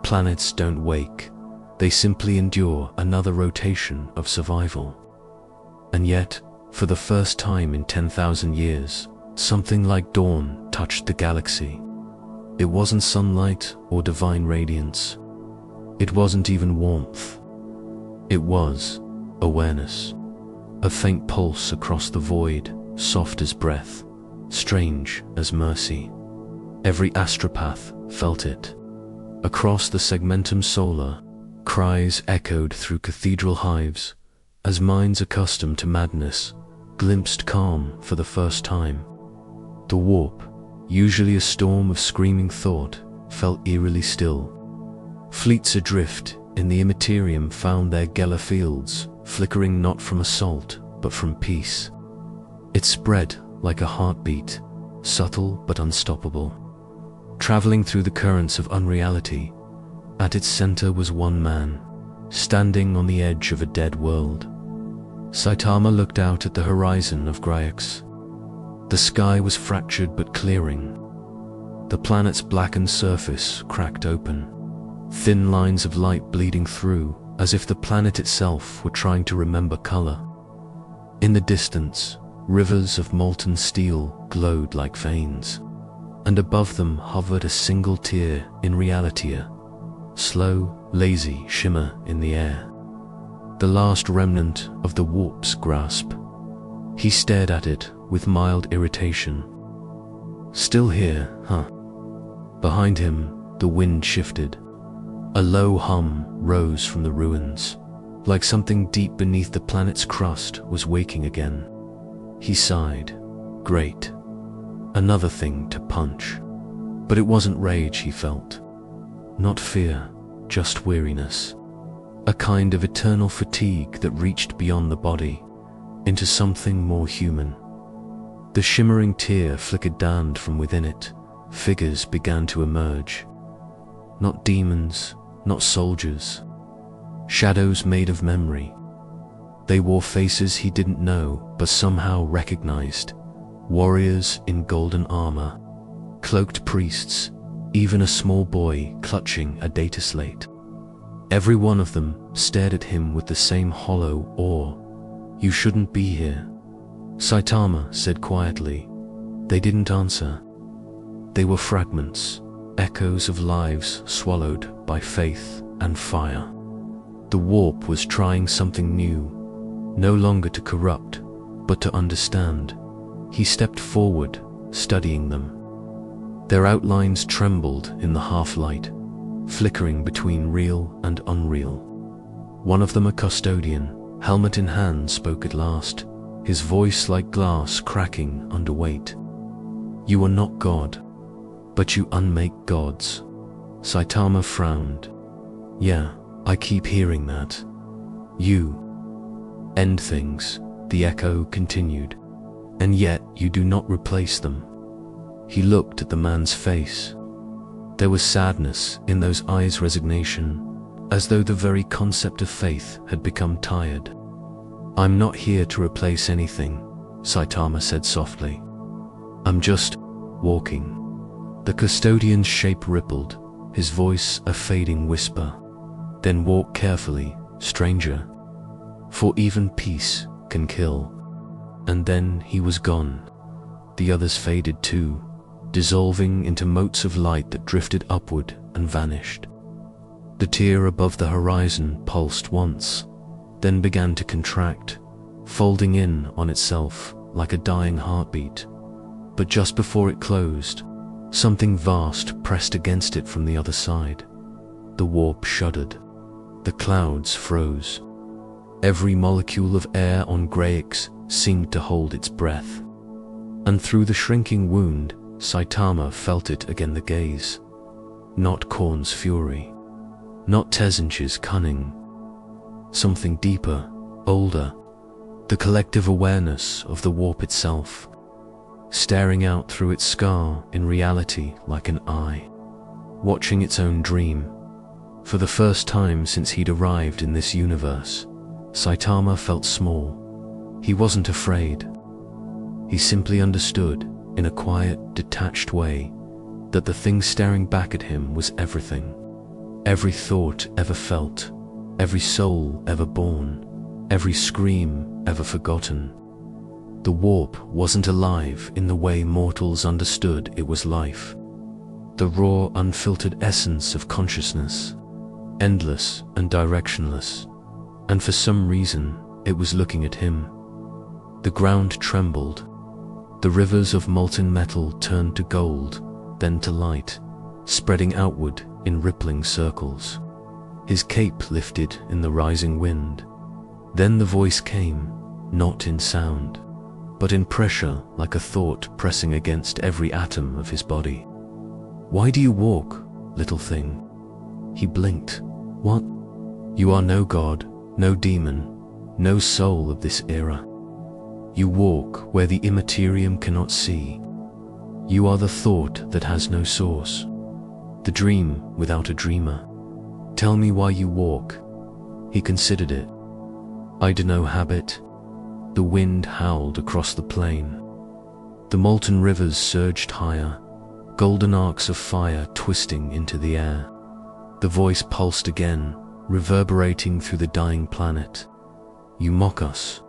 Planets don't wake. They simply endure another rotation of survival. And yet, for the first time in 10,000 years, something like dawn touched the galaxy. It wasn't sunlight or divine radiance. It wasn't even warmth. It was awareness. A faint pulse across the void, soft as breath, strange as mercy. Every astropath felt it. Across the segmentum solar, cries echoed through cathedral hives, as minds accustomed to madness glimpsed calm for the first time. The warp, usually a storm of screaming thought, felt eerily still. Fleets adrift in the Imperium found their Geller fields, flickering not from assault, but from peace. It spread like a heartbeat, subtle but unstoppable. Traveling through the currents of unreality, at its center was one man, standing on the edge of a dead world. Saitama looked out at the horizon of Gryax. The sky was fractured but clearing. The planet's blackened surface cracked open, thin lines of light bleeding through, as if the planet itself were trying to remember color. In the distance, rivers of molten steel glowed like veins, and above them hovered a single tear in reality, a slow, lazy shimmer in the air. The last remnant of the warp's grasp. He stared at it with mild irritation. Still here, huh? Behind him, the wind shifted. A low hum rose from the ruins, like something deep beneath the planet's crust was waking again. He sighed. Great. Another thing to punch. But it wasn't rage he felt. Not fear, just weariness. A kind of eternal fatigue that reached beyond the body, into something more human. The shimmering tear flickered down from within it. Figures began to emerge. Not demons, not soldiers. Shadows made of memory. They wore faces he didn't know, but somehow recognized. Warriors in golden armor, cloaked priests, even a small boy clutching a data slate. Every one of them stared at him with the same hollow awe. You shouldn't be here, Saitama said quietly. They didn't answer. They were fragments, echoes of lives swallowed by faith and fire. The warp was trying something new, no longer to corrupt, but to understand. He stepped forward, studying them. Their outlines trembled in the half-light, flickering between real and unreal. One of them, a custodian, helmet in hand, spoke at last, his voice like glass cracking under weight. You are not God, but you unmake gods. Saitama frowned. Yeah, I keep hearing that. You end things, the echo continued, and yet you do not replace them. He looked at the man's face. There was sadness in those eyes, resignation, as though the very concept of faith had become tired. I'm not here to replace anything, Saitama said softly. I'm just walking. The custodian's shape rippled, his voice a fading whisper. Then walk carefully, stranger, for even peace can kill. And then he was gone. The others faded too, dissolving into motes of light that drifted upward and vanished. The tier above the horizon pulsed once, then began to contract, folding in on itself like a dying heartbeat. But just before it closed, something vast pressed against it from the other side. The warp shuddered. The clouds froze. Every molecule of air on Greyx seemed to hold its breath. And through the shrinking wound, Saitama felt it again, the gaze. Not Khorne's fury, not Tezentch's cunning. Something deeper, older, the collective awareness of the warp itself, staring out through its scar in reality like an eye, watching its own dream. For the first time since he'd arrived in this universe, Saitama felt small. He wasn't afraid. He simply understood, in a quiet, detached way, that the thing staring back at him was everything. Every thought ever felt, every soul ever born, every scream ever forgotten. The warp wasn't alive in the way mortals understood it was life. The raw, unfiltered essence of consciousness, endless and directionless. And for some reason, it was looking at him. The ground trembled. The rivers of molten metal turned to gold, then to light, spreading outward in rippling circles. His cape lifted in the rising wind. Then the voice came, not in sound, but in pressure, like a thought pressing against every atom of his body. "Why do you walk, little thing?" He blinked. "What? You are no god, no demon, no soul of this era. You walk where the Imperium cannot see. You are the thought that has no source, the dream without a dreamer. Tell me why you walk." He considered it. "I'd no habit." The wind howled across the plain. The molten rivers surged higher, golden arcs of fire twisting into the air. The voice pulsed again, reverberating through the dying planet. "You mock us."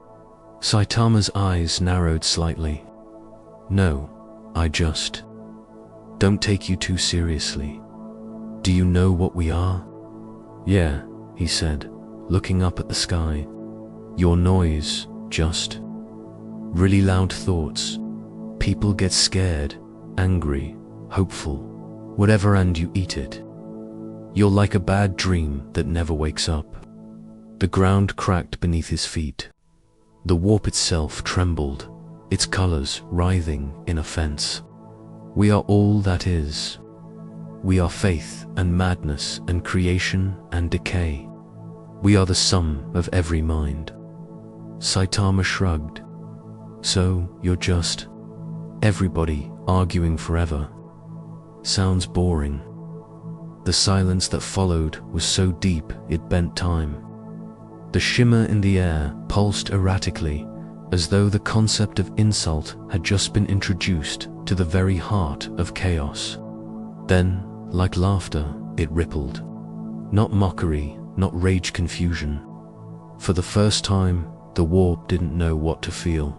Saitama's eyes narrowed slightly. "No, I just don't take you too seriously. Do you know what we are?" "Yeah," he said, looking up at the sky. "Your noise, just really loud thoughts. People get scared, angry, hopeful, whatever, and you eat it. You're like a bad dream that never wakes up." The ground cracked beneath his feet. The warp itself trembled, its colors writhing in offense. "We are all that is. We are faith and madness and creation and decay. We are the sum of every mind." Saitama shrugged. "So you're just everybody arguing forever. Sounds boring." The silence that followed was so deep it bent time. The shimmer in the air pulsed erratically, as though the concept of insult had just been introduced to the very heart of chaos. Then, like laughter, it rippled. Not mockery, not rage confusion. For the first time, the warp didn't know what to feel.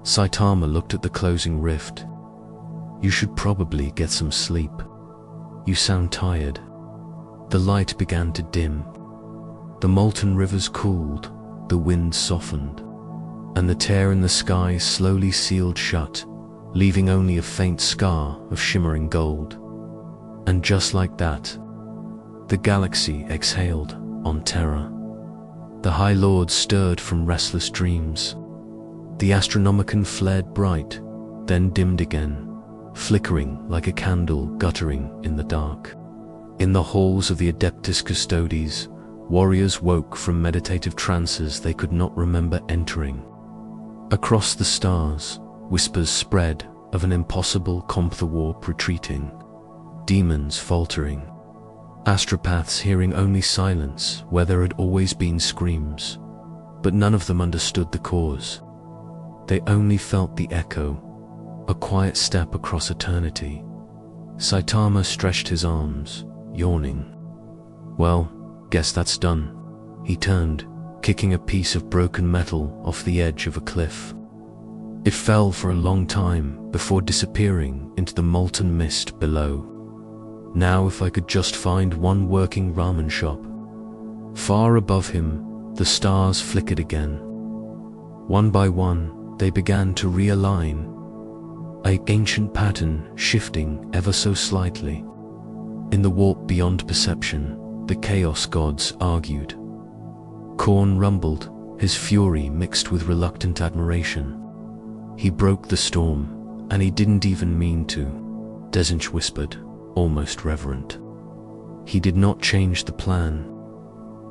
Saitama looked at the closing rift. "You should probably get some sleep. You sound tired." The light began to dim. The molten rivers cooled, the wind softened, and the tear in the sky slowly sealed shut, leaving only a faint scar of shimmering gold. And just like that, the galaxy exhaled on terror. The High Lord stirred from restless dreams. The Astronomicon flared bright, then dimmed again, flickering like a candle guttering in the dark. In the halls of the Adeptus Custodes, warriors woke from meditative trances they could not remember entering. Across the stars, whispers spread of an impossible Comptha warp retreating, demons faltering, astropaths hearing only silence where there had always been screams, but none of them understood the cause. They only felt the echo, a quiet step across eternity. Saitama stretched his arms, yawning. Well, guess that's done. He turned, kicking a piece of broken metal off the edge of a cliff. It fell for a long time before disappearing into the molten mist below. Now if I could just find one working ramen shop. Far above him, the stars flickered again. One by one, they began to realign, an ancient pattern shifting ever so slightly. In the warp beyond perception, the chaos gods argued. Khorne rumbled, his fury mixed with reluctant admiration. He broke the storm, and he didn't even mean to, Dezinch whispered, almost reverent. He did not change the plan.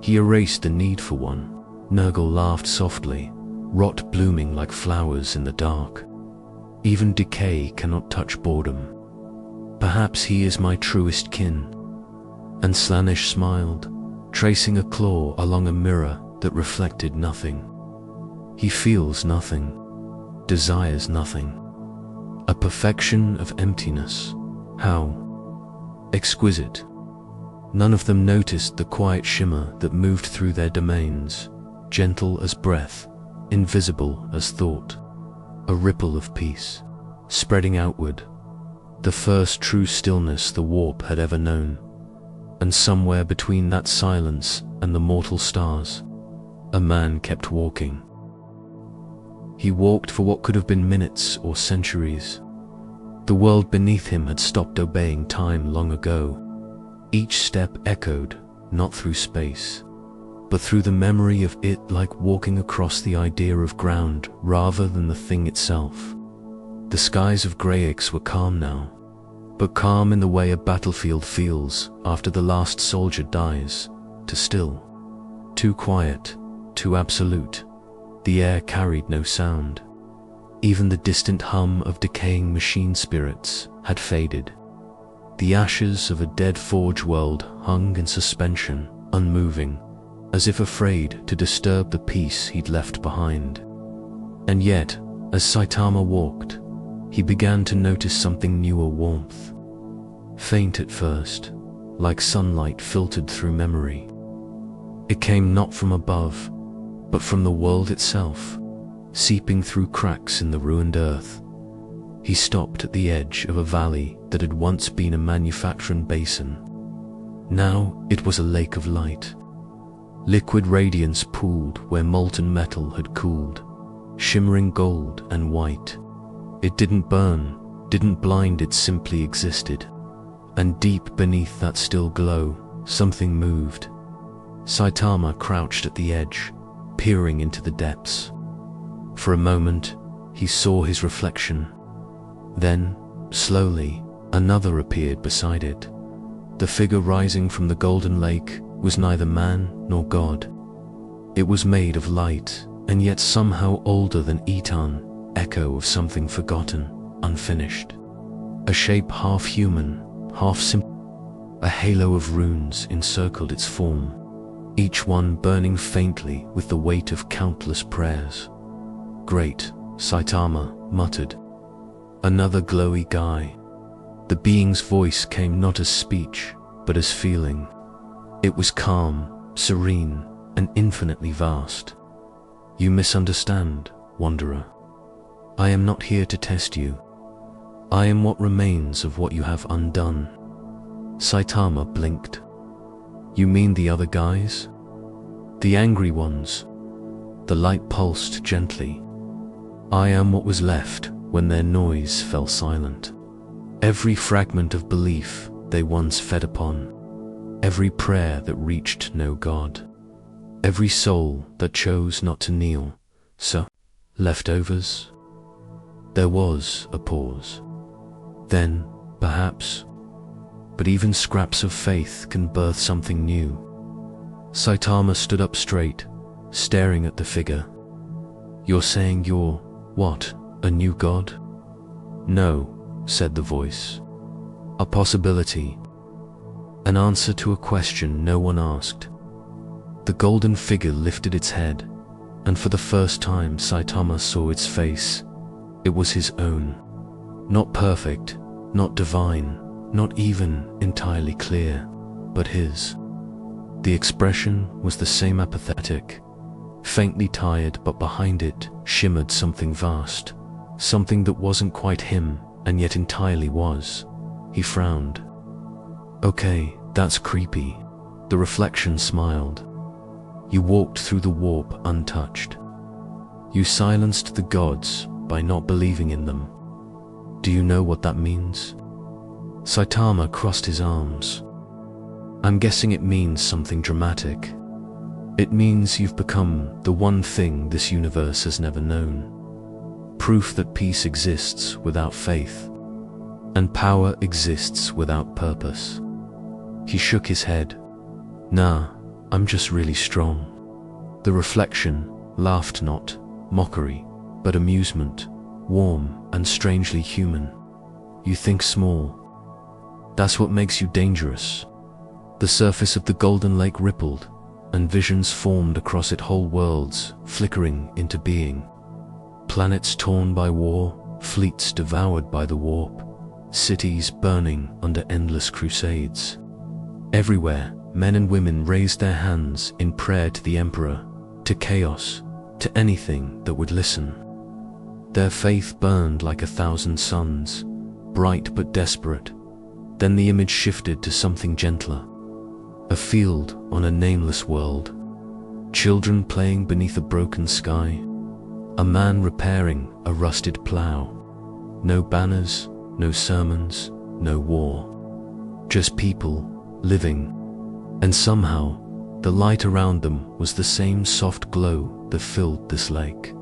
He erased the need for one. Nurgle laughed softly, rot blooming like flowers in the dark. Even decay cannot touch boredom. Perhaps he is my truest kin. And Slaanesh smiled, tracing a claw along a mirror that reflected nothing. He feels nothing, desires nothing. A perfection of emptiness. How exquisite. None of them noticed the quiet shimmer that moved through their domains, gentle as breath, invisible as thought. A ripple of peace, spreading outward, the first true stillness the warp had ever known. And somewhere between that silence and the mortal stars, a man kept walking. He walked for what could have been minutes or centuries. The world beneath him had stopped obeying time long ago. Each step echoed, not through space, but through the memory of it, like walking across the idea of ground rather than the thing itself. The skies of Greyix were calm now, but calm in the way a battlefield feels after the last soldier dies, too still, too quiet, too absolute. The air carried no sound. Even the distant hum of decaying machine spirits had faded. The ashes of a dead forge world hung in suspension, unmoving, as if afraid to disturb the peace he'd left behind. And yet, as Saitama walked, he began to notice something new, a warmth. Faint at first, like sunlight filtered through memory. It came not from above, but from the world itself, seeping through cracks in the ruined earth. He stopped at the edge of a valley that had once been a manufacturing basin. Now it was a lake of light. Liquid radiance pooled where molten metal had cooled, shimmering gold and white. It didn't burn, didn't blind, it simply existed. And deep beneath that still glow, something moved. Saitama crouched at the edge, peering into the depths. For a moment, he saw his reflection. Then, slowly, another appeared beside it. The figure rising from the golden lake was neither man nor god. It was made of light, and yet somehow older than Etan, echo of something forgotten, unfinished. A shape half human, half simple. A halo of runes encircled its form, each one burning faintly with the weight of countless prayers. Great, Saitama muttered. Another glowy guy. The being's voice came not as speech, but as feeling. It was calm, serene, and infinitely vast. You misunderstand, Wanderer. I am not here to test you. I am what remains of what you have undone. Saitama blinked. You mean the other guys? The angry ones? The light pulsed gently. I am what was left when their noise fell silent. Every fragment of belief they once fed upon, every prayer that reached no God, every soul that chose not to kneel. So, leftovers? There was a pause. Then, perhaps, but even scraps of faith can birth something new. Saitama stood up straight, staring at the figure. You're saying you're, what, a new god? No, said the voice. A possibility. An answer to a question no one asked. The golden figure lifted its head, and for the first time Saitama saw its face. It was his own. Not perfect, not divine, not even entirely clear, but his. The expression was the same, apathetic, faintly tired, but behind it shimmered something vast, something that wasn't quite him and yet entirely was. He frowned. Okay, that's creepy. The reflection smiled. You walked through the warp untouched. You silenced the gods by not believing in them. Do you know what that means? Saitama crossed his arms. I'm guessing it means something dramatic. It means you've become the one thing this universe has never known. Proof that peace exists without faith, and power exists without purpose. He shook his head. Nah, I'm just really strong. The reflection laughed, not mockery, but amusement, warm and strangely human. You think small. That's what makes you dangerous. The surface of the golden lake rippled, and visions formed across it, whole worlds flickering into being. Planets torn by war, fleets devoured by the warp, cities burning under endless crusades. Everywhere, men and women raised their hands in prayer to the Emperor, to chaos, to anything that would listen. Their faith burned like 1,000 suns, bright but desperate. Then the image shifted to something gentler. A field on a nameless world. Children playing beneath a broken sky. A man repairing a rusted plow. No banners, no sermons, no war. Just people living. And somehow, the light around them was the same soft glow that filled this lake.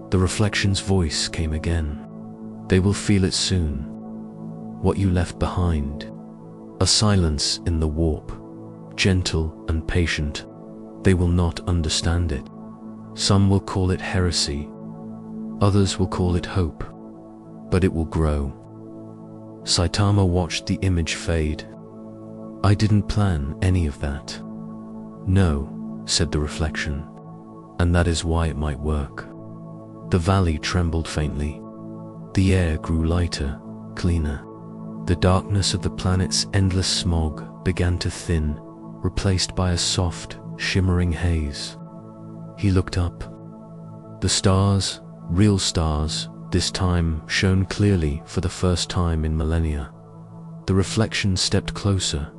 The reflection's voice came again. They will feel it soon. What you left behind. A silence in the warp. Gentle and patient. They will not understand it. Some will call it heresy. Others will call it hope. But it will grow. Saitama watched the image fade. I didn't plan any of that. No, said the reflection. And that is why it might work. The valley trembled faintly. The air grew lighter, cleaner. The darkness of the planet's endless smog began to thin, replaced by a soft, shimmering haze. He looked up. The stars, real stars, this time shone clearly for the first time in millennia. The reflection stepped closer.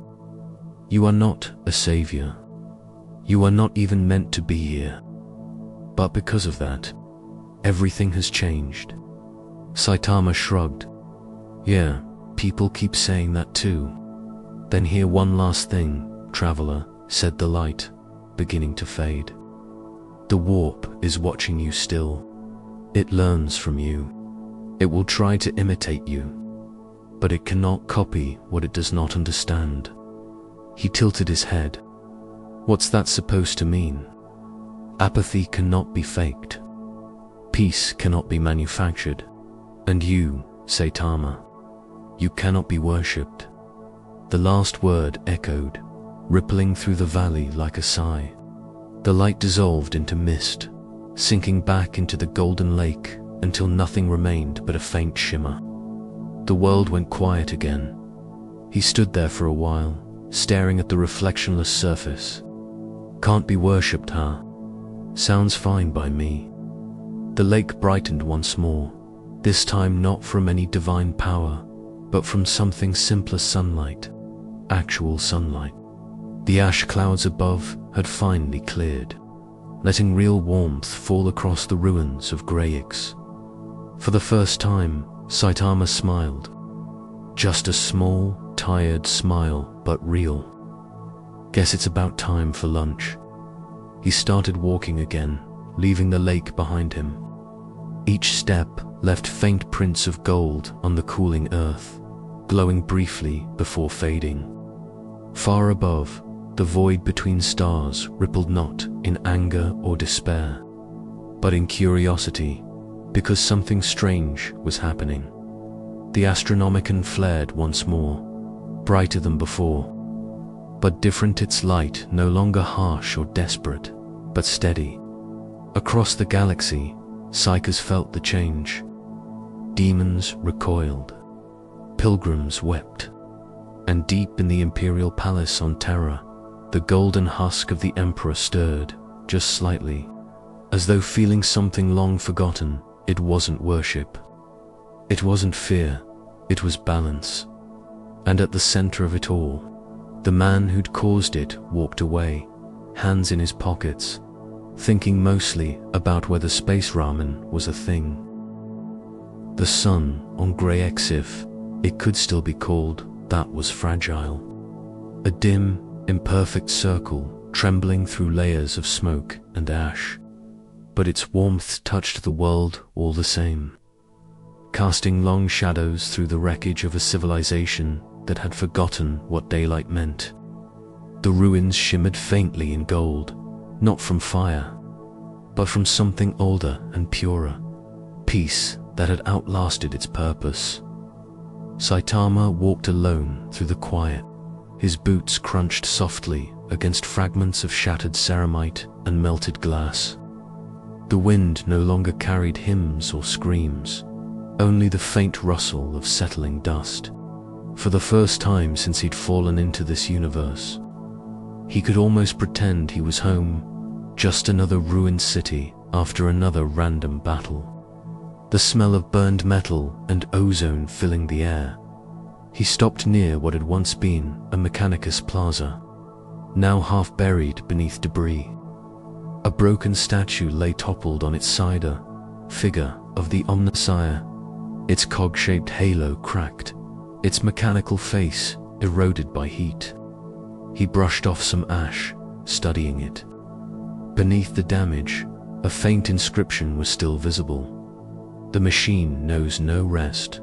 You are not a savior. You are not even meant to be here. But because of that, everything has changed. Saitama shrugged. Yeah, people keep saying that too. Then hear one last thing, traveler, said the light, beginning to fade. The warp is watching you still. It learns from you. It will try to imitate you, but it cannot copy what it does not understand. He tilted his head. What's that supposed to mean? Apathy cannot be faked. Peace cannot be manufactured. And you, Saitama, you cannot be worshipped. The last word echoed, rippling through the valley like a sigh. The light dissolved into mist, sinking back into the golden lake until nothing remained but a faint shimmer. The world went quiet again. He stood there for a while, staring at the reflectionless surface. Can't be worshipped, huh? Sounds fine by me. The lake brightened once more, this time not from any divine power, but from something simpler, sunlight. Actual sunlight. The ash clouds above had finally cleared, letting real warmth fall across the ruins of Greyix. For the first time, Saitama smiled. Just a small, tired smile, but real. Guess it's about time for lunch. He started walking again, leaving the lake behind him. Each step left faint prints of gold on the cooling earth, glowing briefly before fading. Far above, the void between stars rippled not in anger or despair, but in curiosity, because something strange was happening. The Astronomicon flared once more, brighter than before, but different, its light no longer harsh or desperate, but steady. Across the galaxy, Psychers felt the change. Demons recoiled. Pilgrims wept. And deep in the imperial palace on Terra, the golden husk of the Emperor stirred, just slightly, as though feeling something long forgotten. It wasn't worship. It wasn't fear. It was balance. And at the center of it all, the man who'd caused it walked away, hands in his pockets, thinking mostly about whether space ramen was a thing. The sun on Grey Exif, it could still be called, that was fragile. A dim, imperfect circle trembling through layers of smoke and ash. But its warmth touched the world all the same, casting long shadows through the wreckage of a civilization that had forgotten what daylight meant. The ruins shimmered faintly in gold, not from fire, but from something older and purer, peace that had outlasted its purpose. Saitama walked alone through the quiet, his boots crunched softly against fragments of shattered ceramite and melted glass. The wind no longer carried hymns or screams, only the faint rustle of settling dust. For the first time since he'd fallen into this universe, he could almost pretend he was home, just another ruined city after another random battle. The smell of burned metal and ozone filling the air. He stopped near what had once been a Mechanicus Plaza, now half buried beneath debris. A broken statue lay toppled on its cider, figure of the Omnissiah, its cog-shaped halo cracked, its mechanical face eroded by heat. He brushed off some ash, studying it. Beneath the damage, a faint inscription was still visible. The machine knows no rest.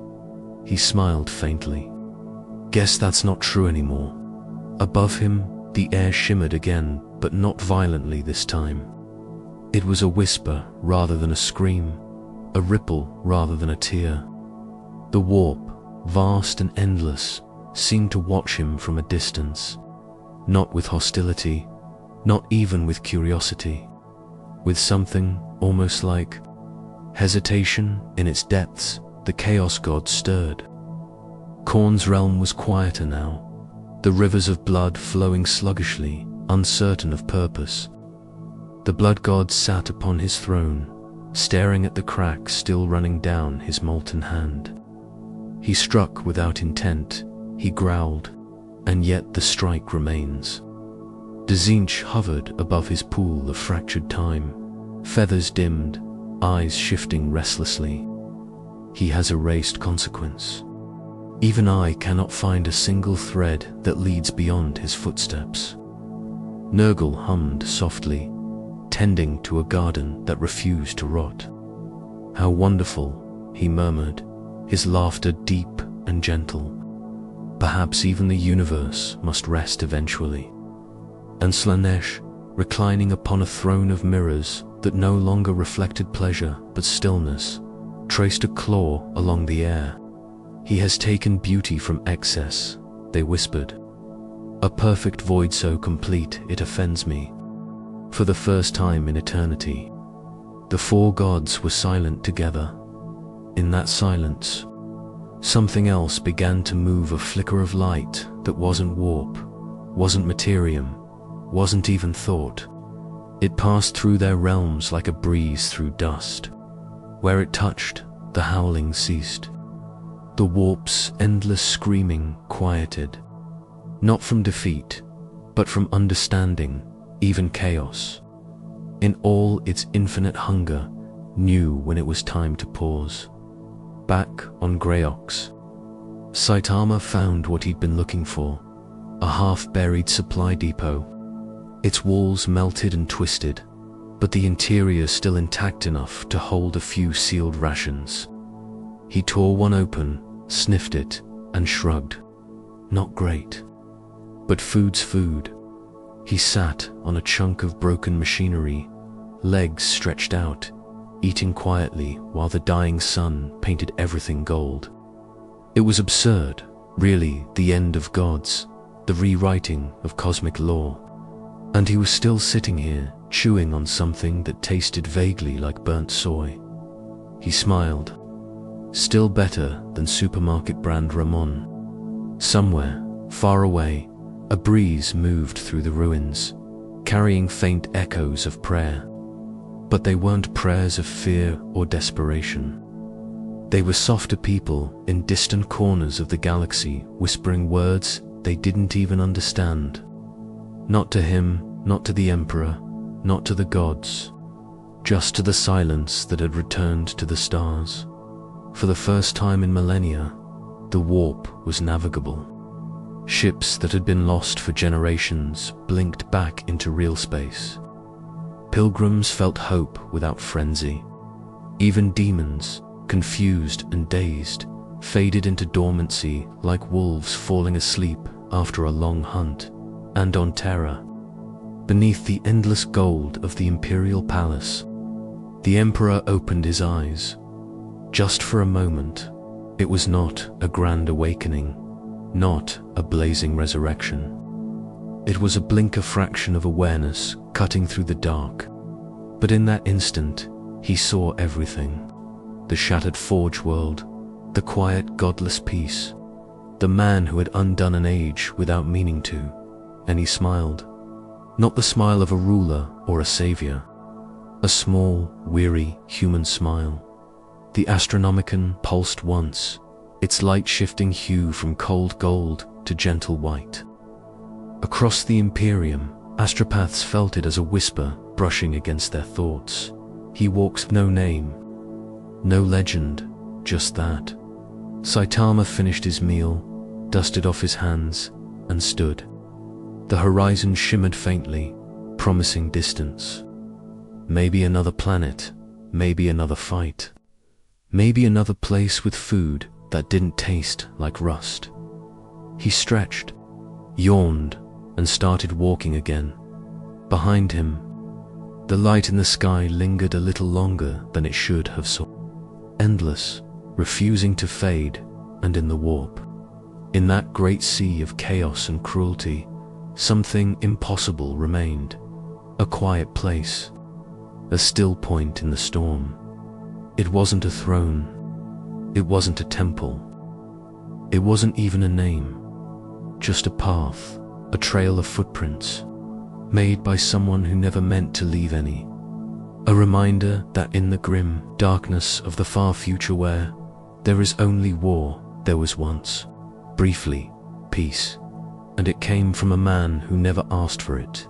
He smiled faintly. Guess that's not true anymore. Above him, the air shimmered again, but not violently this time. It was a whisper rather than a scream, a ripple rather than a tear. The warp, vast and endless, seemed to watch him from a distance, not with hostility, not even with curiosity, with something almost like hesitation in its depths. The Chaos God stirred. Khorne's realm was quieter now, the rivers of blood flowing sluggishly, uncertain of purpose. The Blood God sat upon his throne, staring at the crack still running down his molten hand. He struck without intent, he growled, and yet the strike remains. Dzinch hovered above his pool of fractured time, feathers dimmed, eyes shifting restlessly. He has erased consequence. Even I cannot find a single thread that leads beyond his footsteps. Nurgle hummed softly, tending to a garden that refused to rot. How wonderful, he murmured, his laughter deep and gentle. Perhaps even the universe must rest eventually. And Slaanesh, reclining upon a throne of mirrors that no longer reflected pleasure but stillness, traced a claw along the air. He has taken beauty from excess, they whispered. A perfect void so complete it offends me. For the first time in eternity, the four gods were silent together. In that silence, something else began to move, a flicker of light that wasn't warp, wasn't materium, wasn't even thought. It passed through their realms like a breeze through dust. Where it touched, the howling ceased. The warp's endless screaming quieted, not from defeat, but from understanding, even chaos. In all its infinite hunger, knew when it was time to pause. Back on Greyox, Saitama found what he'd been looking for, a half-buried supply depot. Its walls melted and twisted, but the interior still intact enough to hold a few sealed rations. He tore one open, sniffed it, and shrugged. Not great. But food's food. He sat on a chunk of broken machinery, legs stretched out, eating quietly while the dying sun painted everything gold. It was absurd, really the end of gods, the rewriting of cosmic law. And he was still sitting here, chewing on something that tasted vaguely like burnt soy. He smiled. still better than supermarket brand Ramon. Somewhere, far away, a breeze moved through the ruins, carrying faint echoes of prayer. But they weren't prayers of fear or desperation. They were softer people in distant corners of the galaxy whispering words they didn't even understand. Not to him, not to the Emperor, not to the gods, just to the silence that had returned to the stars. For the first time in millennia, the warp was navigable. Ships that had been lost for generations blinked back into real space. Pilgrims felt hope without frenzy. Even demons, confused and dazed, faded into dormancy like wolves falling asleep after a long hunt. And on Terra, beneath the endless gold of the Imperial Palace, the Emperor opened his eyes. Just for a moment, it was not a grand awakening, not a blazing resurrection. It was a blinker fraction of awareness cutting through the dark. But in that instant, he saw everything. The shattered forge world, the quiet, godless peace, the man who had undone an age without meaning to. And he smiled. Not the smile of a ruler or a savior. A small, weary, human smile. The Astronomicon pulsed once, its light shifting hue from cold gold to gentle white. Across the Imperium, astropaths felt it as a whisper brushing against their thoughts. He walks no name, no legend, just that. Saitama finished his meal, dusted off his hands, and stood. The horizon shimmered faintly, promising distance. Maybe another planet, maybe another fight. Maybe another place with food that didn't taste like rust. He stretched, yawned, and started walking again. Behind him, the light in the sky lingered a little longer than it should have soared. Endless, refusing to fade, and in the warp. In that great sea of chaos and cruelty, something impossible remained. A quiet place. A still point in the storm. It wasn't a throne. It wasn't a temple. It wasn't even a name. Just a path, a trail of footprints, made by someone who never meant to leave any. A reminder that in the grim darkness of the far future where there is only war, there was once, briefly, peace. And it came from a man who never asked for it.